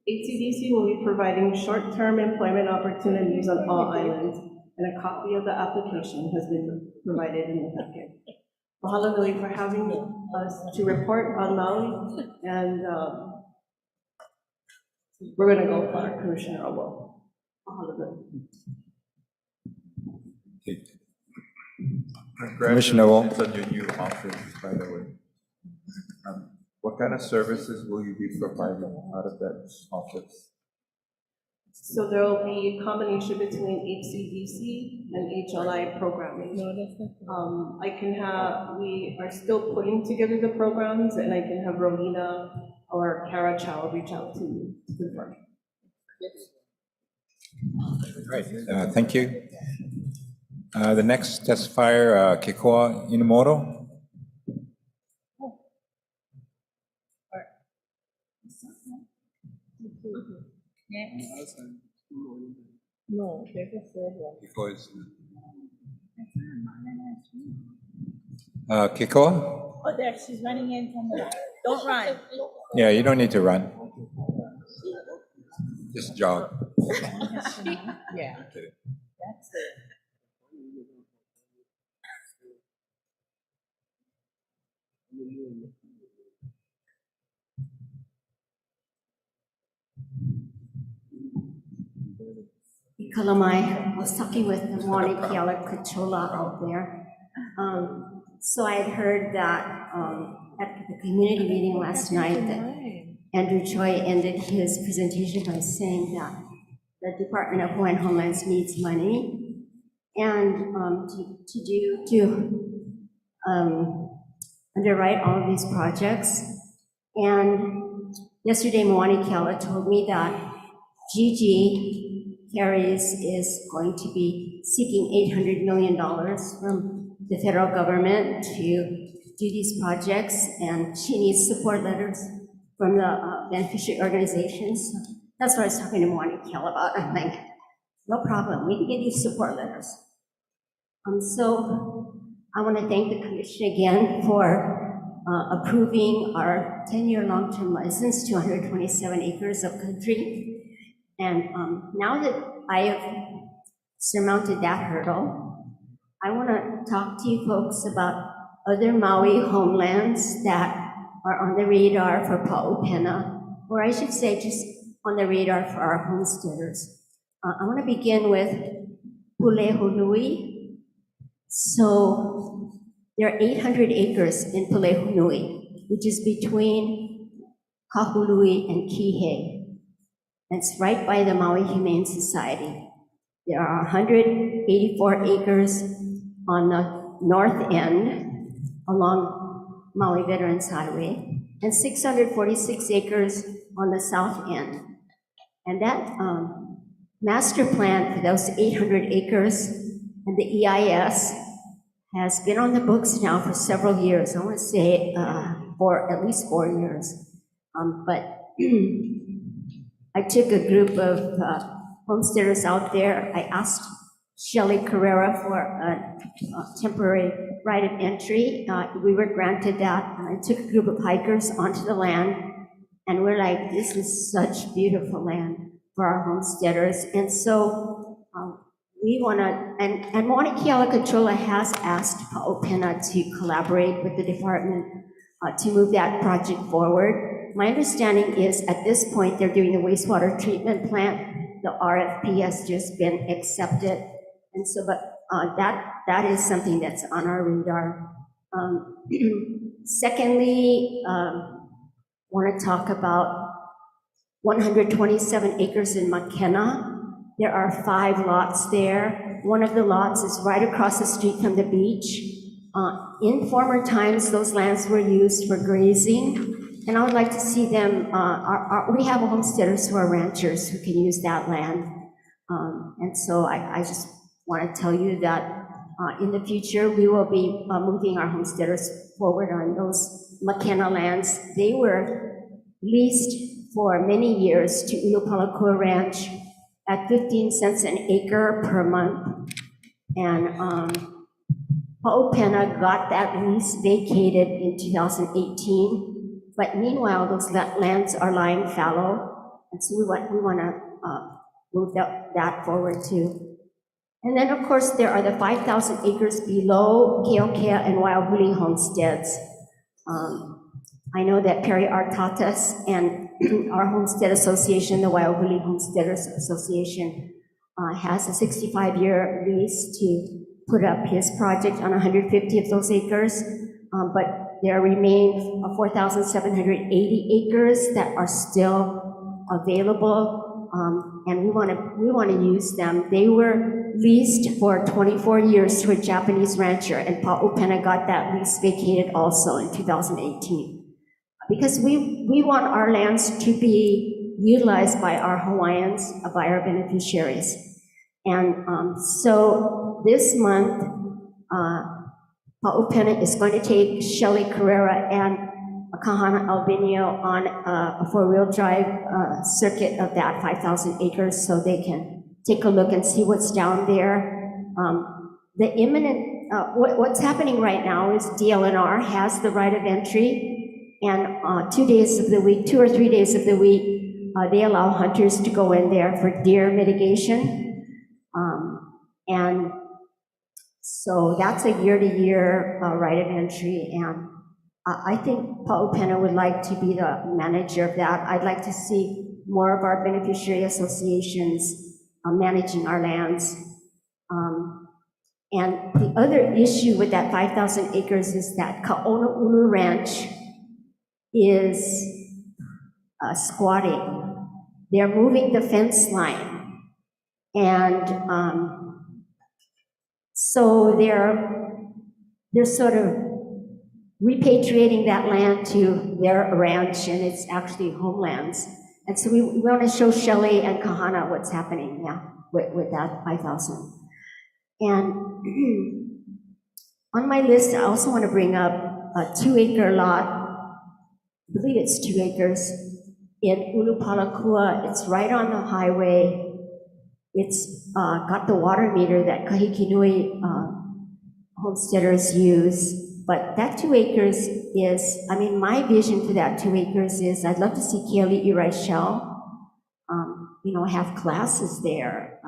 HCDC will be providing short-term employment opportunities on all islands, and a copy of the application has been provided in the packet. Mahalo nui for having us to report on Maui, and we're going to go for Commissioner Obo. Mahalo nui. Commissioner Obo. On your new office, by the way. What kind of services will you be providing out of that office? So there will be a combination between HCDC and HLI programming. We are still putting together the programs, and I can have Romina or Kara Chow reach out to you to confirm. Right, thank you. The next testifier, Kekoa Inamoto. Next. No, there's a third one. Because Kekoa? Oh, there, she's running in from the, don't run. Yeah, you don't need to run. Just jog. Yeah. That's it. Kalamai, I was talking with the Wani Kiala Kachola out there. So I had heard that at the community meeting last night that Andrew Choi ended his presentation by saying that the Department of Hawaiian Homelands needs money and to underwrite all of these projects. And yesterday, Moani Kiala told me that Gigi Harris is going to be seeking $800 million from the federal government to do these projects, and she needs support letters from the beneficiary organizations. That's what I was talking to Moani Kiala about. I'm like, no problem, we can get you support letters. So I want to thank the Commission again for approving our 10-year long-term license, 227 acres of country. And now that I have surmounted that hurdle, I want to talk to you folks about other Maui homelands that are on the radar for Pa'upena, or I should say just on the radar for our homesteaders. I want to begin with Pulehunui. So there are 800 acres in Pulehunui, which is between Kahului and Kihei. It's right by the Maui Humane Society. There are 184 acres on the north end along Maui Veterans Highway and 646 acres on the south end. And that master plan for those 800 acres and the EIS has been on the books now for several years. I want to say for at least 4 years. But I took a group of homesteaders out there. I asked Shelley Carrera for a temporary right of entry. We were granted that, and I took a group of hikers onto the land, and we're like, this is such beautiful land for our homesteaders. And so we want to, and Mauna Keala Controller has asked Pa'opena to collaborate with the department to move that project forward. My understanding is at this point, they're doing the wastewater treatment plant. The RFP has just been accepted. And so, but that is something that's on our radar. Secondly, want to talk about 127 acres in McKenna. There are 5 lots there. One of the lots is right across the street from the beach. In former times, those lands were used for grazing, and I would like to see them, we have homesteaders who are ranchers who can use that land. And so I just want to tell you that in the future, we will be moving our homesteaders forward on those McKenna lands. They were leased for many years to Ulupalakua Ranch at 15 cents an acre per month. And Pa'opena got that lease vacated in 2018. But meanwhile, those lands are lying fallow. And so we want to move that forward too. And then, of course, there are the 5,000 acres below Keokea and Waiahuli homesteads. I know that Perry Artatas and our Homestead Association, the Waiahuli Homesteaders Association, has a 65-year lease to put up his project on 150 of those acres. But there remain 4,780 acres that are still available. And we want to use them. They were leased for 24 years to a Japanese rancher, and Pa'opena got that lease vacated also in 2018. Because we want our lands to be utilized by our Hawaiians, by our beneficiaries. And so this month, Pa'opena is going to take Shelley Carrera and Kahana Albinio on a 4-wheel drive circuit of that 5,000 acres so they can take a look and see what's down there. The imminent, what's happening right now is DLNR has the right of entry, and 2 days of the week, 2 or 3 days of the week, they allow hunters to go in there for deer mitigation. And so that's a year-to-year right of entry, and I think Pa'opena would like to be the manager of that. I'd like to see more of our beneficiary associations managing our lands. And the other issue with that 5,000 acres is that Ka'onaulu Ranch is squatting. They're moving the fence line. And so they're sort of repatriating that land to their ranch, and it's actually homelands. And so we want to show Shelley and Kahana what's happening, with that 5,000. And on my list, I also want to bring up a 2-acre lot. I believe it's 2 acres in Ulupalakua. It's right on the highway. It's got the water meter that Kahikinui homesteaders use. But that 2 acres is, I mean, my vision for that 2 acres is I'd love to see Keali'i Raichel, have classes there.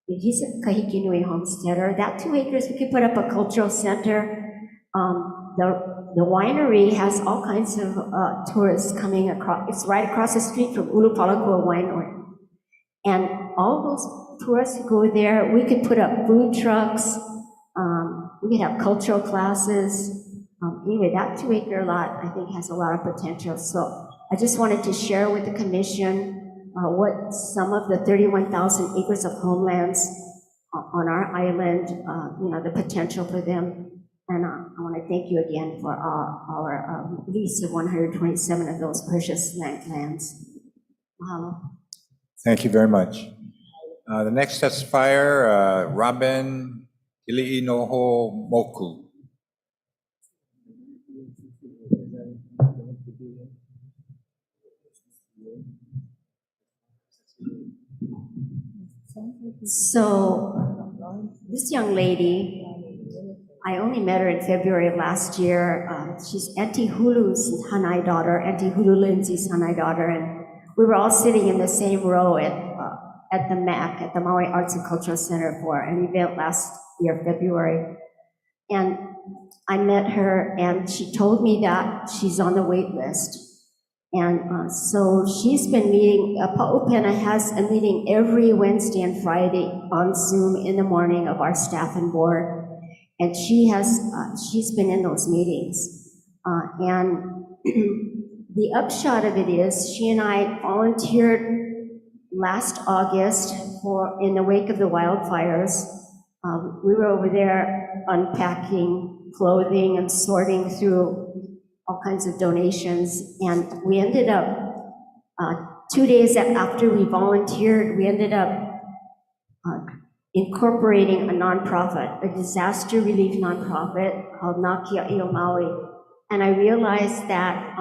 He's a Kahikinui homesteader. That 2 acres, we could put up a cultural center. The winery has all kinds of tourists coming across. It's right across the street from Ulupalakua Winery. And all those tourists who go there, we could put up food trucks. We could have cultural classes. Anyway, that 2-acre lot, I think, has a lot of potential. So I just wanted to share with the commission what some of the 31,000 acres of homelands on our island, the potential for them. And I want to thank you again for our lease of 127 of those precious lands. Mahalo. Thank you very much. The next testifier, Robin Iliinoho Moku. So this young lady, I only met her in February of last year. She's Auntie Hulu's Hanai daughter, Auntie Hulu Lindsay's Hanai daughter, and we were all sitting in the same row at the MAC, at the Maui Arts and Cultural Center for an event last year, February. And I met her and she told me that she's on the wait list. And so she's been meeting, Pa'upena has a meeting every Wednesday and Friday on Zoom in the morning of our staff and board. And she's been in those meetings. And the upshot of it is she and I volunteered last August in the wake of the wildfires. We were over there unpacking clothing and sorting through all kinds of donations, and we ended up, 2 days after we volunteered, we ended up incorporating a nonprofit, a disaster relief nonprofit called Nakia Io Maui. And I realized that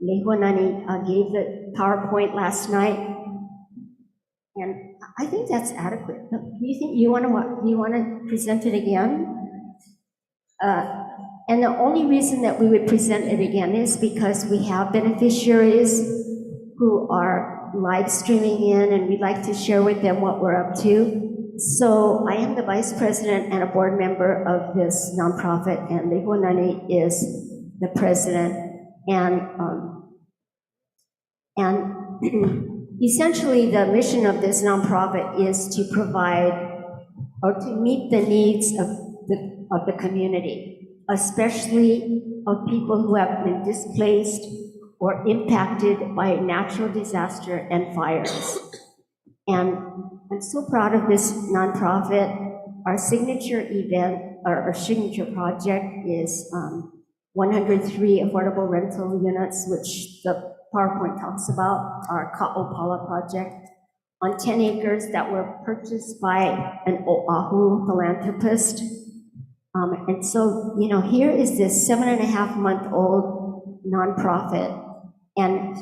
Lehuanani gave the PowerPoint last night, and I think that's adequate. Do you think you want to present it again? And the only reason that we would present it again is because we have beneficiaries who are live streaming in, and we'd like to share with them what we're up to. So I am the vice president and a board member of this nonprofit, and Lehuanani is the president. And essentially the mission of this nonprofit is to provide or to meet the needs of the community, especially of people who have been displaced or impacted by natural disaster and fires. And I'm so proud of this nonprofit. Our signature event, or our signature project is 103 affordable rental units, which the PowerPoint talks about, our Ka'opala project, on 10 acres that were purchased by an Oahu philanthropist. And so, here is this 7.5-month-old nonprofit, and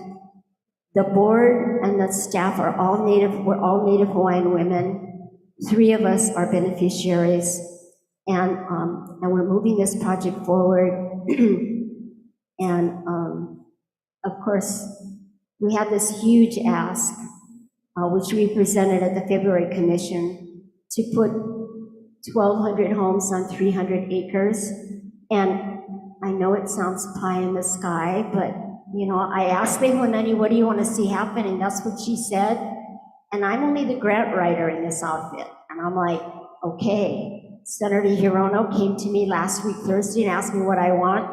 the board and the staff are all we're all Native Hawaiian women. 3 of us are beneficiaries, and we're moving this project forward. And of course, we have this huge ask, which we presented at the February Commission, to put 1,200 homes on 300 acres. And I know it sounds pie in the sky, but I asked Lehuanani, what do you want to see happen? And that's what she said. And I'm only the grant writer in this outfit. And I'm like, okay. Senator Hirono came to me last week, Thursday, and asked me what I want.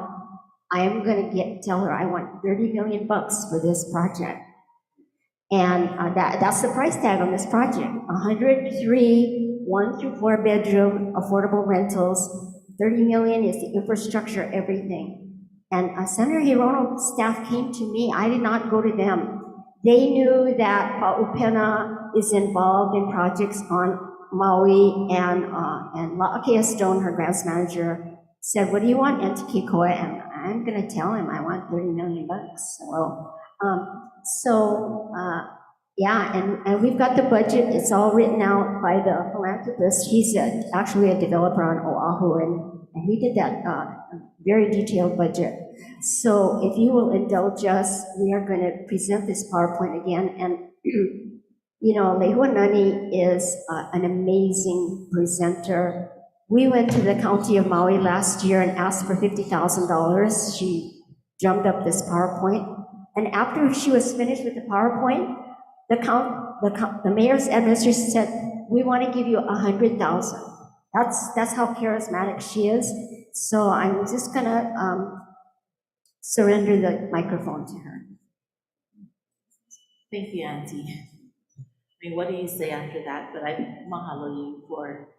I am going to tell her I want $30 million for this project. And that's the price tag on this project. 103 1 through 4 bedroom affordable rentals. 30 million is the infrastructure, everything. And Senator Hirono's staff came to me. I did not go to them. They knew that Pa'upena is involved in projects on Maui, and La'akea Stone, her grants manager, said, what do you want, Antikikoa? And I'm gonna tell him I want $30 million. Yeah, and we've got the budget. It's all written out by the philanthropist. He's actually a developer on Oahu, and he did that very detailed budget. So if you will indulge us, we are going to present this PowerPoint again. And Lehuanani is an amazing presenter. We went to the county of Maui last year and asked for $50,000. She drummed up this PowerPoint. And after she was finished with the PowerPoint, the mayor's administrator said, we want to give you $100,000. That's how charismatic she is. So I'm just gonna surrender the microphone to her. Thank you, Auntie. I mean, what do you say after that? But I mahalo you for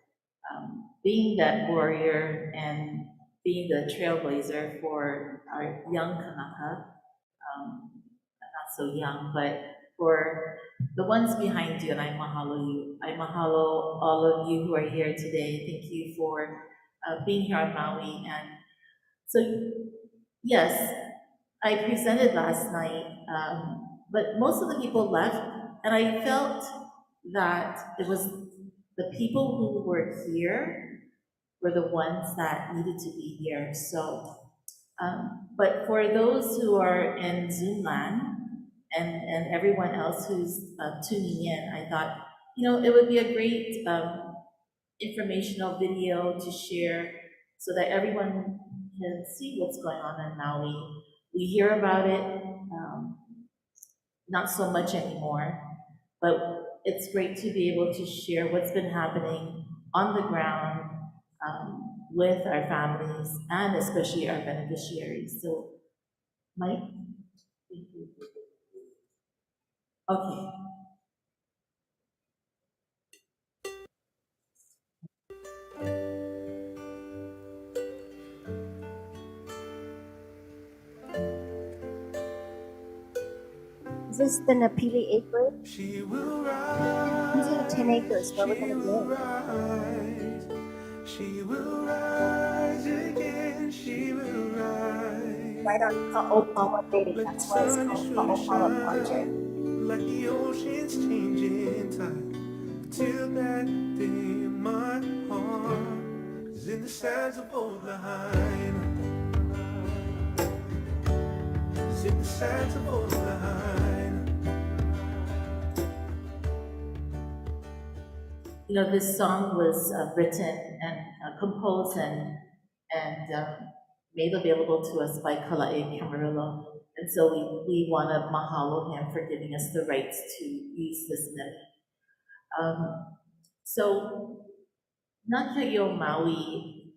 being that warrior and being the trailblazer for our young kanaka, not so young, but for the ones behind you, and I mahalo you. I mahalo all of you who are here today. Thank you for being here on Maui. And so, yes, I presented last night, but most of the people left, and I felt that it was the people who were here were the ones that needed to be here. So, but for those who are in Zoom land and everyone else who's tuning in, I thought, it would be a great informational video to share so that everyone can see what's going on in Maui. We hear about it, not so much anymore, but it's great to be able to share what's been happening on the ground with our families and especially our beneficiaries. So, Mike? Okay. Is this the Napili acreage? These are the 10 acres where we're gonna build. She will rise again, she will rise. Right on Ka'opala Bay, that's why it's called Ka'opala Project. Like the ocean's changing tide, till that day my heart is in the sands of old Lahaina. It's in the sands of old Lahaina. This song was written and composed and made available to us by Kala'e Camarillo. And so we want to mahalo him for giving us the rights to use this myth. So Naka'io Maui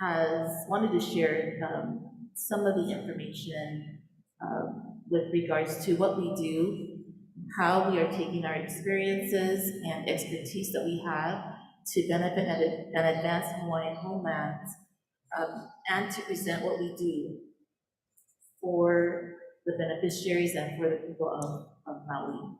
has wanted to share some of the information with regards to what we do, how we are taking our experiences and expertise that we have to benefit and advance Hawaiian homelands, and to present what we do for the beneficiaries and for the people of Maui.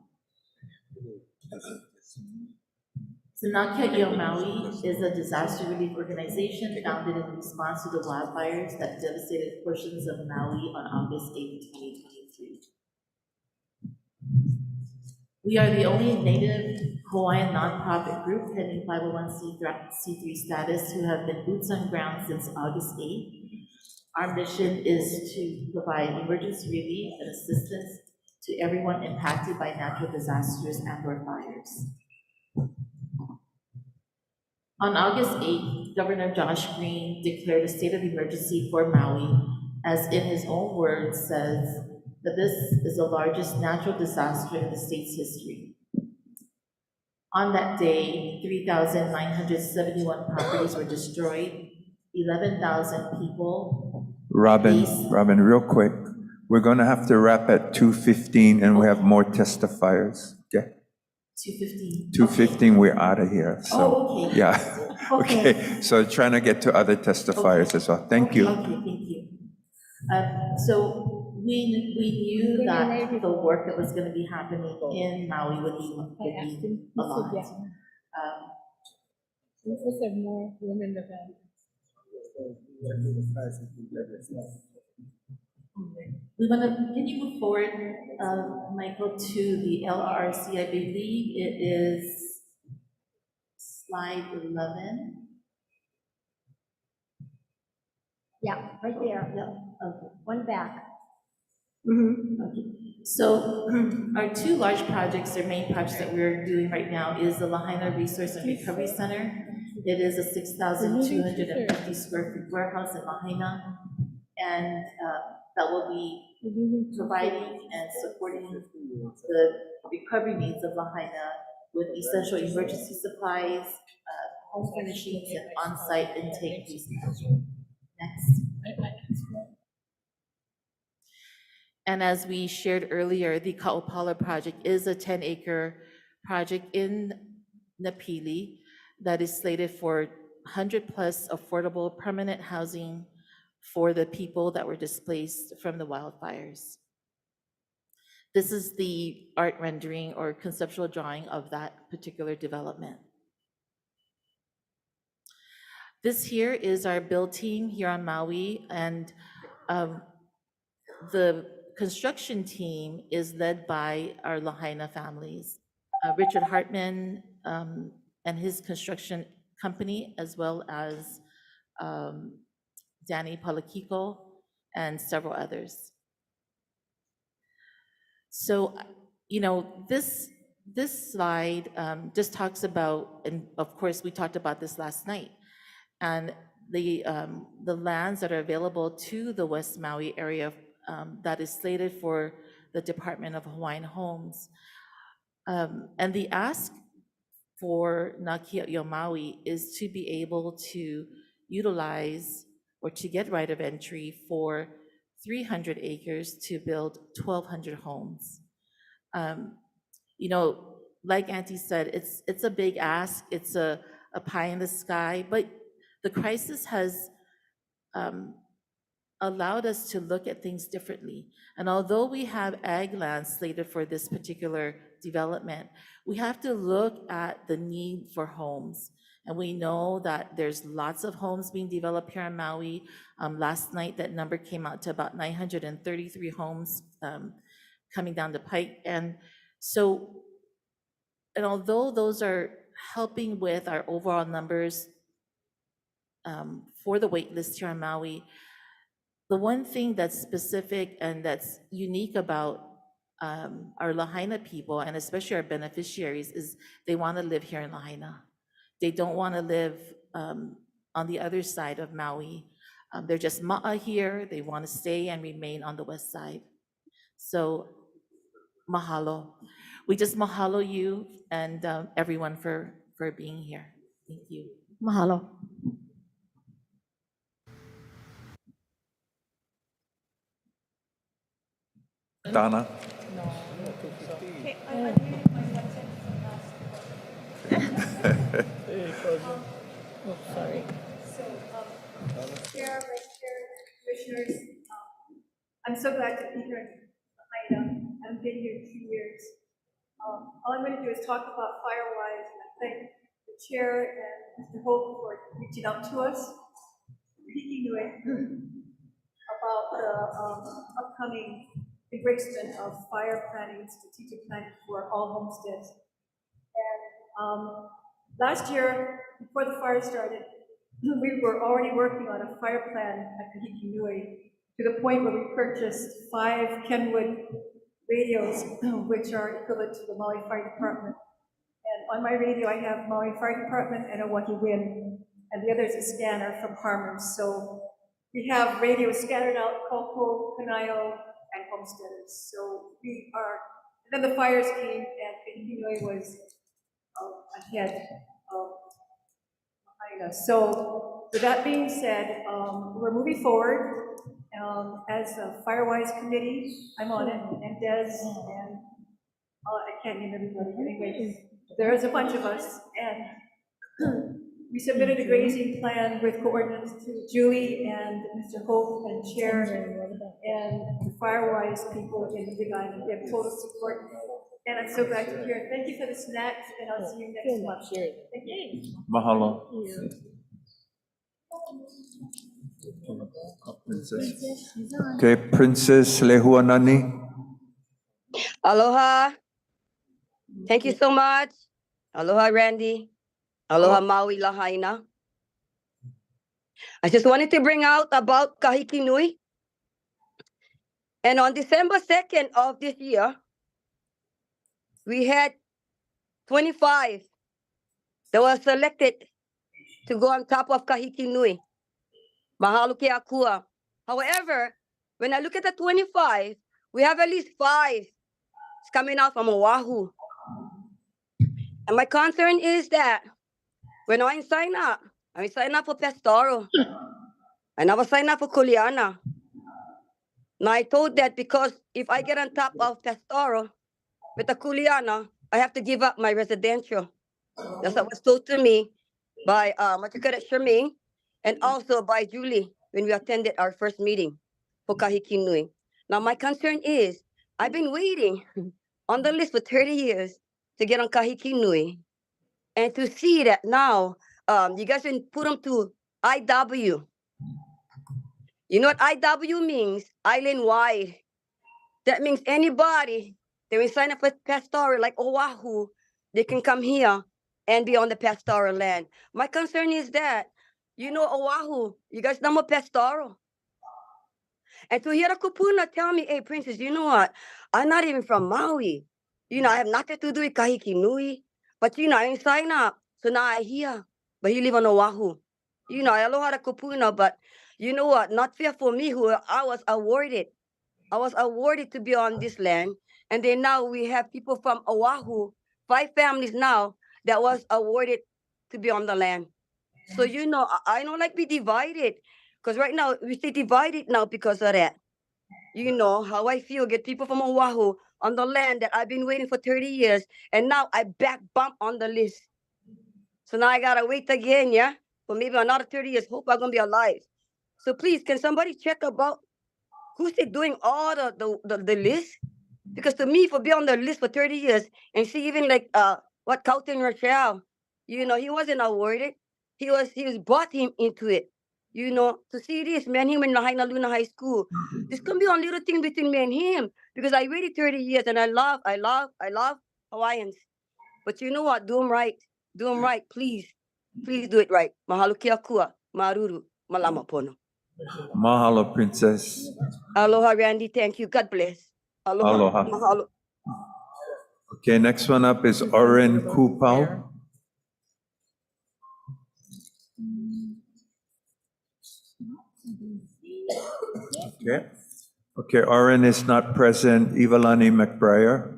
So Naka'io Maui is a disaster relief organization founded in response to the wildfires that devastated portions of Maui on August 8, 2023. We are the only native Hawaiian nonprofit group pending 501c3 status who have been boots on ground since August 8th. Our mission is to provide emergency relief and assistance to everyone impacted by natural disasters and/or fires. On August 8th, Governor Josh Green declared a state of emergency for Maui, as in his own words says that this is the largest natural disaster in the state's history. On that day, 3,971 properties were destroyed, 11,000 people. Robin, real quick, we're gonna have to wrap at 2:15 and we have more testifiers, okay? 2:15. 2:15, we're out of here, so. Oh, okay. Yeah, Okay. okay, so trying to get to other testifiers as well. Thank you. Okay, thank you. So we knew that the work that was gonna be happening in Maui would be a lot. Let's have more room in the van. Can you move forward, Michael, to the LRC? I believe it is slide 11. Yeah, right there, no, okay, one back. Okay. So our two large projects, our main projects that we're doing right now is the Lahaina Resource and Recovery Center. It is a 6,250 square feet warehouse in Lahaina, and that will be providing and supporting the recovery needs of Lahaina with essential emergency supplies, home furnishings, and on-site intake research. Next. And as we shared earlier, the Ka'opala project is a 10-acre project in Napili that is slated for 100+ affordable permanent housing for the people that were displaced from the wildfires. This is the art rendering or conceptual drawing of that particular development. This here is our build team here on Maui, and the construction team is led by our Lahaina families. Richard Hartman and his construction company, as well as Danny Palakiko and several others. So, you know, this slide just talks about, and of course we talked about this last night, and the lands that are available to the West Maui area that is slated for the Department of Hawaiian Homes. And the ask for Nakia'io Maui is to be able to utilize or to get right of entry for 300 acres to build 1,200 homes. You know, like Auntie said, it's a big ask, it's a pie in the sky, but the crisis has allowed us to look at things differently. And although we have ag land slated for this particular development, we have to look at the need for homes. And we know that there's lots of homes being developed here in Maui. Last night, that number came out to about 933 homes coming down the pike. And so, and although those are helping with our overall numbers for the wait list here in Maui, the one thing that's specific and that's unique about our Lahaina people, and especially our beneficiaries, is they want to live here in Lahaina. They don't want to live on the other side of Maui. They're just ma'a here. They want to stay and remain on the west side. So mahalo. We just mahalo you and everyone for being here. Thank you. Mahalo. Donna? Oh, sorry. So, Chair, Vice Chair, Commissioners, I'm so glad to be here in Lahaina. I've been here 2 years. All I'm going to do is talk about Firewise, and I thank the Chair and Mr. Hope for reaching out to us, about the upcoming embracement of fire planning, strategic planning for all homesteads. And last year, before the fire started, we were already working on a fire plan at Kahiki Nui, to the point where we purchased 5 Kenwood radios, which are equivalent to the Maui Fire Department. And on my radio, I have Maui Fire Department and a Wahi Wind, and the other is a scanner from Harmers. So we have radios scattered out, Kaupo, Kanaio, and homesteaders. So we are, and then the fires came, and Kahiki Nui was ahead of Lahaina. So with that being said, we're moving forward. As a Firewise committee, I'm on it, and Des, and I can't name everybody, anyway, there is a bunch of us, and we submitted a grazing plan with coordinates to Julie and Mr. Hope and Chair and the Firewise people in the Big Island. They have total support, and I'm so glad to hear it. Thank you for the snacks, and I'll see you next month. Thank you. Mahalo. Princess. Okay, Princess Lehuanani. Aloha. Thank you so much. Aloha, Randy. Aloha, Maui, Lahaina. I just wanted to bring out about Kahiki Nui. And on December 2nd of this year, we had 25 that were selected to go on top of Kahiki Nui. Mahalo ke akua. However, when I look at the 25, we have at least 5 coming out from Oahu. And my concern is that when I sign up for pastoral. I never signed up for Kuleana. Now I told that because if I get on top of pastoral with the Kuleana, I have to give up my residential. That's what was told to me by Charmaine, and also by Julie when we attended our first meeting for Kahiki Nui. Now my concern is, I've been waiting on the list for 30 years to get on Kahiki Nui. And to see that now, you guys can put them to IW. You know what IW means? Island wide. That means anybody that will sign up for pastoral like Oahu, they can come here and be on the pastoral land. My concern is that, you know, Oahu, you guys know more pastoral. And to hear the kupuna tell me, hey, Princess, you know what? I'm not even from Maui. You know, I have nothing to do with Kahiki Nui. But, you know, I didn't sign up. So now I hear. But he live on Oahu. You know, I aloha the kupuna, but you know what? Not fair for me who I was awarded. I was awarded to be on this land. And then now we have people from Oahu, 5 families now that was awarded to be on the land. So, you know, I don't like be divided. Because right now, we stay divided now because of that. You know how I feel, get people from Oahu on the land that I've been waiting for 30 years. And now I back bump on the list. So now I got to wait again, yeah? For maybe another 30 years. Hope I'm going to be alive. So please, can somebody check about who's doing all the list? Because to me, for being on the list for 30 years and see even like what Carlton Rochelle, you know, he wasn't awarded. He was brought him into it. You know, to see this, man, him in Lahaina Luna High School. This can be a little thing between me and him. Because I waited 30 years and I love Hawaiians. But you know what? Do them right. Do them right, please. Please do it right. Mahalo kia kua, maruru, malama pono. Mahalo, Princess. Aloha, Randy. Thank you. God bless. Aloha. Aloha. Mahalo. Okay, next one up is Oren Kupau. Okay. Okay, Oren is not present. Ivalani McBriar.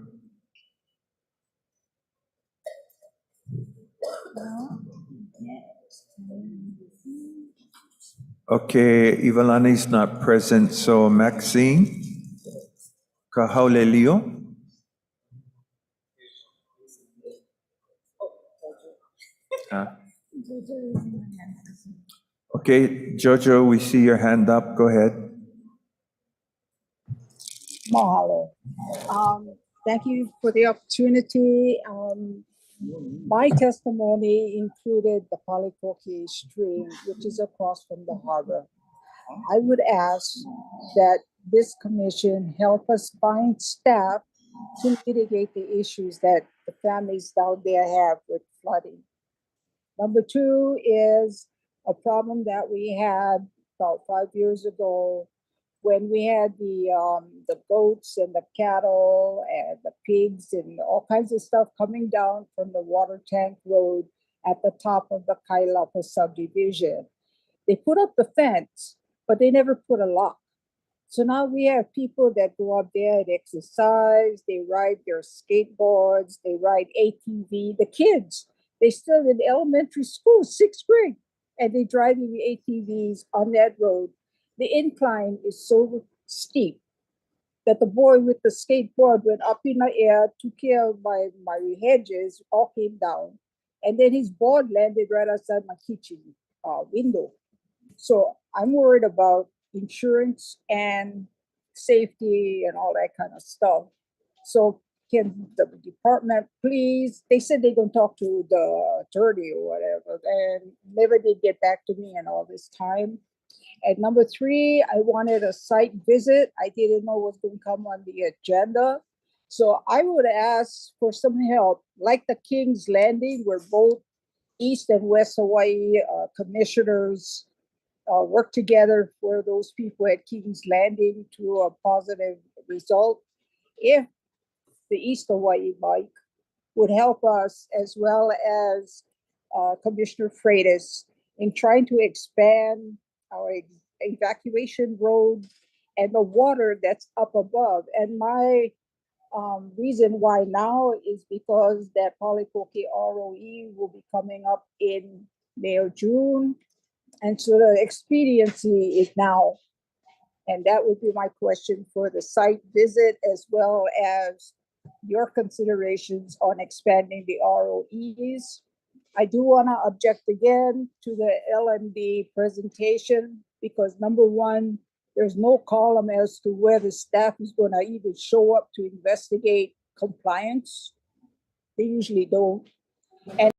Okay, Ivalani is not present, so Maxine Kahaulelio. Okay, Jojo, we see your hand up. Go ahead. Mahalo. Thank you for the opportunity. My testimony included the Palikoki stream, which is across from the harbor. I would ask that this commission help us find staff to mitigate the issues that the families down there have with flooding. Number 2 is a problem that we had about 5 years ago when we had the goats and the cattle and the pigs and all kinds of stuff coming down from the water tank road at the top of the Kailapa subdivision. They put up the fence, but they never put a lock. So now we have people that go up there and exercise, they ride their skateboards, they ride ATV. The kids, they still in elementary school, 6th grade, and they driving the ATVs on that road. The incline is so steep that the boy with the skateboard went up in the air, took care of my hedges, all came down. And then his board landed right outside my kitchen window. So I'm worried about insurance and safety and all that kind of stuff. So can the department please, they said they're gonna talk to the attorney or whatever, and never did get back to me in all this time. And number 3, I wanted a site visit. I didn't know what was going to come on the agenda. So I would ask for some help, like the King's Landing, where both East and West Hawaii commissioners work together for those people at King's Landing to a positive result. If the East Hawaii Mike would help us, as well as Commissioner Freitas, in trying to expand our evacuation road and the water that's up above. And my reason why now is because that Palikoki ROE will be coming up in May or June. And so the expediency is now. And that would be my question for the site visit, as well as your considerations on expanding the ROEs. I do want to object again to the LMD presentation because number 1, There's no column as to where the staff is gonna even show up to investigate compliance. They usually don't. And